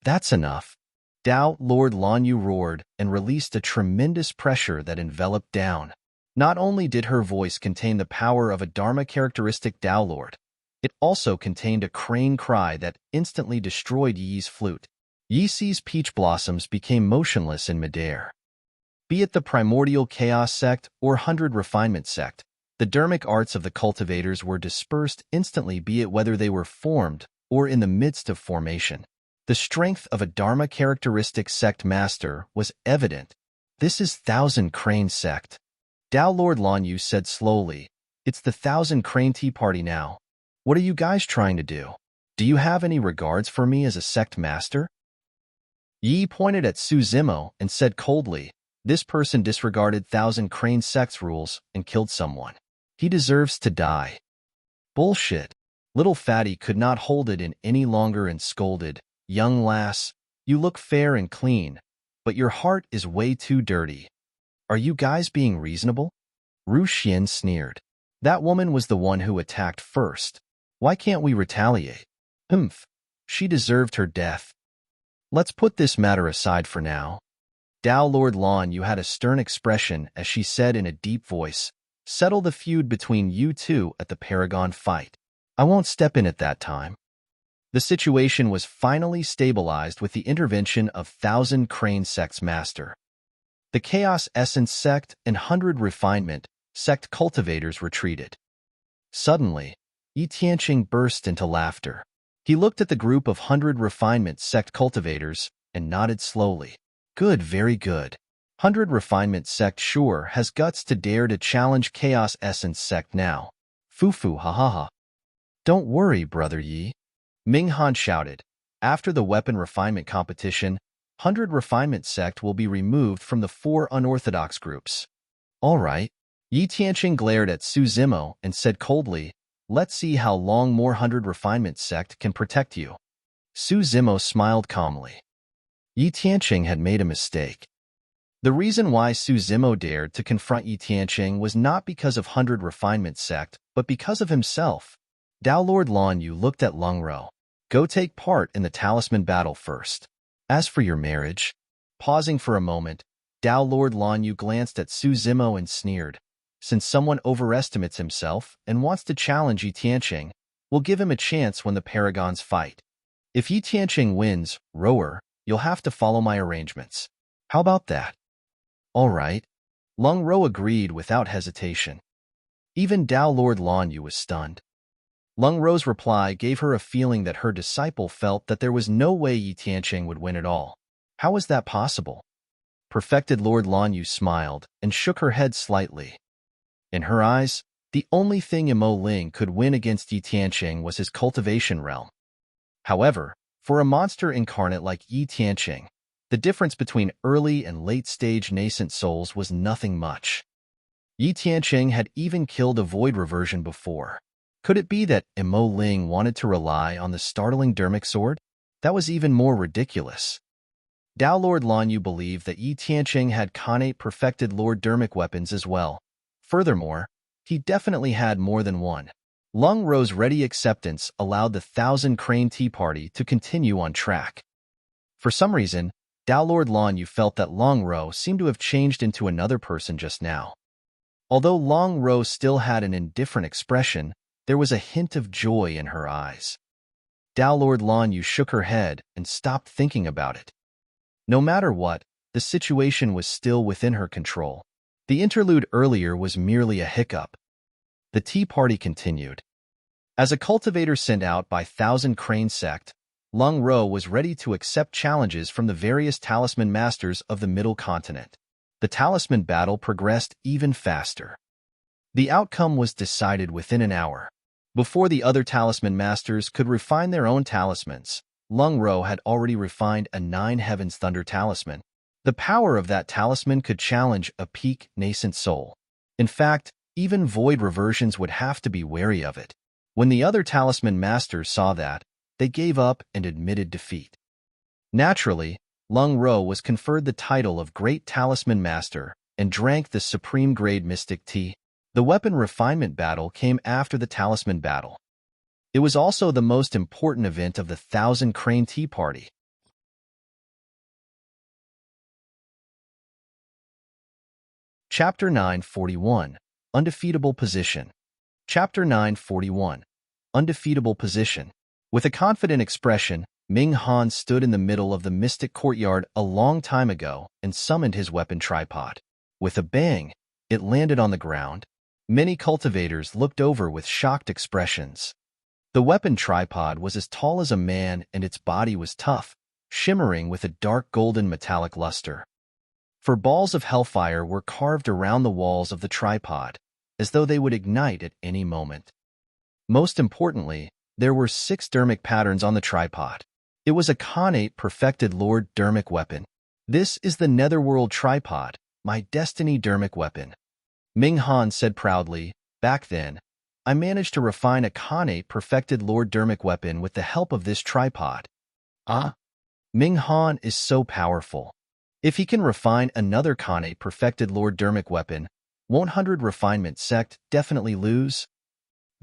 A: That's enough. Dao Lord Lan Yu roared and released a tremendous pressure that enveloped down. Not only did her voice contain the power of a Dharma characteristic Dao Lord, it also contained a crane cry that instantly destroyed Yi's flute. Yi Si's peach blossoms became motionless in midair. Be it the primordial chaos sect or 100 refinement sect, the dermic arts of the cultivators were dispersed instantly, be it whether they were formed or in the midst of formation. The strength of a Dharma characteristic sect master was evident. This is Thousand Crane Sect. Dao Lord Lan Yu said slowly, it's the Thousand Crane Tea Party now. What are you guys trying to do? Do you have any regards for me as a sect master? Yi pointed at Su Zimo and said coldly, "This person disregarded Thousand Crane Sect's rules and killed someone. He deserves to die." Bullshit. Little Fatty could not hold it in any longer and scolded, "Young lass, you look fair and clean, but your heart is way too dirty. Are you guys being reasonable?" Ru Xian sneered. "That woman was the one who attacked first. Why can't we retaliate?" "Humph. She deserved her death. Let's put this matter aside for now." Dao Lord Lan Yu had a stern expression as she said in a deep voice, "Settle the feud between you two at the Paragon fight. I won't step in at that time." The situation was finally stabilized with the intervention of Thousand Crane Sect's master. The Chaos Essence Sect and 100 Refinement Sect cultivators retreated. Suddenly, Tiancheng burst into laughter. He looked at the group of 100 Refinement Sect cultivators and nodded slowly. "Good, very good. 100 Refinement Sect sure has guts to dare to challenge Chaos Essence Sect now. Fufu ha ha ha." "Don't worry, Brother Yi," Ming Han shouted. "After the weapon refinement competition, 100 Refinement Sect will be removed from the 4 unorthodox groups." "All right." Yi Tiancheng glared at Su Zimo and said coldly, "Let's see how long more 100 Refinement Sect can protect you." Su Zimo smiled calmly. Yi Tiancheng had made a mistake. The reason why Su Zimo dared to confront Yi Tiancheng was not because of 100 Refinement Sect, but because of himself. Dao Lord Lan Yu looked at Lung Ro. "Go take part in the talisman battle first. As for your marriage..." Pausing for a moment, Dao Lord Lan Yu glanced at Su Zimo and sneered. "Since someone overestimates himself and wants to challenge Yi Tiancheng, we'll give him a chance when the Paragons fight. If Yi Tiancheng wins, rower, you'll have to follow my arrangements. How about that?" "All right." Lung Ro agreed without hesitation. Even Dao Lord Lan Yu was stunned. Lung Ro's reply gave her a feeling that her disciple felt that there was no way Yi Tiancheng would win at all. How was that possible? Perfected Lord Lan Yu smiled and shook her head slightly. In her eyes, the only thing Imo Ling could win against Yi Tiancheng was his cultivation realm. However, for a monster incarnate like Yi Tiancheng, the difference between early and late-stage nascent souls was nothing much. Yi Tiancheng had even killed a void reversion before. Could it be that Imo Ling wanted to rely on the startling dermic sword? That was even more ridiculous. Dao Lord Lan Yu believed that Yi Tiancheng had Khanate perfected Lord dermic weapons as well. Furthermore, he definitely had more than one. Lung Ro's ready acceptance allowed the Thousand Crane Tea Party to continue on track. For some reason, Dao Lord Lan Yu felt that Lung Ro seemed to have changed into another person just now. Although Lung Ro still had an indifferent expression, there was a hint of joy in her eyes. Dao Lord Lan Yu shook her head and stopped thinking about it. No matter what, the situation was still within her control. The interlude earlier was merely a hiccup. The tea party continued. As a cultivator sent out by Thousand Crane Sect, Lung Ro was ready to accept challenges from the various talisman masters of the Middle Continent. The talisman battle progressed even faster. The outcome was decided within an hour. Before the other talisman masters could refine their own talismans, Lung Ro had already refined a 9 Heavens Thunder talisman. The power of that talisman could challenge a peak nascent soul. In fact, even void reversions would have to be wary of it. When the other talisman masters saw that, they gave up and admitted defeat. Naturally, Lung Ro was conferred the title of Great Talisman Master and drank the supreme grade mystic tea. The weapon refinement battle came after the talisman battle. It was also the most important event of the Thousand Crane Tea Party. Chapter 941, Undefeatable Position. Chapter 941, Undefeatable Position. With a confident expression, Ming Han stood in the middle of the mystic courtyard a long time ago and summoned his weapon tripod. With a bang, it landed on the ground. Many cultivators looked over with shocked expressions. The weapon tripod was as tall as a man and its body was tough, shimmering with a dark golden metallic luster. For balls of hellfire were carved around the walls of the tripod, as though they would ignite at any moment. Most importantly, there were 6 dermic patterns on the tripod. It was a Khanate perfected Lord Dermic weapon. This is the Netherworld tripod, my destiny Dermic weapon. Ming Han said proudly, back then, I managed to refine a Khanate perfected Lord Dermic weapon with the help of this tripod. Ah, Ming Han is so powerful. If he can refine another Khanate perfected Lord Dermic weapon, won't 100 Refinement sect definitely lose?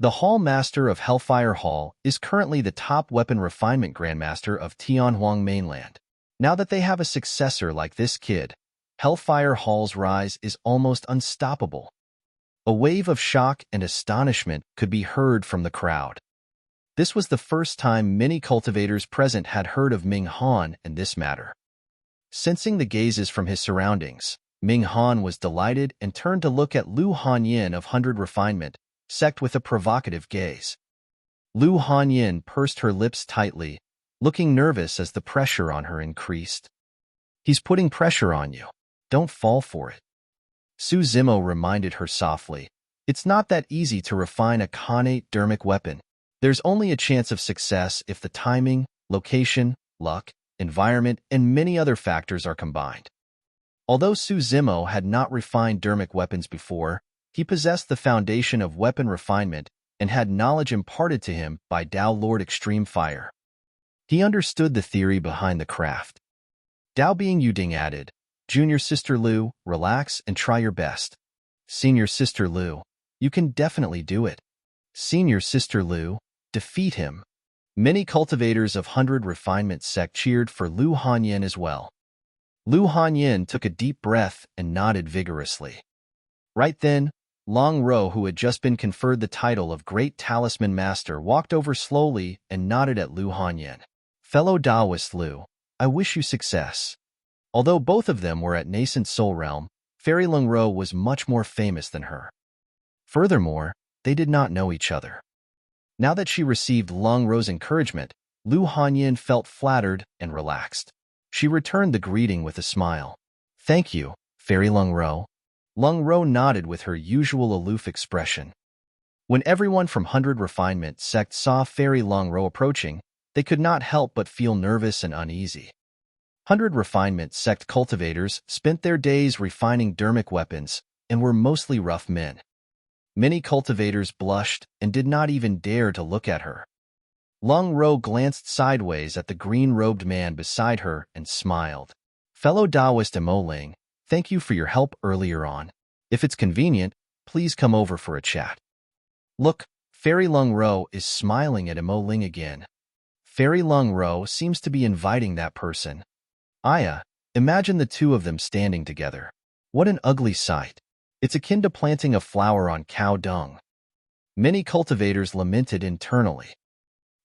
A: The Hall Master of Hellfire Hall is currently the top weapon refinement grandmaster of Tianhuang mainland. Now that they have a successor like this kid, Hellfire Hall's rise is almost unstoppable. A wave of shock and astonishment could be heard from the crowd. This was the first time many cultivators present had heard of Ming Han and this matter. Sensing the gazes from his surroundings, Ming Han was delighted and turned to look at Lu Hanyin of 100 Refinement sect with a provocative gaze. Lu Hanyin pursed her lips tightly, looking nervous as the pressure on her increased. He's putting pressure on you. Don't fall for it. Su Zimo reminded her softly. It's not that easy to refine a Khanate Dermic weapon. There's only a chance of success if the timing, location, luck, environment, and many other factors are combined. Although Su Zimo had not refined Dermic weapons before, he possessed the foundation of weapon refinement and had knowledge imparted to him by Dao Lord Extreme Fire. He understood the theory behind the craft. Dao Being Yuding added, Junior Sister Lu, relax and try your best. Senior Sister Lu, you can definitely do it. Senior Sister Lu, defeat him. Many cultivators of 100 Refinement sect cheered for Lu Hanyin as well. Lu Hanyin took a deep breath and nodded vigorously. Right then, Long Ro, who had just been conferred the title of Great Talisman Master, walked over slowly and nodded at Lu Hanyin. Fellow Taoist Lu, I wish you success. Although both of them were at nascent soul realm, Fairy Long Ro was much more famous than her. Furthermore, they did not know each other. Now that she received Long Ro's encouragement, Lu Hanyin felt flattered and relaxed. She returned the greeting with a smile. Thank you, Fairy Long Ro. Long Ro nodded with her usual aloof expression. When everyone from 100 Refinement sect saw Fairy Long Ro approaching, they could not help but feel nervous and uneasy. 100 Refinement sect cultivators spent their days refining Dermic weapons and were mostly rough men. Many cultivators blushed and did not even dare to look at her. Long Ro glanced sideways at the green-robed man beside her and smiled. Fellow Taoist Emoling, thank you for your help earlier on. If it's convenient, please come over for a chat. Look, Fairy Long Ro is smiling at Emoling again. Fairy Long Ro seems to be inviting that person. Aya, imagine the two of them standing together. What an ugly sight. It's akin to planting a flower on cow dung. Many cultivators lamented internally.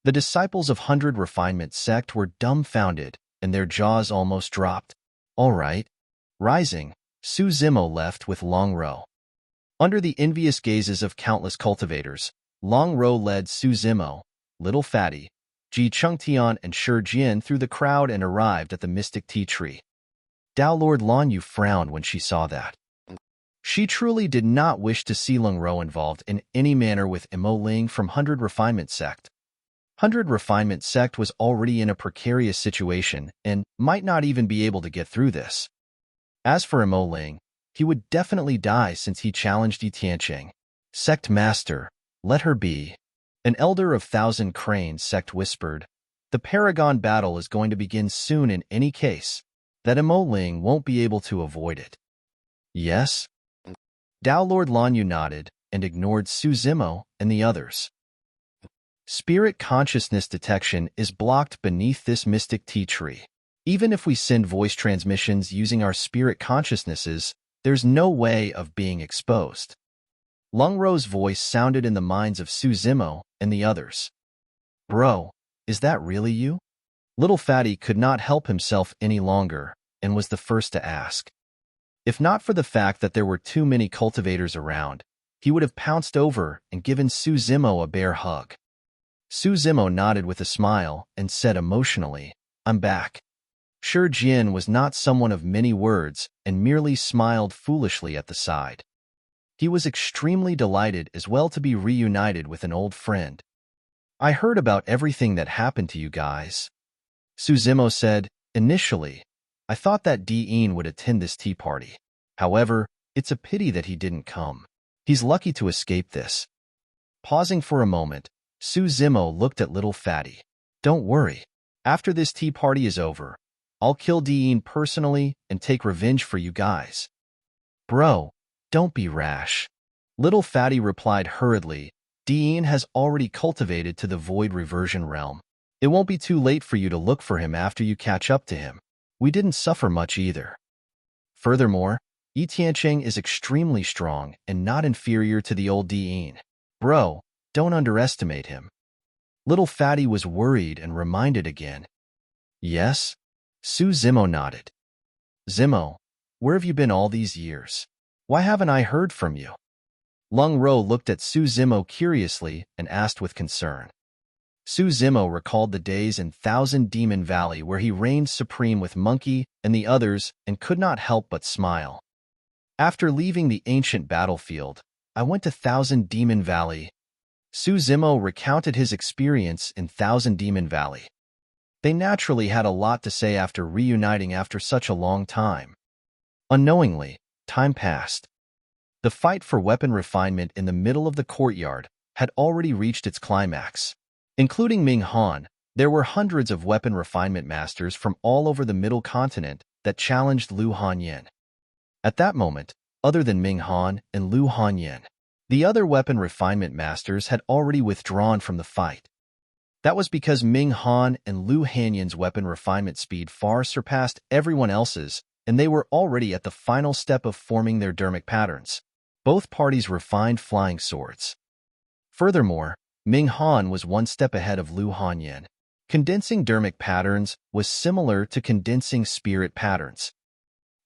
A: The disciples of 100 Refinement sect were dumbfounded, and their jaws almost dropped. All right. Rising, Su Zimo left with Long Ro. Under the envious gazes of countless cultivators, Long Ro led Su Zimo, Little Fatty, Ji Chengtian, and Shi Jian through the crowd and arrived at the mystic tea tree. Dao Lord Lan Yu frowned when she saw that. She truly did not wish to see Long Ro involved in any manner with Emo Ling from 100 Refinement sect. 100 Refinement sect was already in a precarious situation and might not even be able to get through this. As for Emo Ling, he would definitely die since he challenged Tiancheng. Sect Master, let her be. An elder of 1,000 Cranes sect whispered, the Paragon battle is going to begin soon in any case, that Emo Ling won't be able to avoid it. Yes? Dao Lord Lan Yu nodded and ignored Su Zimo and the others. Spirit consciousness detection is blocked beneath this mystic tea tree. Even if we send voice transmissions using our spirit consciousnesses, there's no way of being exposed. Long Ro's voice sounded in the minds of Su Zimo and the others. Bro, is that really you? Little Fatty could not help himself any longer and was the first to ask. If not for the fact that there were too many cultivators around, he would have pounced over and given Su Zimo a bear hug. Su Zimo nodded with a smile and said emotionally, I'm back. Shi Jian was not someone of many words and merely smiled foolishly at the side. He was extremely delighted as well to be reunited with an old friend. I heard about everything that happened to you guys. Suzimo said, "Initially, I thought that Dean would attend this tea party. However, it's a pity that he didn't come. He's lucky to escape this." Pausing for a moment, Suzimo looked at little Fatty. "Don't worry. After this tea party is over, I'll kill Dean personally and take revenge for you guys." "Bro, don't be rash." Little Fatty replied hurriedly. "Dean has already cultivated to the void reversion realm. It won't be too late for you to look for him after you catch up to him. We didn't suffer much either. Furthermore, Tiancheng is extremely strong and not inferior to the old Dean. Bro, don't underestimate him." Little Fatty was worried and reminded again. "Yes?" Suzimo nodded. "Zimo, where have you been all these years? Why haven't I heard from you?" Lung Ro looked at Suzimo curiously and asked with concern. Suzimo recalled the days in Thousand Demon Valley where he reigned supreme with Monkey and the others and could not help but smile. "After leaving the ancient battlefield, I went to Thousand Demon Valley." Suzimo recounted his experience in Thousand Demon Valley. They naturally had a lot to say after reuniting after such a long time. Unknowingly, time passed. The fight for weapon refinement in the middle of the courtyard had already reached its climax. Including Ming Han, there were hundreds of weapon refinement masters from all over the Middle Continent that challenged Lu Hanyan. At that moment, other than Ming Han and Lu Hanyan, the other weapon refinement masters had already withdrawn from the fight. That was because Ming Han and Lu Hanyan's weapon refinement speed far surpassed everyone else's, and they were already at the final step of forming their dermic patterns. Both parties refined flying swords. Furthermore, Ming Han was one step ahead of Lu Hanyan. Condensing dermic patterns was similar to condensing spirit patterns.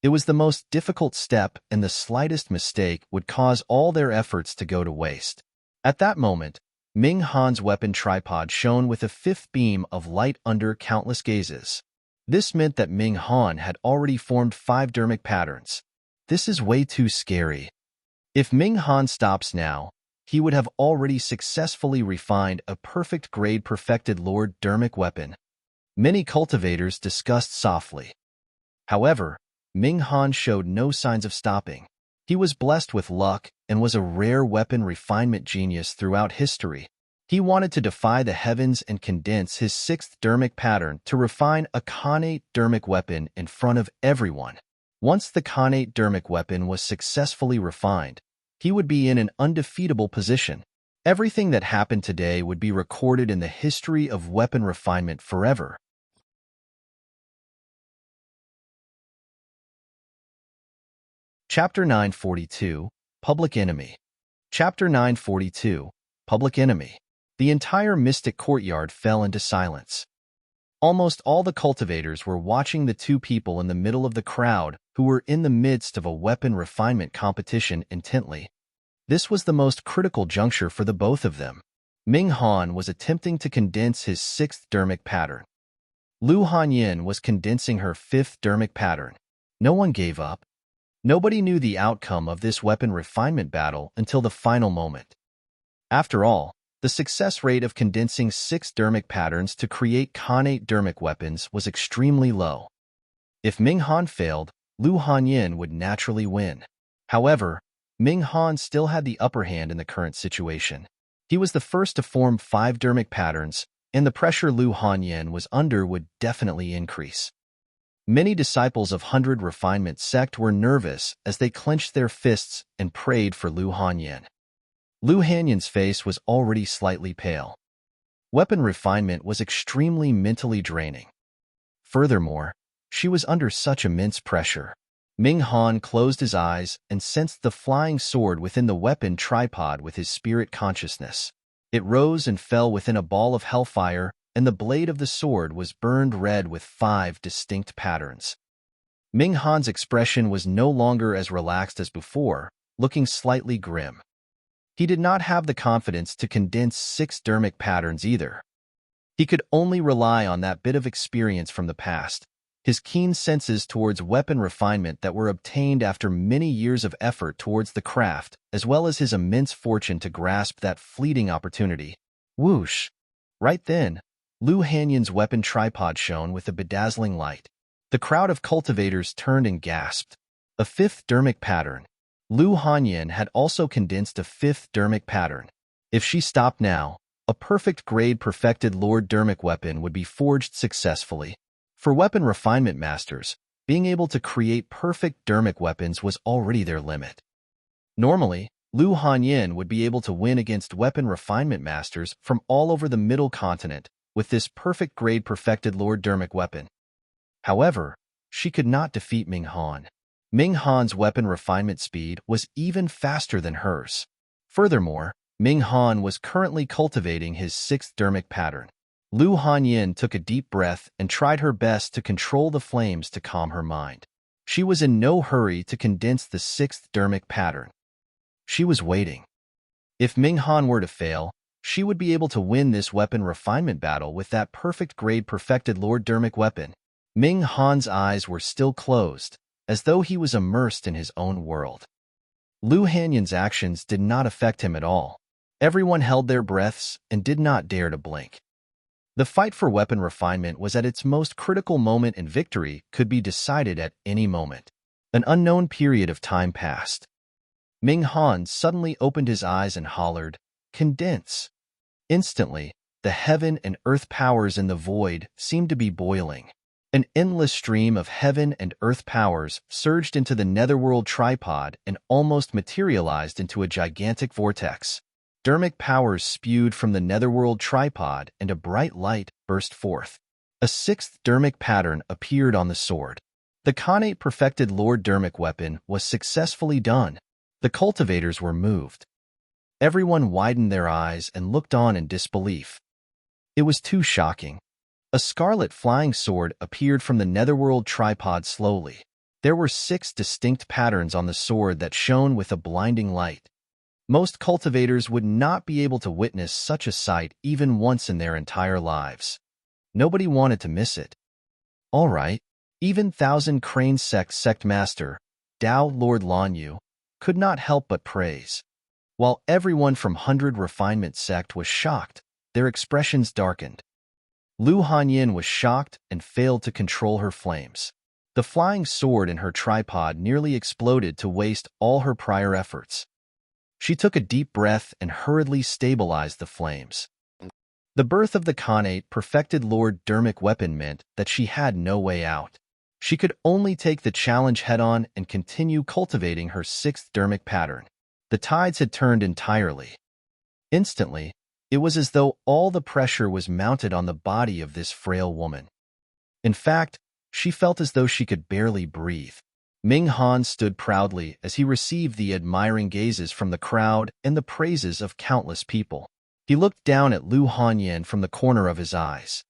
A: It was the most difficult step, and the slightest mistake would cause all their efforts to go to waste. At that moment, Ming Han's weapon tripod shone with a fifth beam of light under countless gazes. This meant that Ming Han had already formed 5 dermic patterns. This is way too scary. If Ming Han stops now, he would have already successfully refined a perfect grade perfected Lord dermic weapon. Many cultivators discussed softly. However, Ming Han showed no signs of stopping. He was blessed with luck and was a rare weapon refinement genius throughout history. He wanted to defy the heavens and condense his 6th dermic pattern to refine a Khanate dermic weapon in front of everyone. Once the Khanate dermic weapon was successfully refined, he would be in an undefeatable position. Everything that happened today would be recorded in the history of weapon refinement forever. Chapter 942, Public Enemy. Chapter 942, Public Enemy. The entire mystic courtyard fell into silence. Almost all the cultivators were watching the two people in the middle of the crowd who were in the midst of a weapon refinement competition intently. This was the most critical juncture for the both of them. Ming Han was attempting to condense his 6th dermic pattern. Lu Hanyan was condensing her 5th dermic pattern. No one gave up. Nobody knew the outcome of this weapon refinement battle until the final moment. After all, the success rate of condensing 6 dermic patterns to create Khanate dermic weapons was extremely low. If Ming Han failed, Lu Hanyan would naturally win. However, Ming Han still had the upper hand in the current situation. He was the first to form 5 dermic patterns, and the pressure Lu Hanyan was under would definitely increase. Many disciples of 100 Refinement sect were nervous as they clenched their fists and prayed for Lu Hanyan. Lu Hanyan's face was already slightly pale. Weapon refinement was extremely mentally draining. Furthermore, she was under such immense pressure. Ming Han closed his eyes and sensed the flying sword within the weapon tripod with his spirit consciousness. It rose and fell within a ball of hellfire, and the blade of the sword was burned red with 5 distinct patterns. Ming Han's expression was no longer as relaxed as before, looking slightly grim. He did not have the confidence to condense 6 dermic patterns either. He could only rely on that bit of experience from the past, his keen senses towards weapon refinement that were obtained after many years of effort towards the craft, as well as his immense fortune to grasp that fleeting opportunity. Whoosh! Right then, Lu Hanyan's weapon tripod shone with a bedazzling light. The crowd of cultivators turned and gasped. A fifth dermic pattern. Lu Hanyan had also condensed a fifth dermic pattern. If she stopped now, a perfect grade perfected Lord Dermic weapon would be forged successfully. For weapon refinement masters, being able to create perfect dermic weapons was already their limit. Normally, Lu Hanyan would be able to win against weapon refinement masters from all over the middle continent with this perfect grade perfected Lord Dermic weapon. However, she could not defeat Ming Han. Ming Han's weapon refinement speed was even faster than hers. Furthermore, Ming Han was currently cultivating his sixth dermic pattern. Lu Hanyan took a deep breath and tried her best to control the flames to calm her mind. She was in no hurry to condense the sixth dermic pattern. She was waiting. If Ming Han were to fail, she would be able to win this weapon refinement battle with that perfect grade perfected Lord Dermic weapon. Ming Han's eyes were still closed, as though he was immersed in his own world. Lu Hanyan's actions did not affect him at all. Everyone held their breaths and did not dare to blink. The fight for weapon refinement was at its most critical moment, and victory could be decided at any moment. An unknown period of time passed. Ming Han suddenly opened his eyes and hollered, "Condense!" Instantly, the heaven and earth powers in the void seemed to be boiling. An endless stream of heaven and earth powers surged into the netherworld tripod and almost materialized into a gigantic vortex. Dermic powers spewed from the netherworld tripod and a bright light burst forth. A sixth dermic pattern appeared on the sword. The Khanate perfected Lord Dermic weapon was successfully done. The cultivators were moved. Everyone widened their eyes and looked on in disbelief. It was too shocking. A scarlet flying sword appeared from the netherworld tripod slowly. There were 6 distinct patterns on the sword that shone with a blinding light. Most cultivators would not be able to witness such a sight even once in their entire lives. Nobody wanted to miss it. All right, even Thousand Crane sect master, Dao Lord Lanyu, could not help but praise. While everyone from 100 Refinement sect was shocked, their expressions darkened. Lu Hanyan was shocked and failed to control her flames. The flying sword in her tripod nearly exploded to waste all her prior efforts. She took a deep breath and hurriedly stabilized the flames. The birth of the Khanate perfected Lord Dermic weapon meant that she had no way out. She could only take the challenge head-on and continue cultivating her 6th dermic pattern. The tides had turned entirely. Instantly, it was as though all the pressure was mounted on the body of this frail woman. In fact, she felt as though she could barely breathe. Ming Han stood proudly as he received the admiring gazes from the crowd and the praises of countless people. He looked down at Lu Hanyan from the corner of his eyes.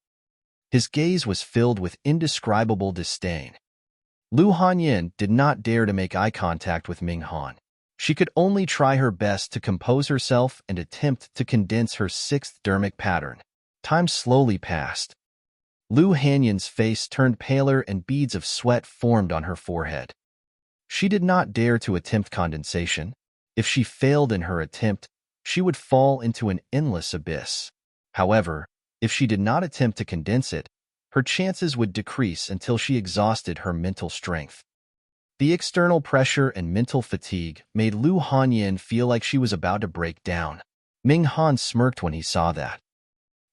A: His gaze was filled with indescribable disdain. Lu Hanyan did not dare to make eye contact with Ming Han. She could only try her best to compose herself and attempt to condense her 6th dermic pattern. Time slowly passed. Lu Hanyan's face turned paler and beads of sweat formed on her forehead. She did not dare to attempt condensation. If she failed in her attempt, she would fall into an endless abyss. However, if she did not attempt to condense it, her chances would decrease until she exhausted her mental strength. The external pressure and mental fatigue made Lu Hanyan feel like she was about to break down. Ming Han smirked when he saw that.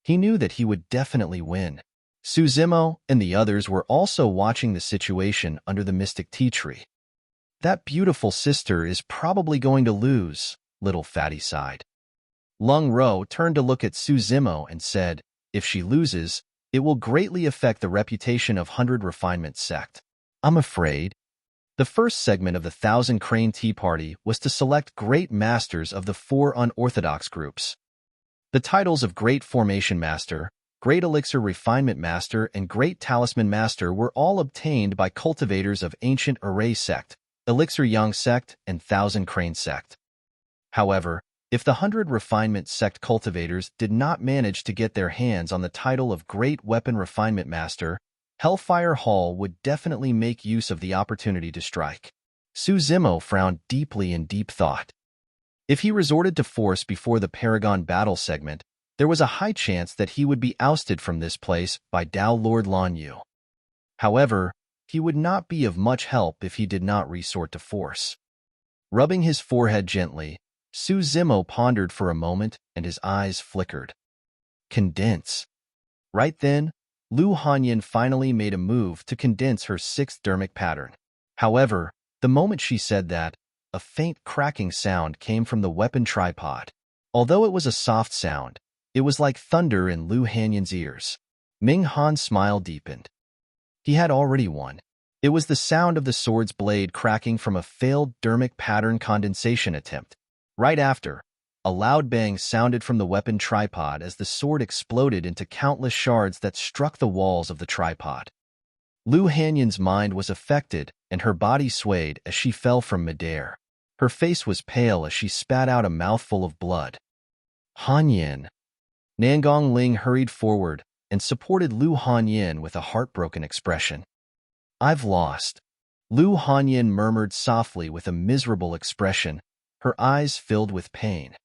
A: He knew that he would definitely win. Su Zimo and the others were also watching the situation under the mystic tea tree. That beautiful sister is probably going to lose, little fatty sighed. Lung Ro turned to look at Su Zimo and said, if she loses, it will greatly affect the reputation of 100 Refinement sect. I'm afraid. The first segment of the 1000 Crane Tea Party was to select great masters of the 4 unorthodox groups. The titles of Great Formation Master, Great Elixir Refinement Master, and Great Talisman Master were all obtained by cultivators of Ancient Array Sect, Elixir Yang Sect, and 1000 Crane Sect. However, if the 100 Refinement Sect cultivators did not manage to get their hands on the title of Great Weapon Refinement Master, Hellfire Hall would definitely make use of the opportunity to strike. Su Zimo frowned deeply in deep thought. If he resorted to force before the Paragon battle segment, there was a high chance that he would be ousted from this place by Tao Lord Lan Yu. However, he would not be of much help if he did not resort to force. Rubbing his forehead gently, Su Zimo pondered for a moment and his eyes flickered. Condense. Right then, Lu Hanyin finally made a move to condense her sixth dermic pattern. However, the moment she said that, a faint cracking sound came from the weapon tripod. Although it was a soft sound, it was like thunder in Lu Hanyin's ears. Ming Han's smile deepened. He had already won. It was the sound of the sword's blade cracking from a failed dermic pattern condensation attempt. Right after, a loud bang sounded from the weapon tripod as the sword exploded into countless shards that struck the walls of the tripod. Lu Hanyin's mind was affected, and her body swayed as she fell from midair. Her face was pale as she spat out a mouthful of blood. Hanyin. Nangong Ling hurried forward and supported Lu Hanyin with a heartbroken expression. I've lost. Lu Hanyin murmured softly with a miserable expression, her eyes filled with pain.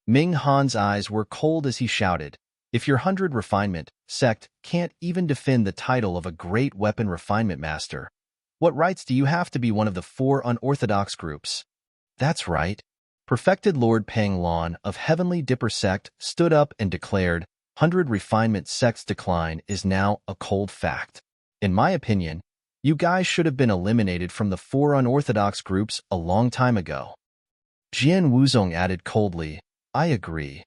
A: Ming Han's eyes were cold as he shouted, if your 100 Refinement sect can't even defend the title of a great weapon refinement master, what rights do you have to be one of the 4 unorthodox groups? That's right. Perfected Lord Pang Lon of Heavenly Dipper sect stood up and declared, 100 Refinement sect's decline is now a cold fact. In my opinion, you guys should have been eliminated from the 4 unorthodox groups a long time ago. Jian Wuzong added coldly, I agree.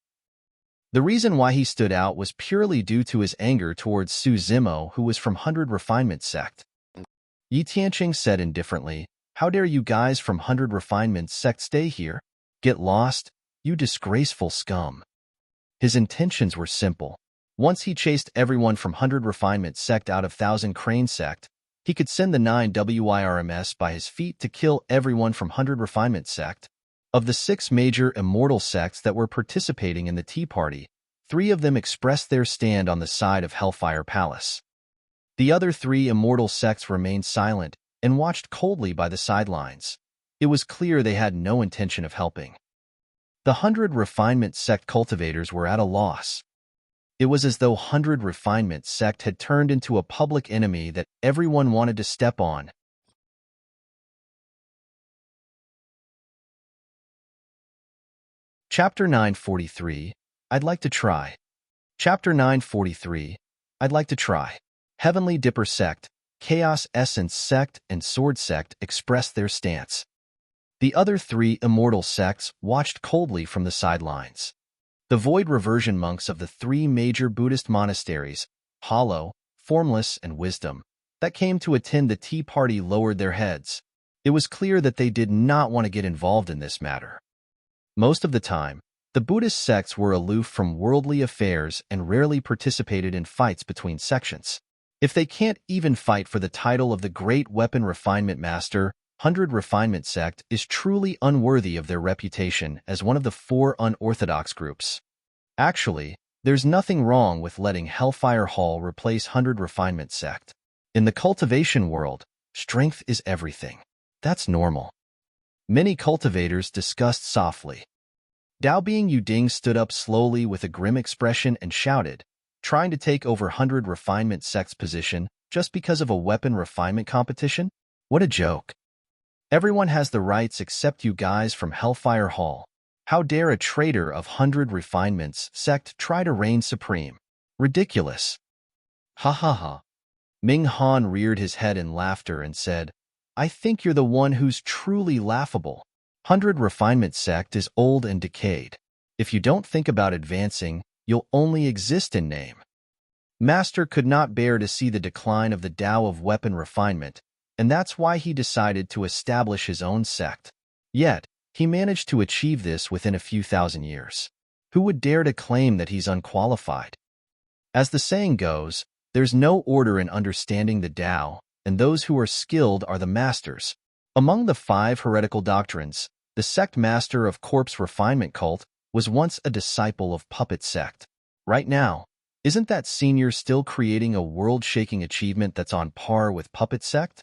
A: The reason why he stood out was purely due to his anger towards Su Zimo, who was from 100 Refinement sect. Yi Tiancheng said indifferently, how dare you guys from 100 Refinement sect stay here? Get lost, you disgraceful scum. His intentions were simple. Once he chased everyone from 100 Refinement sect out of 1000 Crane sect, he could send the 9 WIRMS by his feet to kill everyone from 100 Refinement sect. Of the 6 major immortal sects that were participating in the Tea Party, 3 of them expressed their stand on the side of Hellfire Palace. The other 3 immortal sects remained silent and watched coldly by the sidelines. It was clear they had no intention of helping. The 100 Refinement sect cultivators were at a loss. It was as though 100 Refinement sect had turned into a public enemy that everyone wanted to step on. Chapter 943, I'd like to try. Chapter 943, I'd like to try. Heavenly Dipper sect, Chaos Essence sect, and Sword sect expressed their stance. The other 3 immortal sects watched coldly from the sidelines. The Void Reversion monks of the 3 major Buddhist monasteries, Hollow, Formless, and Wisdom, that came to attend the Tea Party lowered their heads. It was clear that they did not want to get involved in this matter. Most of the time, the Buddhist sects were aloof from worldly affairs and rarely participated in fights between sections. If they can't even fight for the title of the Great Weapon Refinement Master, 100 Refinement sect is truly unworthy of their reputation as one of the 4 unorthodox groups. Actually, there's nothing wrong with letting Hellfire Hall replace 100 Refinement sect. In the cultivation world, strength is everything. That's normal. Many cultivators discussed softly. Dao Bing Yuding stood up slowly with a grim expression and shouted, trying to take over 100 Refinement sect's position just because of a weapon refinement competition? What a joke. Everyone has the rights except you guys from Hellfire Hall. How dare a traitor of 100 Refinements sect try to reign supreme? Ridiculous. Ha ha ha. Ming Han reared his head in laughter and said, I think you're the one who's truly laughable. 100 Refinement sect is old and decayed. If you don't think about advancing, you'll only exist in name. Master could not bear to see the decline of the Tao of weapon refinement, and that's why he decided to establish his own sect. Yet, he managed to achieve this within a few thousand years. Who would dare to claim that he's unqualified? As the saying goes, there's no order in understanding the Tao, and those who are skilled are the masters. Among the 5 heretical doctrines, the sect master of corpse refinement cult was once a disciple of puppet sect. Right now, isn't that senior still creating a world-shaking achievement that's on par with puppet sect?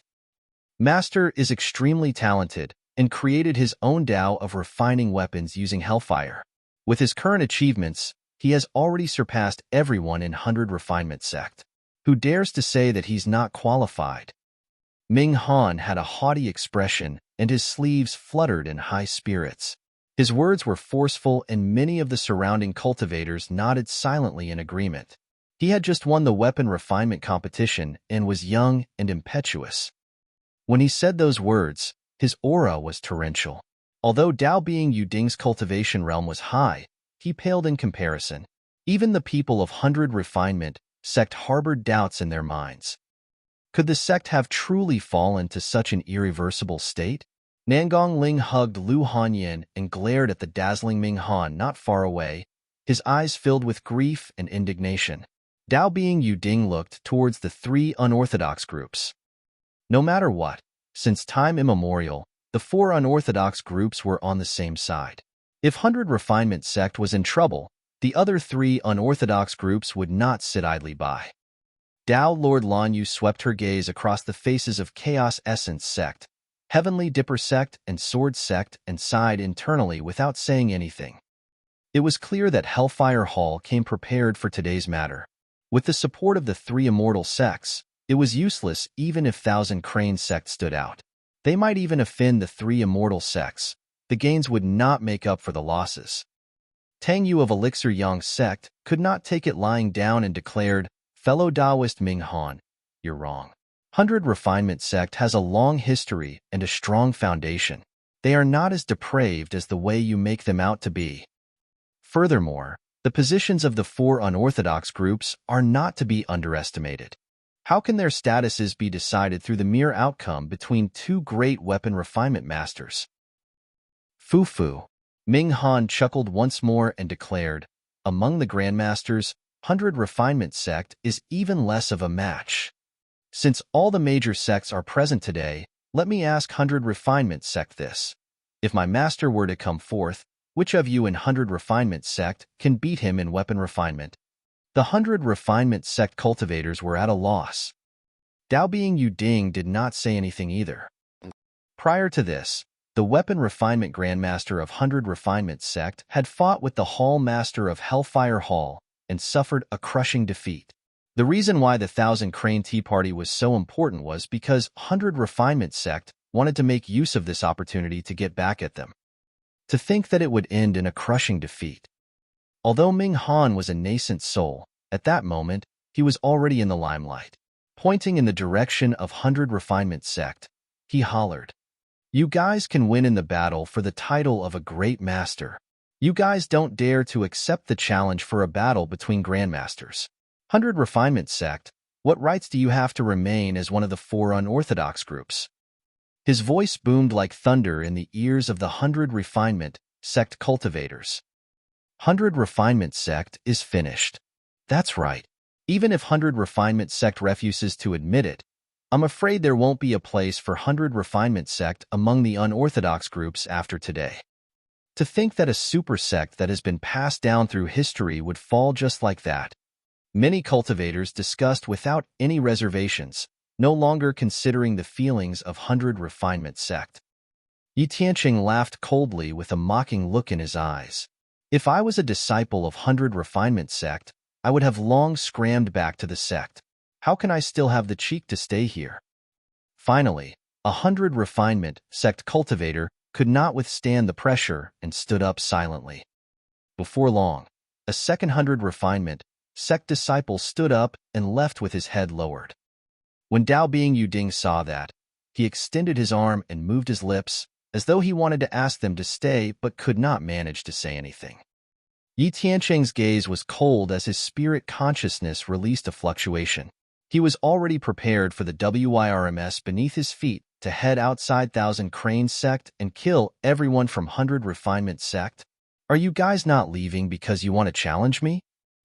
A: Master is extremely talented and created his own Tao of refining weapons using hellfire. With his current achievements, He has already surpassed everyone in 100 Refinement sect. Who dares to say that he's not qualified? Ming Han had a haughty expression, and his sleeves fluttered in high spirits. His words were forceful, and many of the surrounding cultivators nodded silently in agreement. He had just won the weapon refinement competition and was young and impetuous. When he said those words, his aura was torrential. Although Dao Bing Yuding's cultivation realm was high, he paled in comparison. Even the people of 100 Refinement sect harbored doubts in their minds. Could the sect have truly fallen to such an irreversible state? Nangong Ling hugged Lu Hanyin and glared at the dazzling Ming Han not far away, his eyes filled with grief and indignation. Dao Bing Yuding looked towards the three unorthodox groups. No matter what, since time immemorial, the four unorthodox groups were on the same side. If 100 Refinement sect was in trouble, the other three unorthodox groups would not sit idly by. Dao Lord Lanyu swept her gaze across the faces of Chaos Essence sect, Heavenly Dipper sect, and Sword sect, and sighed internally without saying anything. It was clear that Hellfire Hall came prepared for today's matter. With the support of the three immortal sects, it was useless even if Thousand Crane sect stood out. They might even offend the three immortal sects. The gains would not make up for the losses. Tang Yu of Elixir Yang sect could not take it lying down and declared, "Fellow Taoist Ming Han, you're wrong. 100 Refinement sect has a long history and a strong foundation. They are not as depraved as the way you make them out to be. Furthermore, the positions of the four unorthodox groups are not to be underestimated. How can their statuses be decided through the mere outcome between two great weapon refinement masters?" Fu. Ming Han chuckled once more and declared, "Among the grandmasters, 100 Refinement sect is even less of a match. Since all the major sects are present today, let me ask 100 Refinement sect this. If my master were to come forth, which of you in 100 Refinement sect can beat him in weapon refinement?" The 100 Refinement sect cultivators were at a loss. Dao Bing Yuding did not say anything either. Prior to this, the weapon refinement grandmaster of 100 Refinement sect had fought with the Hall Master of Hellfire Hall and suffered a crushing defeat. The reason why the Thousand Crane Tea Party was so important was because 100 Refinement sect wanted to make use of this opportunity to get back at them. To think that it would end in a crushing defeat. Although Ming Han was a nascent soul, at that moment, he was already in the limelight. Pointing in the direction of 100 Refinement sect, he hollered, "You guys can win in the battle for the title of a great master. You guys don't dare to accept the challenge for a battle between grandmasters. 100 Refinement sect, what rights do you have to remain as one of the four unorthodox groups?" His voice boomed like thunder in the ears of the 100 Refinement sect cultivators. 100 Refinement sect is finished. That's right. Even if 100 Refinement sect refuses to admit it, I'm afraid there won't be a place for 100 Refinement sect among the unorthodox groups after today. To think that a super sect that has been passed down through history would fall just like that. Many cultivators discussed without any reservations, no longer considering the feelings of 100 Refinement sect. Tiancheng laughed coldly with a mocking look in his eyes. If I was a disciple of 100 Refinement sect, I would have long scrammed back to the sect. How can I still have the cheek to stay here? Finally, 100 Refinement sect cultivator could not withstand the pressure and stood up silently. Before long, a second 100 Refinement sect disciple stood up and left with his head lowered. When Dao Bing Yuding saw that, he extended his arm and moved his lips, as though he wanted to ask them to stay but could not manage to say anything. Yi Tiancheng's gaze was cold as his spirit consciousness released a fluctuation. He was already prepared for the WIRMS beneath his feet to head outside Thousand Crane sect and kill everyone from 100 Refinement sect. Are you guys not leaving because you want to challenge me?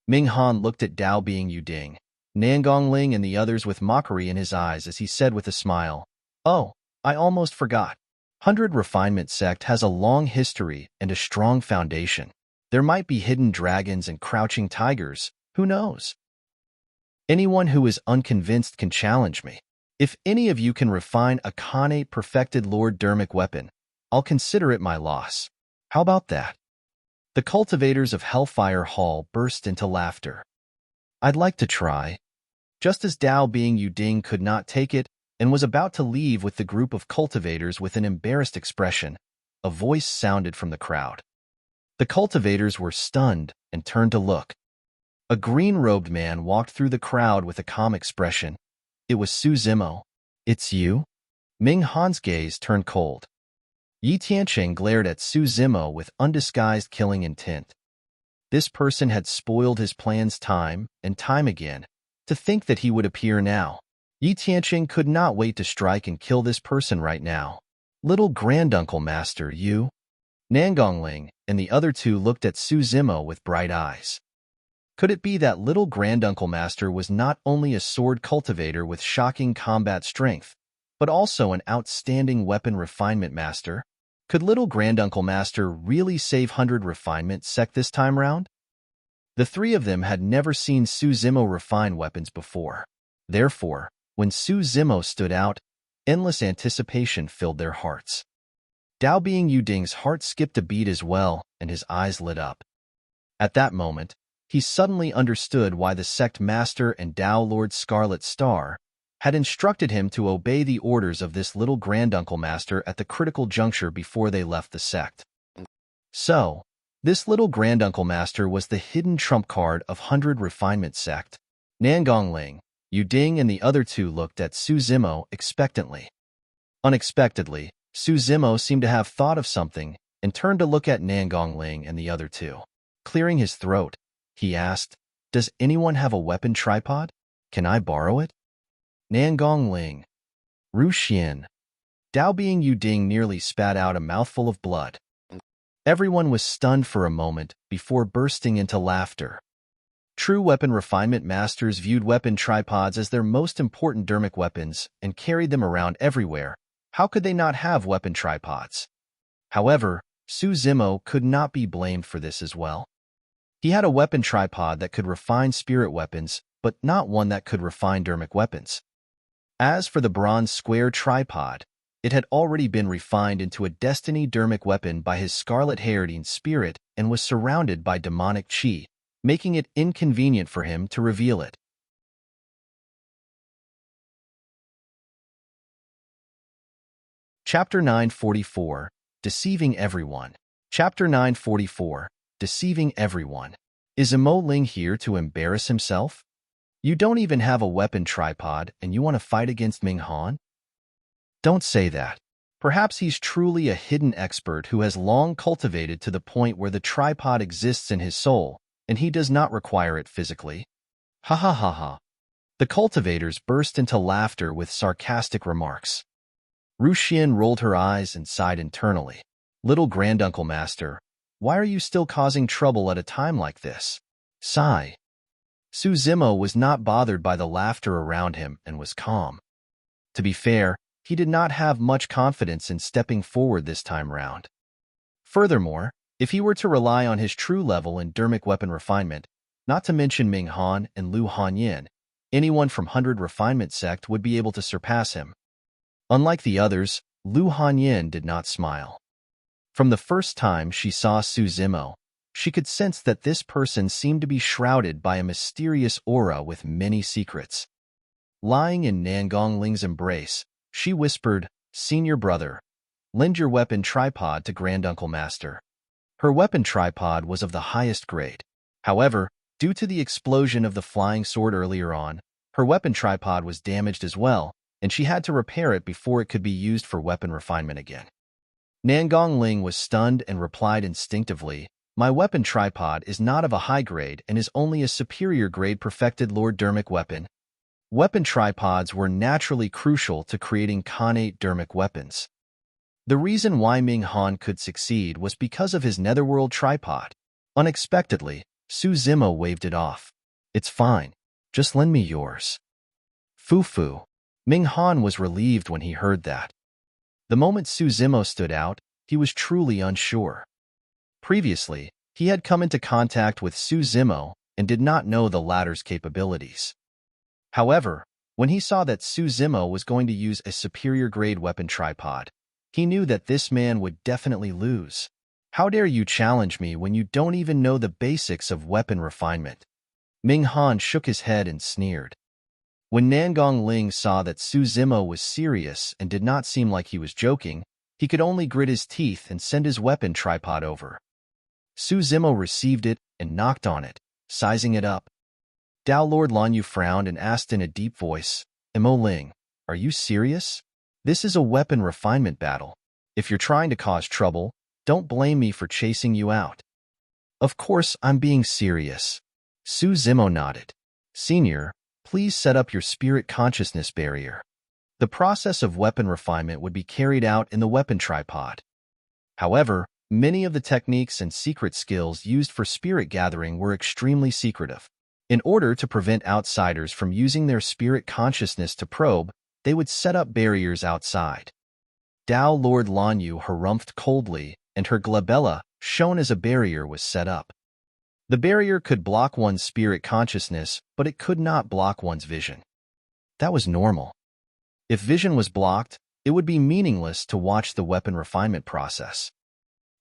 A: Ming Han looked at Dao Bing Yuding, Nangong Ling and the others with mockery in his eyes as he said with a smile, "Oh, I almost forgot. 100 Refinement sect has a long history and a strong foundation. There might be hidden dragons and crouching tigers, who knows? Anyone who is unconvinced can challenge me. If any of you can refine a Khanate perfected Lord Dermic weapon, I'll consider it my loss. How about that?" The cultivators of Hellfire Hall burst into laughter. I'd like to try. Just as Dao Bing Yuding could not take it and was about to leave with the group of cultivators with an embarrassed expression, a voice sounded from the crowd. The cultivators were stunned and turned to look. A green-robed man walked through the crowd with a calm expression. It was Su Zimo. It's you? Ming Han's gaze turned cold. Yi Tiancheng glared at Su Zimo with undisguised killing intent. This person had spoiled his plans time and time again. To think that he would appear now. Yi Tiancheng could not wait to strike and kill this person right now. Little granduncle master, you? Nangongling and the other two looked at Su Zimo with bright eyes. Could it be that little granduncle master was not only a sword cultivator with shocking combat strength, but also an outstanding weapon refinement master? Could little granduncle master really save 100 refinement sec this time round? The three of them had never seen Su Zimo refine weapons before. Therefore, when Su Zimo stood out, endless anticipation filled their hearts. Dao Bing Yuding's heart skipped a beat as well, and his eyes lit up. At that moment, he suddenly understood why the sect master and Dao Lord Scarlet Star had instructed him to obey the orders of this little granduncle master at the critical juncture before they left the sect. So, this little granduncle master was the hidden trump card of 100 refinement sect. Nangongling, Yuding and the other two looked at Su Zimo expectantly. Unexpectedly, Su Zimo seemed to have thought of something and turned to look at Nangongling and the other two. Clearing his throat, he asked, "Does anyone have a weapon tripod? Can I borrow it?" Nangongling. Ruxian. Dao Bing Yuding nearly spat out a mouthful of blood. Everyone was stunned for a moment before bursting into laughter. True weapon refinement masters viewed weapon tripods as their most important dermic weapons and carried them around everywhere. How could they not have weapon tripods? However, Su Zimo could not be blamed for this as well. He had a weapon tripod that could refine spirit weapons, but not one that could refine dermic weapons. As for the bronze square tripod, it had already been refined into a destiny dermic weapon by his scarlet-haired spirit and was surrounded by demonic chi, making it inconvenient for him to reveal it. Chapter 944, Deceiving Everyone. Chapter 944, Deceiving Everyone. Is Imo Ling here to embarrass himself? You don't even have a weapon tripod and you want to fight against Ming Han? Don't say that. Perhaps he's truly a hidden expert who has long cultivated to the point where the tripod exists in his soul, and he does not require it physically. Ha ha ha ha. The cultivators burst into laughter with sarcastic remarks. Ruxian rolled her eyes and sighed internally. Little granduncle master, why are you still causing trouble at a time like this? Sigh. Su Zimo was not bothered by the laughter around him and was calm. To be fair, he did not have much confidence in stepping forward this time round. Furthermore, if he were to rely on his true level in dermic weapon refinement, not to mention Ming Han and Lu Hanyin, anyone from 100 refinement sect would be able to surpass him. Unlike the others, Lu Hanyin did not smile. From the first time she saw Su Zimo, she could sense that this person seemed to be shrouded by a mysterious aura with many secrets. Lying in Nangongling's embrace, she whispered, "Senior brother, lend your weapon tripod to Granduncle Master." Her weapon tripod was of the highest grade. However, due to the explosion of the flying sword earlier on, her weapon tripod was damaged as well, and she had to repair it before it could be used for weapon refinement again. Nangongling was stunned and replied instinctively, "My weapon tripod is not of a high grade and is only a superior grade perfected Lord Dermic weapon." Weapon tripods were naturally crucial to creating connate dermic weapons. The reason why Ming Han could succeed was because of his netherworld tripod. Unexpectedly, Su Zimo waved it off. "It's fine. Just lend me yours." Fufu. Ming Han was relieved when he heard that. The moment Su Zimo stood out, he was truly unsure. Previously, he had come into contact with Su Zimo and did not know the latter's capabilities. However, when he saw that Su Zimo was going to use a superior grade weapon tripod, he knew that this man would definitely lose. How dare you challenge me when you don't even know the basics of weapon refinement? Ming Han shook his head and sneered. When Nangong Ling saw that Su Zimo was serious and did not seem like he was joking, he could only grit his teeth and send his weapon tripod over. Su Zimo received it and knocked on it, sizing it up. Dao Lord Lanyu frowned and asked in a deep voice, Mo Ling, are you serious? This is a weapon refinement battle. If you're trying to cause trouble, don't blame me for chasing you out. Of course, I'm being serious. Su Zimo nodded. Senior, please set up your spirit consciousness barrier. The process of weapon refinement would be carried out in the weapon tripod. However, many of the techniques and secret skills used for spirit gathering were extremely secretive. In order to prevent outsiders from using their spirit consciousness to probe, they would set up barriers outside. Dao Lord Lanyu harumphed coldly, and her glabella, shown as a barrier, was set up. The barrier could block one's spirit consciousness, but it could not block one's vision. That was normal. If vision was blocked, it would be meaningless to watch the weapon refinement process.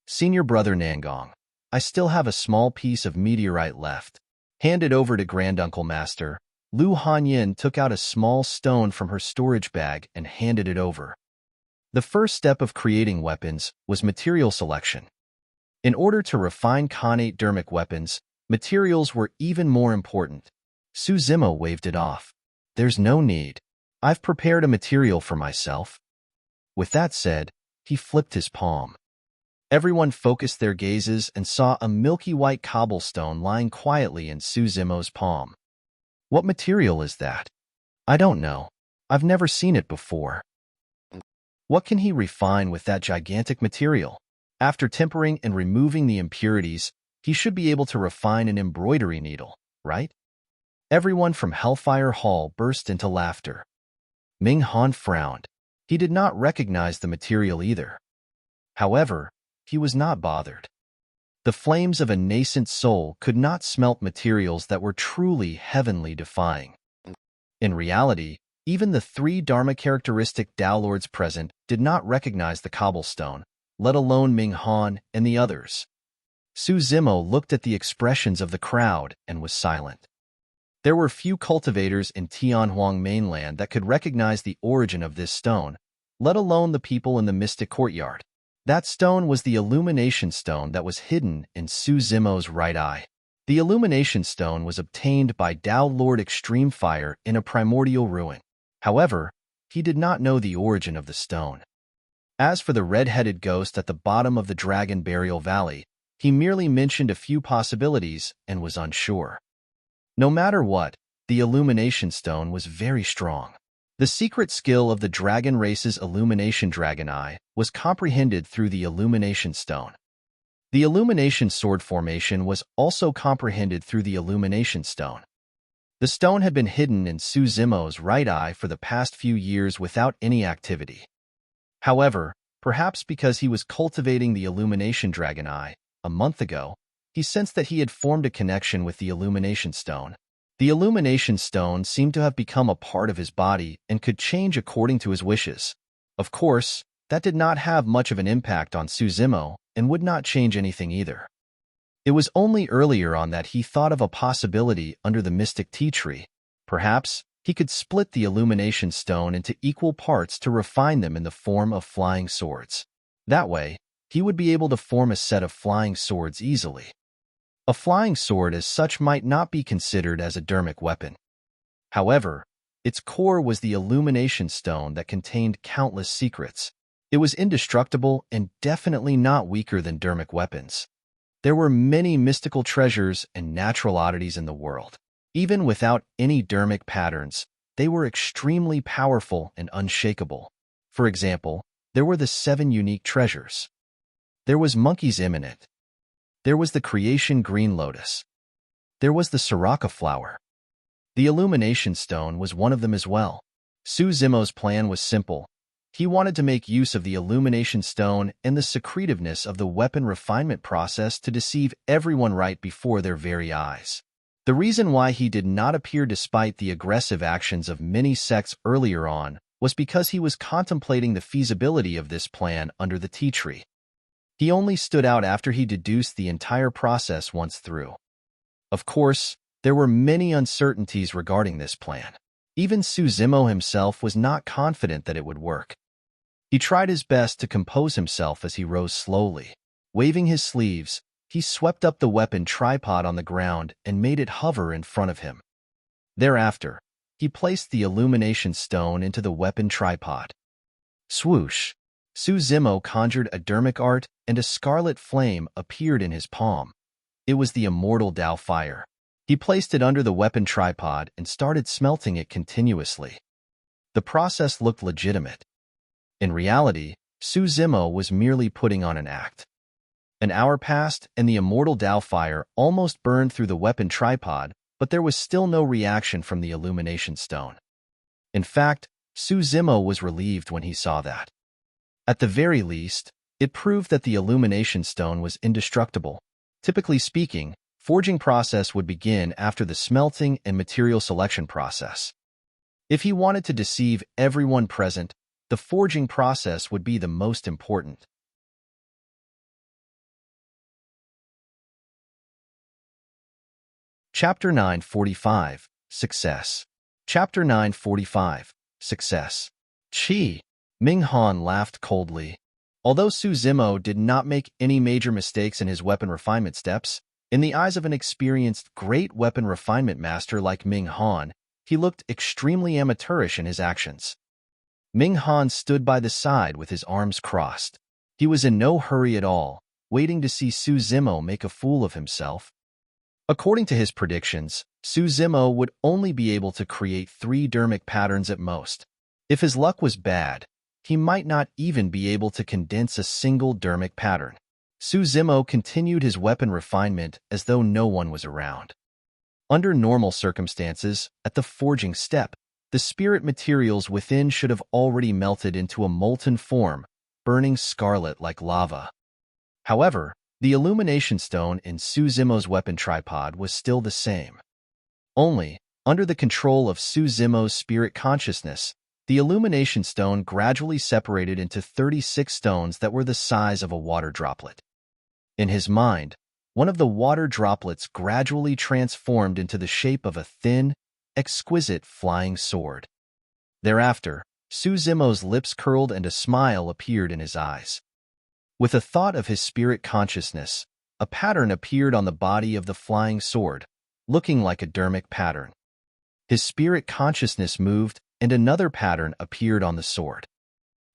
A: Senior brother Nangong, I still have a small piece of meteorite left. Handed over to Granduncle Master, Lu Hanyin took out a small stone from her storage bag and handed it over. The first step of creating weapons was material selection. In order to refine connate dermic weapons, materials were even more important. Su Zimo waved it off. There's no need. I've prepared a material for myself. With that said, he flipped his palm. Everyone focused their gazes and saw a milky white cobblestone lying quietly in Su Zimo's palm. What material is that? I don't know. I've never seen it before. What can he refine with that gigantic material? After tempering and removing the impurities, he should be able to refine an embroidery needle, right? Everyone from Hellfire Hall burst into laughter. Ming Han frowned. He did not recognize the material either. However, he was not bothered. The flames of a nascent soul could not smelt materials that were truly heavenly defying. In reality, even the 3 Dharma characteristic Dao Lords present did not recognize the cobblestone, let alone Ming Han and the others. Su Zimo looked at the expressions of the crowd and was silent. There were few cultivators in Tianhuang mainland that could recognize the origin of this stone, let alone the people in the mystic courtyard. That stone was the illumination stone that was hidden in Su Zimo's right eye. The illumination stone was obtained by Dao Lord Extreme Fire in a primordial ruin. However, he did not know the origin of the stone. As for the red-headed ghost at the bottom of the Dragon Burial Valley, he merely mentioned a few possibilities and was unsure. No matter what, the illumination stone was very strong. The secret skill of the dragon race's illumination dragon eye was comprehended through the illumination stone. The illumination sword formation was also comprehended through the illumination stone. The stone had been hidden in Su Zimo's right eye for the past few years without any activity. However, perhaps because he was cultivating the illumination dragon eye a month ago, he sensed that he had formed a connection with the illumination stone. The illumination stone seemed to have become a part of his body and could change according to his wishes. Of course, that did not have much of an impact on Su Zimo and would not change anything either. It was only earlier on that he thought of a possibility under the mystic tea tree. Perhaps he could split the illumination stone into equal parts to refine them in the form of flying swords. That way, he would be able to form a set of flying swords easily. A flying sword as such might not be considered as a dermic weapon. However, its core was the illumination stone that contained countless secrets. It was indestructible and definitely not weaker than dermic weapons. There were many mystical treasures and natural oddities in the world. Even without any dermic patterns, they were extremely powerful and unshakable. For example, there were the 7 unique treasures. There was Monkey's Imminent. There was the Creation Green Lotus. There was the Siraka Flower. The Illumination Stone was one of them as well. Su Zimo's plan was simple. He wanted to make use of the Illumination Stone and the secretiveness of the weapon refinement process to deceive everyone right before their very eyes. The reason why he did not appear despite the aggressive actions of many sects earlier on was because he was contemplating the feasibility of this plan under the tea tree. He only stood out after he deduced the entire process once through. Of course, there were many uncertainties regarding this plan. Even Suzimo himself was not confident that it would work. He tried his best to compose himself as he rose slowly. Waving his sleeves, he swept up the weapon tripod on the ground and made it hover in front of him. Thereafter, he placed the illumination stone into the weapon tripod. Swoosh! Suzimo conjured a dermic art and a scarlet flame appeared in his palm. It was the immortal Tao fire. He placed it under the weapon tripod and started smelting it continuously. The process looked legitimate. In reality, Suzimo was merely putting on an act. An hour passed and the immortal Tao fire almost burned through the weapon tripod, but there was still no reaction from the illumination stone. In fact, Suzimo was relieved when he saw that. At the very least, it proved that the illumination stone was indestructible. Typically speaking, forging process would begin after the smelting and material selection process. If he wanted to deceive everyone present, the forging process would be the most important. Chapter 945, Success. Chapter 945, Success. Chi. Ming Han laughed coldly. Although Suzimo did not make any major mistakes in his weapon refinement steps, in the eyes of an experienced great weapon refinement master like Ming Han, he looked extremely amateurish in his actions. Ming Han stood by the side with his arms crossed. He was in no hurry at all, waiting to see Suzimo make a fool of himself. According to his predictions, Suzimo would only be able to create 3 dermic patterns at most. If his luck was bad, he might not even be able to condense a single dermic pattern. Suzimo continued his weapon refinement as though no one was around. Under normal circumstances, at the forging step, the spirit materials within should have already melted into a molten form, burning scarlet like lava. However, the illumination stone in Suzimo's weapon tripod was still the same. Only, under the control of Suzimo's spirit consciousness, the illumination stone gradually separated into 36 stones that were the size of a water droplet. In his mind, one of the water droplets gradually transformed into the shape of a thin, exquisite flying sword. Thereafter, Suzimo's lips curled and a smile appeared in his eyes. With a thought of his spirit consciousness, a pattern appeared on the body of the flying sword, looking like a dermic pattern. His spirit consciousness moved, and another pattern appeared on the sword.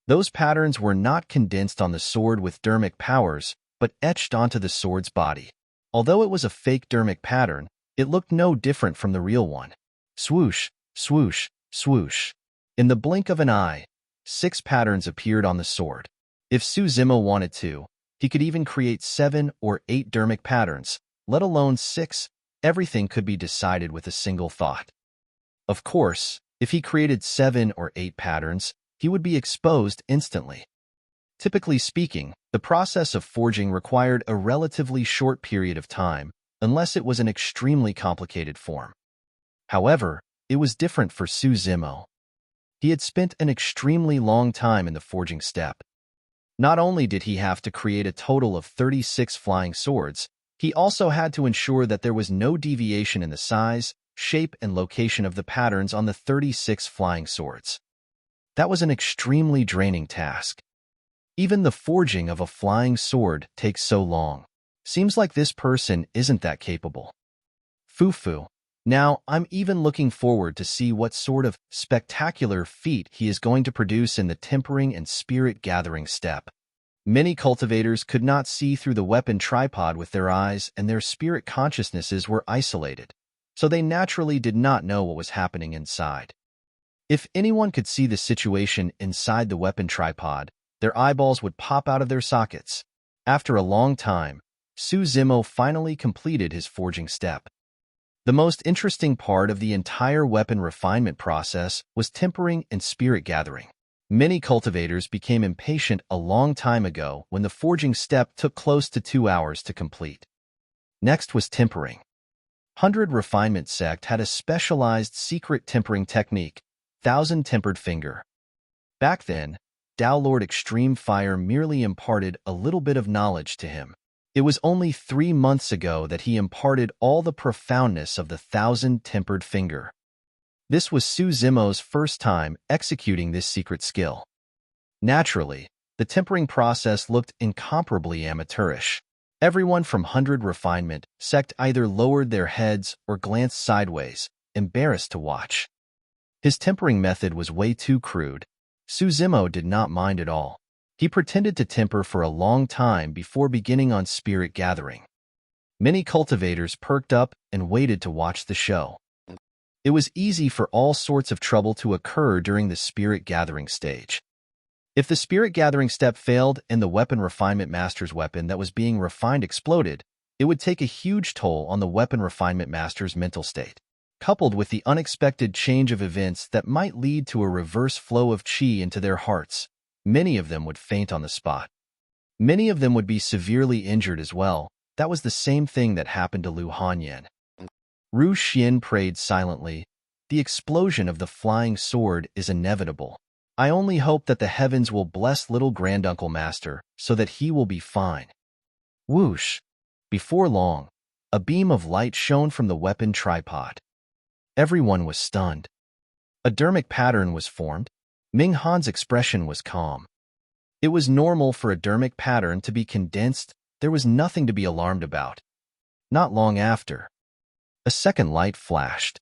A: Those patterns were not condensed on the sword with dermic powers, but etched onto the sword's body. Although it was a fake dermic pattern, it looked no different from the real one. Swoosh, swoosh, swoosh. In the blink of an eye, 6 patterns appeared on the sword. If Suzimo wanted to, he could even create 7 or 8 dermic patterns, let alone 6. Everything could be decided with a single thought. Of course, if he created 7 or 8 patterns, he would be exposed instantly. Typically speaking, the process of forging required a relatively short period of time, unless it was an extremely complicated form. However, it was different for Suzimo. He had spent an extremely long time in the forging step. Not only did he have to create a total of 36 flying swords, he also had to ensure that there was no deviation in the size, shape, and location of the patterns on the 36 flying swords. That was an extremely draining task. Even the forging of a flying sword takes so long. Seems like this person isn't that capable. Fufu. Now, I'm even looking forward to see what sort of spectacular feat he is going to produce in the tempering and spirit gathering step. Many cultivators could not see through the weapon tripod with their eyes, and their spirit consciousnesses were isolated, so they naturally did not know what was happening inside. If anyone could see the situation inside the weapon tripod, their eyeballs would pop out of their sockets. After a long time, Suzimo finally completed his forging step. The most interesting part of the entire weapon refinement process was tempering and spirit gathering. Many cultivators became impatient a long time ago when the forging step took close to 2 hours to complete. Next was tempering. 100 Refinement sect had a specialized secret tempering technique, 1000 tempered finger. Back then, Tao Lord Extreme Fire merely imparted a little bit of knowledge to him. It was only 3 months ago that he imparted all the profoundness of the thousand-tempered finger. This was Su Zimo's first time executing this secret skill. Naturally, the tempering process looked incomparably amateurish. Everyone from 100 Refinement sect either lowered their heads or glanced sideways, embarrassed to watch. His tempering method was way too crude. Su Zimo did not mind at all. He pretended to temper for a long time before beginning on spirit gathering. Many cultivators perked up and waited to watch the show. It was easy for all sorts of trouble to occur during the spirit gathering stage. If the spirit gathering step failed and the weapon refinement master's weapon that was being refined exploded, it would take a huge toll on the weapon refinement master's mental state. Coupled with the unexpected change of events that might lead to a reverse flow of qi into their hearts, many of them would faint on the spot. Many of them would be severely injured as well. That was the same thing that happened to Lu Hanyan. Ru Xian prayed silently. The explosion of the flying sword is inevitable. I only hope that the heavens will bless little granduncle master so that he will be fine. Whoosh! Before long, a beam of light shone from the weapon tripod. Everyone was stunned. A dermic pattern was formed. Ming Han's expression was calm. It was normal for a dermic pattern to be condensed. There was nothing to be alarmed about. Not long after, a second light flashed.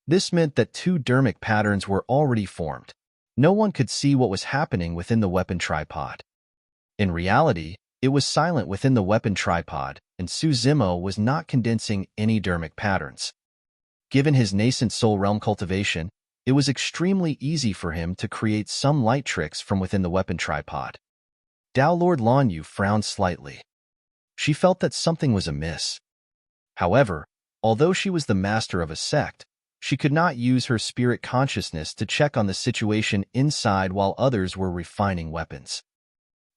A: This meant that 2 dermic patterns were already formed. No one could see what was happening within the weapon tripod. In reality, it was silent within the weapon tripod, and Su Zimo was not condensing any dermic patterns. Given his nascent soul realm cultivation, it was extremely easy for him to create some light tricks from within the weapon tripod. Tao Lord Lan Yu frowned slightly. She felt that something was amiss. However, although she was the master of a sect, she could not use her spirit consciousness to check on the situation inside while others were refining weapons.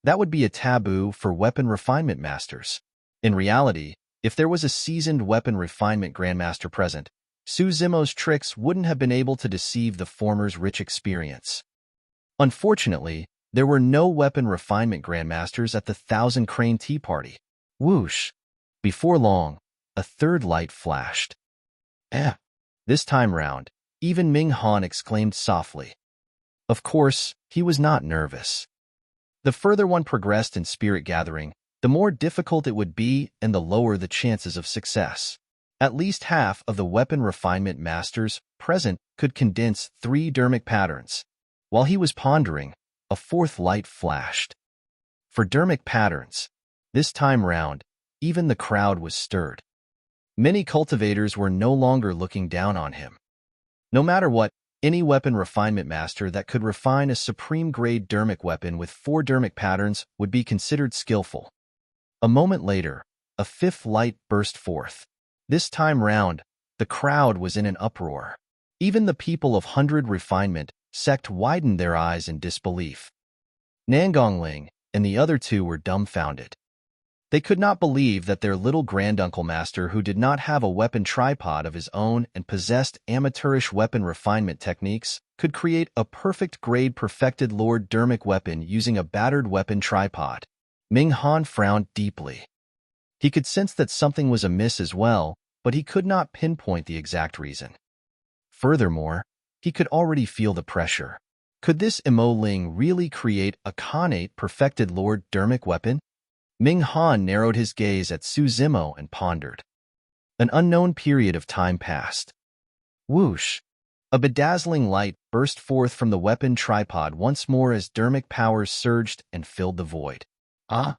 A: That would be a taboo for weapon refinement masters. In reality, if there was a seasoned weapon refinement grandmaster present, Su Zimo's tricks wouldn't have been able to deceive the former's rich experience. Unfortunately, there were no weapon refinement grandmasters at the Thousand Crane Tea Party. Whoosh! Before long, a third light flashed. This time round, even Ming Han exclaimed softly. Of course, he was not nervous. The further one progressed in spirit gathering, the more difficult it would be and the lower the chances of success. At least half of the weapon refinement masters present could condense 3 dermic patterns. While he was pondering, a fourth light flashed. For dermic patterns, this time round, even the crowd was stirred. Many cultivators were no longer looking down on him. No matter what, any weapon refinement master that could refine a supreme-grade dermic weapon with 4 dermic patterns would be considered skillful. A moment later, a fifth light burst forth. This time round, the crowd was in an uproar. Even the people of 100 Refinement sect widened their eyes in disbelief. Nangongling and the other 2 were dumbfounded. They could not believe that their little granduncle master, who did not have a weapon tripod of his own and possessed amateurish weapon refinement techniques, could create a perfect-grade perfected Lord dermic weapon using a battered weapon tripod. Ming Han frowned deeply. He could sense that something was amiss as well, but he could not pinpoint the exact reason. Furthermore, he could already feel the pressure. Could this Imo Ling really create a connate perfected Lord dermic weapon? Ming Han narrowed his gaze at Su Zimo and pondered. An unknown period of time passed. Whoosh! A bedazzling light burst forth from the weapon tripod once more as dermic powers surged and filled the void. Ah!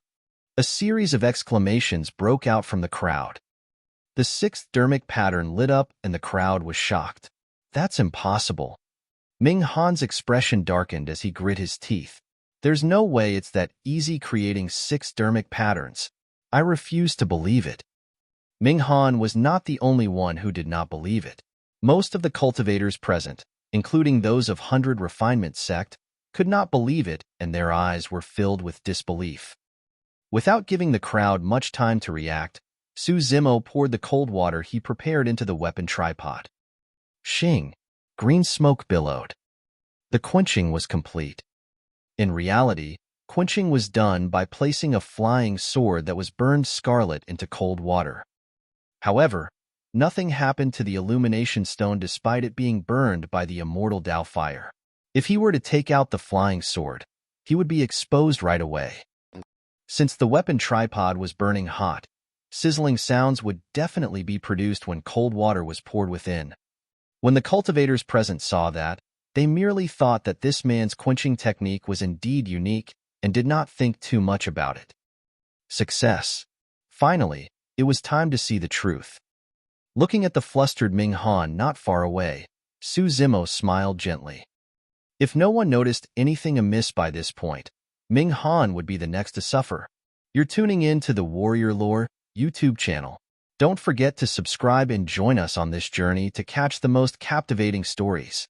A: A series of exclamations broke out from the crowd. The 6th dermic pattern lit up and the crowd was shocked. That's impossible. Ming Han's expression darkened as he grit his teeth. There's no way it's that easy creating 6 dermic patterns. I refuse to believe it. Ming Han was not the only one who did not believe it. Most of the cultivators present, including those of 100 Refinement sect, could not believe it, and their eyes were filled with disbelief. Without giving the crowd much time to react, Su Zimo poured the cold water he prepared into the weapon tripod. Shing! Green smoke billowed. The quenching was complete. In reality, quenching was done by placing a flying sword that was burned scarlet into cold water. However, nothing happened to the illumination stone despite it being burned by the immortal Tao fire. If he were to take out the flying sword, he would be exposed right away. Since the weapon tripod was burning hot, sizzling sounds would definitely be produced when cold water was poured within. When the cultivators present saw that, they merely thought that this man's quenching technique was indeed unique and did not think too much about it. Success. Finally, it was time to see the truth. Looking at the flustered Ming Han not far away, Su Zimo smiled gently. If no one noticed anything amiss by this point, Ming Han would be the next to suffer. You're tuning in to the Warrior Lore YouTube channel. Don't forget to subscribe and join us on this journey to catch the most captivating stories.